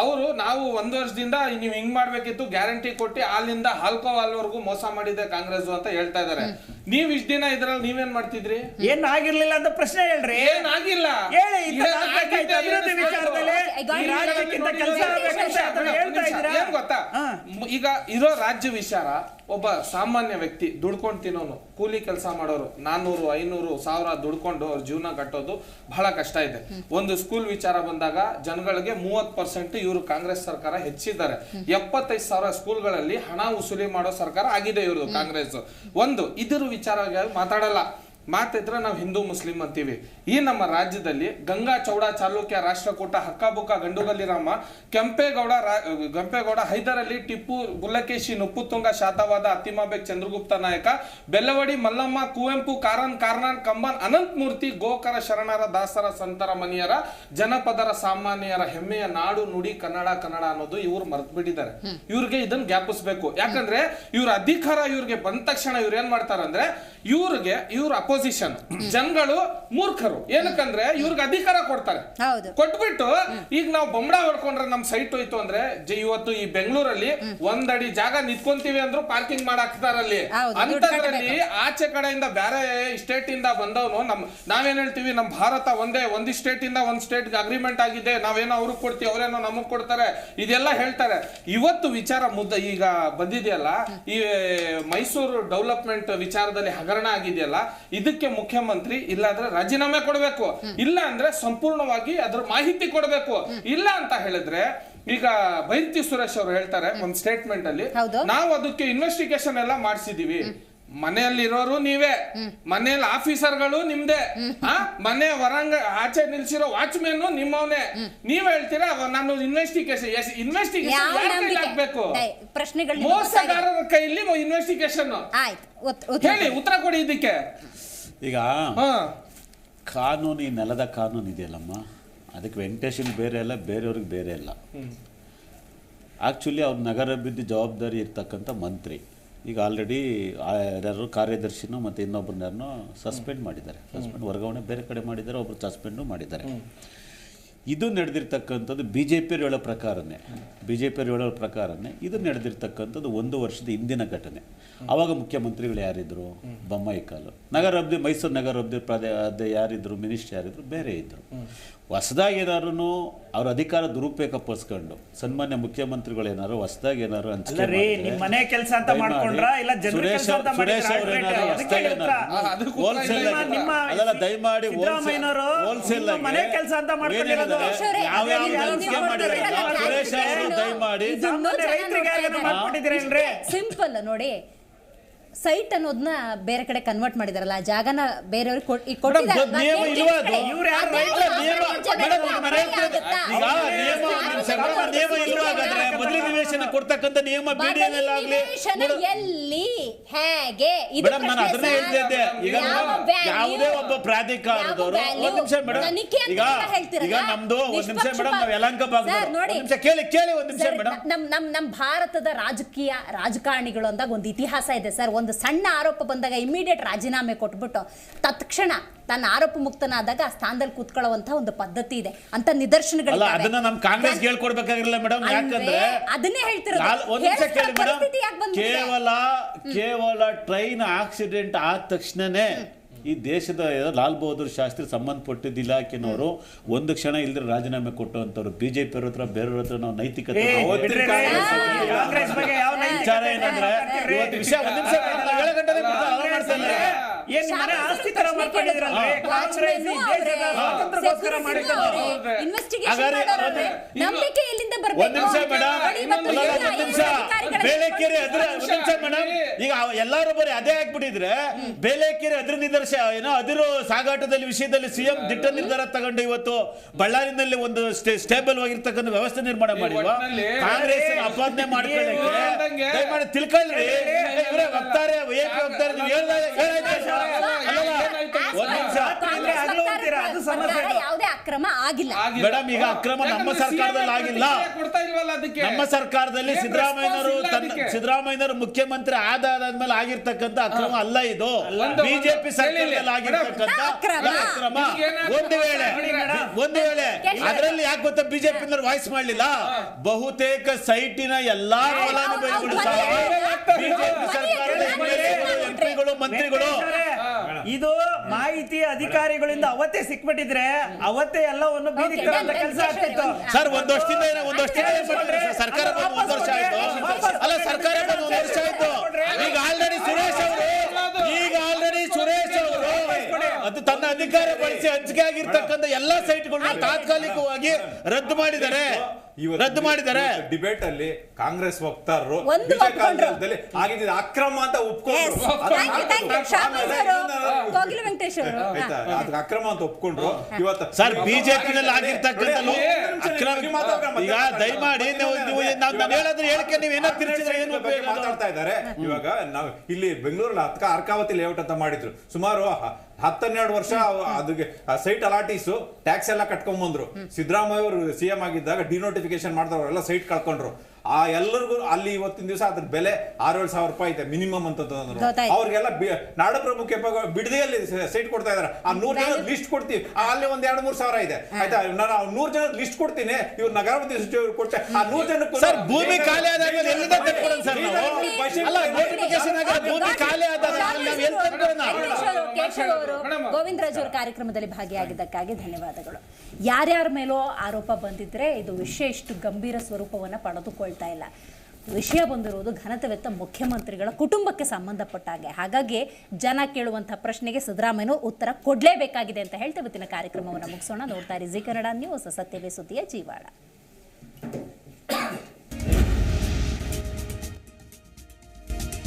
S7: ಅವರು ನಾವು 1 ವರ್ಷದಿಂದ ನೀವು ಹಿಂಗ್ ಮಾಡ್ಬೇಕಿತ್ತು, ಗ್ಯಾರಂಟಿ ಕೊಟ್ಟು ಅಲ್ಲಿಂದ ಆಲ್ಕೋಹಾಲ್ವರೆಗೂ ಮೋಸ ಮಾಡಿದೆ ಕಾಂಗ್ರೆಸ್ ಅಂತ ಹೇಳ್ತಾ ಇದಾರೆ. ನೀವ್ ಇಷ್ಟ ದಿನ ಇದ್ರಲ್ಲಿ ನೀವೇನ್ ಮಾಡ್ತಿದ್ರಿ?
S5: ಏನ್ ಆಗಿರ್ಲಿಲ್ಲ ಅಂತ ಪ್ರಶ್ನೆ ಹೇಳ್ರಿ.
S7: ಏನಾಗಿಲ್ಲ ಗೊತ್ತಾ? ಈಗ ಇರೋ ರಾಜ್ಯ ವಿಚಾರ ಒಬ್ಬ ಸಾಮಾನ್ಯ ವ್ಯಕ್ತಿ ದುಡ್ಕೊಂಡು ತಿನ್ನೋನು, ಕೂಲಿ ಕೆಲಸ ಮಾಡೋರು 400, 500, 1000 ದುಡ್ಕೊಂಡು ಅವ್ರ ಜೀವನ ಕಟ್ಟೋದು ಬಹಳ ಕಷ್ಟ ಇದೆ. ಒಂದು ಸ್ಕೂಲ್ ವಿಚಾರ ಬಂದಾಗ ಜನಗಳಿಗೆ 30% ಇವರು ಕಾಂಗ್ರೆಸ್ ಸರ್ಕಾರ ಹೆಚ್ಚಿದ್ದಾರೆ. 75,000 ಸ್ಕೂಲ್ಗಳಲ್ಲಿ ಹಣ ವಸೂಲಿ ಮಾಡೋ ಸರ್ಕಾರ ಆಗಿದೆ ಇವರು ಕಾಂಗ್ರೆಸ್. ಒಂದು ಇದ್ರ ವಿಚಾರ ಮಾತಾಡಲ್ಲ. ಮಾತಿದ್ರೆ ನಾವು ಹಿಂದೂ ಮುಸ್ಲಿಂ ಅಂತೀವಿ. ಈ ನಮ್ಮ ರಾಜ್ಯದಲ್ಲಿ ಗಂಗಾ ಚೌಡ ಚಾಲುಕ್ಯ ರಾಷ್ಟ್ರಕೂಟ ಹಕ್ಕಬುಕ್ಕ ಗಂಡುಗಲ್ಲಿ ರಾಮ ಗಂಪೇಗೌಡ ಹೈದರಲ್ಲಿ ಟಿಪ್ಪು ಬುಲ್ಲಕೇಶಿ ನುಪ್ಪುತುಂಗ ಶಾತವಾದ ಅತ್ತಿಮಾಬೇಗ್ ಚಂದ್ರಗುಪ್ತ ನಾಯಕ ಬೆಲ್ಲವಡಿ ಮಲ್ಲಮ್ಮ ಕುವೆಂಪು ಕಾರನ್ ಕಾರ್ನಾನ್ ಕಂಬನ್ ಅನಂತ ಮೂರ್ತಿ ಗೋಕರ ಶರಣರ ದಾಸರ ಸಂತರ ಮನಿಯರ ಜನಪದರ ಸಾಮಾನ್ಯರ ಹೆಮ್ಮೆಯ ನಾಡು ನುಡಿ ಕನ್ನಡ ಅನ್ನೋದು ಇವ್ರು ಮರ್ತು ಬಿಟ್ಟಿದ್ದಾರೆ. ಇವ್ರಿಗೆ ಇದನ್ನ ಜ್ಞಾಪಿಸ್ಬೇಕು. ಯಾಕಂದ್ರೆ ಇವ್ರ ಅಧಿಕಾರ ಇವ್ರಿಗೆ ಬಂದ ತಕ್ಷಣ ಇವ್ರು ಏನ್ ಮಾಡ್ತಾರಂದ್ರೆ ಇವ್ರ ಅಪೋಸಿಷನ್ ಜನಗಳು ಮೂರ್ಖರು. ಏನಕ್ಕಂದ್ರೆ ಇವ್ರಿಗೆ ಅಧಿಕಾರ ಕೊಡ್ತಾರೆ, ಕೊಟ್ಬಿಟ್ಟು ಈಗ ನಾವು ಬೊಂಬಡ ಹೊಡ್ಕೊಂಡ್ರೆ ನಮ್ ಸೈಟ್ ಹೋಯ್ತು ಅಂದ್ರೆ ಇವತ್ತು ಈ ಬೆಂಗಳೂರಲ್ಲಿ 1 ಅಡಿ ಜಾಗ ನಿಂತ್ಕೊಂತೀವಿ ಅಂದ್ರೂ ಪಾರ್ಕಿಂಗ್ ಮಾಡಾಕ್ತಾರಲ್ಲಿ. ಅಂತದ್ರಲ್ಲಿ ಆಚೆ ಕಡೆಯಿಂದ ಬೇರೆ ಸ್ಟೇಟ್ ಇಂದ ಬಂದವನು ನಾವೇನ್ ಹೇಳ್ತೀವಿ, ನಮ್ ಭಾರತ ಒಂದು ಸ್ಟೇಟ್ ಇಂದ ಒಂದು ಸ್ಟೇಟ್ ಅಗ್ರಿಮೆಂಟ್ ಆಗಿದೆ, ನಾವೇನೋ ಅವ್ರಿಗೆ ಕೊಡ್ತೀವಿ, ಅವರೇನೋ ನಮಗ್ ಕೊಡ್ತಾರೆ, ಇದೆಲ್ಲ ಹೇಳ್ತಾರೆ. ಇವತ್ತು ವಿಚಾರ ಈಗ ಬಂದಿದೆಯಲ್ಲ, ಈ ಮೈಸೂರು ಡೆವಲಪ್ಮೆಂಟ್ ವಿಚಾರದಲ್ಲಿ ಹಗರಣ ಆಗಿದೆಯಲ್ಲ, ಇದಕ್ಕೆ ಮುಖ್ಯಮಂತ್ರಿ ಇಲ್ಲಾಂದ್ರೆ ರಾಜೀನಾಮೆ ಕೊಡಬೇಕು, ಇಲ್ಲ ಅಂದ್ರೆ ಸಂಪೂರ್ಣವಾಗಿ ಅದ್ರ ಮಾಹಿತಿ ಕೊಡಬೇಕು. ಇಲ್ಲ ಅಂತ ಹೇಳಿದ್ರೆ ಈಗ ಬೈರತಿ ಸುರೇಶ್ ಅವರು ಹೇಳ್ತಾರೆ ಒಂದ್ ಸ್ಟೇಟ್ಮೆಂಟ್ ಅಲ್ಲಿ, ನಾವು ಅದಕ್ಕೆ ಇನ್ವೆಸ್ಟಿಗೇಷನ್ ಎಲ್ಲ ಮಾಡಿಸಿದೀವಿ. ಮನೆಯಲ್ಲಿ ಇರೋರು ನೀವೇ, ಮನೆಯಲ್ಲಿ ಆಫೀಸರ್ಗಳು ನಿಮ್ದೇ, ಮನೆ ಹೊರಂಗ ಆಚೆ ನಿಲ್ಸಿರೋ ವಾಚ್ಮೆನ್ ನಿಮ್ಮವನೇ. ನೀವ್ ಹೇಳ್ತೀರಾ ನಾನು ಇನ್ವೆಸ್ಟಿಗೇಷನ್ ಆಗ್ಬೇಕು, ಮೋಸಗಾರರ ಕೈಲಿ ಇನ್ವೆಸ್ಟಿಗೇಷನ್ ಹೇಳಿ ಉತ್ತರ ಕೊಡಿ ಇದಕ್ಕೆ.
S8: ಈಗ ಕಾನೂನು, ಈ ನೆಲದ ಕಾನೂನು ಇದೆಯಲ್ಲಮ್ಮ, ಅದಕ್ಕೆ ವೆಂಕಟೇಶನ್ ಬೇರೆ ಅಲ್ಲ, ಬೇರೆಯವ್ರಿಗೆ ಬೇರೆ ಅಲ್ಲ. ಆ್ಯಕ್ಚುಲಿ ಅವ್ರ ನಗರಾಭಿವೃದ್ಧಿ ಜವಾಬ್ದಾರಿ ಇರ್ತಕ್ಕಂಥ ಮಂತ್ರಿ ಈಗ ಆಲ್ರೆಡಿ ಯಾರು ಕಾರ್ಯದರ್ಶಿನೂ ಮತ್ತು ಇನ್ನೊಬ್ಬರನ್ನ ಸಸ್ಪೆಂಡ್ ಮಾಡಿದ್ದಾರೆ. ವರ್ಗಾವಣೆ ಬೇರೆ ಕಡೆ ಮಾಡಿದ್ದಾರೆ, ಒಬ್ಬರು ಸಸ್ಪೆಂಡು ಮಾಡಿದ್ದಾರೆ. ಇದು ನಡೆದಿರ್ತಕ್ಕಂಥದ್ದು ಬಿ ಜೆ ಪಿಯವ್ರು ಹೇಳೋ ಪ್ರಕಾರನೇ ಇದು ನಡೆದಿರ್ತಕ್ಕಂಥದ್ದು 1 ವರ್ಷದ ಹಿಂದಿನ ಘಟನೆ. ಆವಾಗ ಮುಖ್ಯಮಂತ್ರಿಗಳು ಯಾರಿದ್ರು? ಬೊಮ್ಮಾಯಿ ಕಾಲು. ಮೈಸೂರು ನಗರಾಭಿವೃದ್ಧಿ ಯಾರಿದ್ರು? ಮಿನಿಸ್ಟರ್ ಯಾರಿದ್ರು? ಬೇರೆ ಇದ್ದರು. ಹೊಸದಾಗಿ ಏನಾರು ಅವ್ರ ಅಧಿಕಾರ ದುರುಪಯೋಗ ಪಡಿಸ್ಕೊಂಡು ಸನ್ಮಾನ್ಯ ಮುಖ್ಯಮಂತ್ರಿಗಳು ಏನಾರು ಹೊಸದಾಗಿ ಏನಾರು ಹಂಚಿಕೆ ದಯಮಾಡಿ ಹೋಲ್ಸೇಲ್
S1: ಸಿಂಪಲ್ ನೋಡಿ, ಸೈಟ್ ಅನ್ನೋದನ್ನ ಬೇರೆ ಕಡೆ ಕನ್ವರ್ಟ್ ಮಾಡಿದಾರಲ್ಲ, ಆ ಜಾಗನ ಬೇರೆಯವ್ರಿಗೆ
S8: ಕೊಡ್ತಕ್ಕಂಥ ನಿಯಮ
S1: ಎಲ್ಲಿ ಹೇಗೆ
S8: ಯಾವುದೇ ಒಬ್ಬ ಪ್ರಾಧಿಕಾರದವರು ಒಂದ್ ನಿಮಿಷ ಮೇಡಮ್, ಈಗ ನಮ್ದು ಒಂದ್ ನಿಮಿಷ ಮೇಡಮ್, ನಾವು ಯಲಹಂಕ ಭಾಗ ಕೇಳಿ ಒಂದ್ ನಿಮಿಷ ಮೇಡಮ್.
S1: ನಮ್ ಭಾರತದ ರಾಜಕಾರಣಿಗಳು ಅಂದಾಗ ಒಂದು ಇತಿಹಾಸ ಇದೆ ಸರ್. ಒಂದು ಸಣ್ಣ ಆರೋಪ ಬಂದಾಗ ಇಮಿಡಿಯೇಟ್ ರಾಜೀನಾಮೆ ಕೊಟ್ಬಿಟ್ಟು ತತ್ಕ್ಷಣ ತನ್ನ ಆರೋಪ ಮುಕ್ತನಾದಾಗ ಆ ಸ್ಥಾನದಲ್ಲಿ ಕೂತ್ಕೊಳ್ಳುವಂತ ಒಂದು ಪದ್ಧತಿ ಇದೆ ಅಂತ ನಿದರ್ಶನಗಳು.
S8: ಅದನ್ನ ನಮ್ ಕಾಂಗ್ರೆಸ್ ಹೇಳ್ಕೊಡ್ಬೇಕಾಗಿರಲಿಲ್ಲ ಮೇಡಮ್. ಯಾಕಂದ್ರೆ
S1: ಅದನ್ನೇ ಹೇಳ್ತಿರೋದು.
S8: ಒಂದ್ ನಿಮಿಷ ಕೇಳಿ ಮೇಡಮ್, ಕೇವಲ ಟ್ರೈನ್ ಆಕ್ಸಿಡೆಂಟ್ ಆದ ತಕ್ಷಣನೇ ಈ ದೇಶದ ಲಾಲ್ ಬಹದ್ದೂರ್ ಶಾಸ್ತ್ರಿ ಸಂಬಂಧಪಟ್ಟಿದ್ದ ಇಲಾಖೆನವರು ಒಂದು ಕ್ಷಣ ಇಲ್ದ್ರೆ ರಾಜೀನಾಮೆ ಕೊಟ್ಟುವಂತವ್ರು. ಬಿಜೆಪಿ ಅವ್ರ ಹತ್ರ ಬೇರೆಯವ್ರ ಹತ್ರ ನಾವು ನೈತಿಕತೆ ವಿಚಾರ ಏನಂದ್ರೆ ಇವತ್ತು ವಿಷಯ ಒಂದ್ ನಿಮಿಷ ಬೇಳೆಕೆರೆ ಮೇಡಮ್, ಈಗ ಎಲ್ಲರೂ ಬರೀ ಅದೇ ಆಗ್ಬಿಟ್ಟಿದ್ರೆ ಬೇಳೆಕೆರೆ ಅದ್ರ ನಿದರ್ಶನ ಏನೋ ಅದಿರು ಸಾಗಾಟದಲ್ಲಿ ವಿಷಯದಲ್ಲಿ ಸಿಎಂ ದಿಟ್ಟ ನಿರ್ಧಾರ ತಗೊಂಡು ಇವತ್ತು ಬಳ್ಳಾರಿನಲ್ಲಿ ಒಂದು ಸ್ಟೇಬಲ್ ಆಗಿರ್ತಕ್ಕಂಥ ವ್ಯವಸ್ಥೆ ನಿರ್ಮಾಣ ಮಾಡಿಲ್ವಾ? ಕಾಂಗ್ರೆಸ್ ಅಪಾದನೆ ಮಾಡ್ಕೊಳ್ಳಕ್ಕೆ ದಯಮಾಡಿ ತಿಳ್ಕೊಳ್ರಿ. ಇವರೇ ವಕ್ತಾರೆ, ವಕ್ತಾರೆ, ನೀವು
S1: ಯಾವುದೇ ಅಕ್ರಮ ಆಗಿಲ್ಲ
S8: ಮೇಡಮ್. ಈಗ ಅಕ್ರಮ ನಮ್ಮ ಸರ್ಕಾರದಲ್ಲಿ ಆಗಿಲ್ಲ. ನಮ್ಮ ಸರ್ಕಾರದಲ್ಲಿ ಸಿದ್ದರಾಮಯ್ಯನವರು ಮುಖ್ಯಮಂತ್ರಿ ಆದಾದ್ಮೇಲೆ ಆಗಿರ್ತಕ್ಕಂಥ ಅಕ್ರಮ ಅಲ್ಲ ಇದು. ಬಿಜೆಪಿ ಸರ್ಕಾರದಲ್ಲಿ ಆಗಿರ್ತಕ್ಕಂಥ ಅಕ್ರಮ. ಒಂದು ವೇಳೆ ಅದರಲ್ಲಿ ಯಾಕೆ ಗೊತ್ತಾ ಬಿಜೆಪಿ ವಾಯ್ಸ್ ಮಾಡಲಿಲ್ಲ? ಬಹುತೇಕ ಸೈಟಿನ ಎಲ್ಲಾ ಫಲಾನುಭವಿಗಳು ಸಹ ಬಿಜೆಪಿ ಸರ್ಕಾರದ ಎಂಪಿಗಳು, ಮಂತ್ರಿಗಳು.
S5: ಇದು ಮಾಹಿತಿ ಅಧಿಕಾರಿಗಳಿಂದ ಅವತ್ತೇ ಸಿಕ್ಬಿಟ್ಟಿದ್ರೆ ಅವತ್ತೇ ಎಲ್ಲವನ್ನು ಬೀದಿಕ್ಕಂತ ಕೆಲಸ ಆಗ್ತಿತ್ತು
S8: ಸರ್. ಒಂದು ವರ್ಷದಿಂದ ಸರ್ಕಾರ ಒಂದು ವರ್ಷ ಆಯ್ತು ಅಲ್ಲ, ಸರ್ಕಾರ ಒಂದು ವರ್ಷ ಆಯ್ತು. ಈಗ ಆಲ್ರೆಡಿ ಸುರೇಶ್ ಅವರು ಅದು ತನ್ನ ಅಧಿಕಾರ ಬಳಸಿ ಹಂಚಿಕೆ ಆಗಿರ್ತಕ್ಕಂಥ ಎಲ್ಲಾ ಸೈಟ್ಗಳನ್ನ ತಾತ್ಕಾಲಿಕವಾಗಿ ರದ್ದು ಮಾಡಿದ್ದಾರೆ.
S6: ಡಿಬೇಟ್ ಅಲ್ಲಿ ಕಾಂಗ್ರೆಸ್ ವಕ್ತಾರರು ಆಗಿದ್ದ ಅಕ್ರಮ ಅಂತ ಒಪ್ಕೊಂಡ್ರು, ಅಕ್ರಮ ಅಂತ ಒಪ್ಕೊಂಡ್ರು. ಇವತ್ತು
S8: ಸರ್ ಬಿಜೆಪಿನಲ್ಲಿ ಆಗಿರ್ತಕ್ಕಂಥ ಈಗ ದಯಮಾಡಿ ನಾನು ಹೇಳೋದ್ರ ಹೇಳಿಕೆ ನೀವು ಏನೋ ತಿರ್ಚಿದ್ರೆ ಏನು
S6: ಮಾತಾಡ್ತಾ ಇದ್ದಾರೆ. ಇವಾಗ ನಾವು ಇಲ್ಲಿ ಬೆಂಗಳೂರಲ್ಲಿ ಅರ್ಕಾವತಿ ಲೇಔಟ್ ಅಂತ ಮಾಡಿದ್ರು. ಸುಮಾರು 10-12 ವರ್ಷ ಅದಕ್ಕೆ ಸೈಟ್ ಅಲಾಟೀಸು ಟ್ಯಾಕ್ಸ್ ಎಲ್ಲ ಕಟ್ಕೊಂಡ್ ಬಂದ್ರು. ಸಿದ್ದರಾಮಯ್ಯ ಅವರು ಸಿಎಂ ಆಗಿದ್ದಾಗ ಡಿನೋಟಿಫಿಕೇಶನ್ ಮಾಡಿದವರೆಲ್ಲ ಸೈಟ್ ಕಳ್ಕೊಂಡ್ರು. ಆ ಎಲ್ಲರಿಗೂ ಅಲ್ಲಿ ಇವತ್ತಿನ ದಿವಸ ಅದ್ರ ಬೆಲೆ 6-7 ಸಾವಿರ ರೂಪಾಯಿ ಇದೆ ಮಿನಿಮಮ್ ಅಂತ ತಂದ್ರು. ಅವ್ರಿಗೆಲ್ಲ ನಾಡಪ್ರಭು ಬಿಡದಿಯಲ್ಲಿ ಸೈಟ್ ಕೊಡ್ತಾ ಇದಾರೆ. ಆ 100 ಜನ ಲಿಸ್ಟ್ ಕೊಡ್ತೀವಿ, ಅಲ್ಲಿ 1-2-3 ಸಾವಿರ ಇದೆ ಆಯ್ತಾ. ನಾನು 100 ಜನ ಲಿಸ್ಟ್ ಕೊಡ್ತೀನಿ, ಇವ್ರು ನಗರಾಭಿವೃದ್ಧಿ ಸಚಿವರು ಕೊಡ್ತಾರೆ. ಆ 100 ಜನಕ್ಕೂ
S8: ಭೂಮಿ ಖಾಲಿ ಆದಾಗ
S1: ಗೋವಿಂದರಾಜ್ ಅವರ ಕಾರ್ಯಕ್ರಮದಲ್ಲಿ ಭಾಗಿಯಾಗಿದ್ದಕ್ಕಾಗಿ ಧನ್ಯವಾದಗಳು. ಯಾರ್ಯಾರ ಮೇಲೋ ಆರೋಪ ಬಂದಿದ್ರೆ ಇದು ವಿಷಯ ಇಷ್ಟು ಗಂಭೀರ ಸ್ವರೂಪವನ್ನು ಪಡೆದುಕೊಳ್ತಾ ಇಲ್ಲ. ವಿಷಯ ಬಂದಿರುವುದು ಘನತೆವೆತ್ತ ಮುಖ್ಯಮಂತ್ರಿಗಳ ಕುಟುಂಬಕ್ಕೆ ಸಂಬಂಧಪಟ್ಟ ಹಾಗೆ. ಹಾಗಾಗಿ ಜನ ಕೇಳುವಂತಹ ಪ್ರಶ್ನೆಗೆ ಸಿದ್ದರಾಮಯ್ಯ ಉತ್ತರ ಕೊಡಲೇಬೇಕಾಗಿದೆ ಅಂತ ಹೇಳ್ತಾ ಇವತ್ತಿನ ಕಾರ್ಯಕ್ರಮವನ್ನು ಮುಗಿಸೋಣ. ನೋಡ್ತಾ ಇರಿ ಜಿ ಕನ್ನಡ ನ್ಯೂಸ್, ಸತ್ಯವೇ ಸುದ್ದಿಯ ಜೀವಾಳ.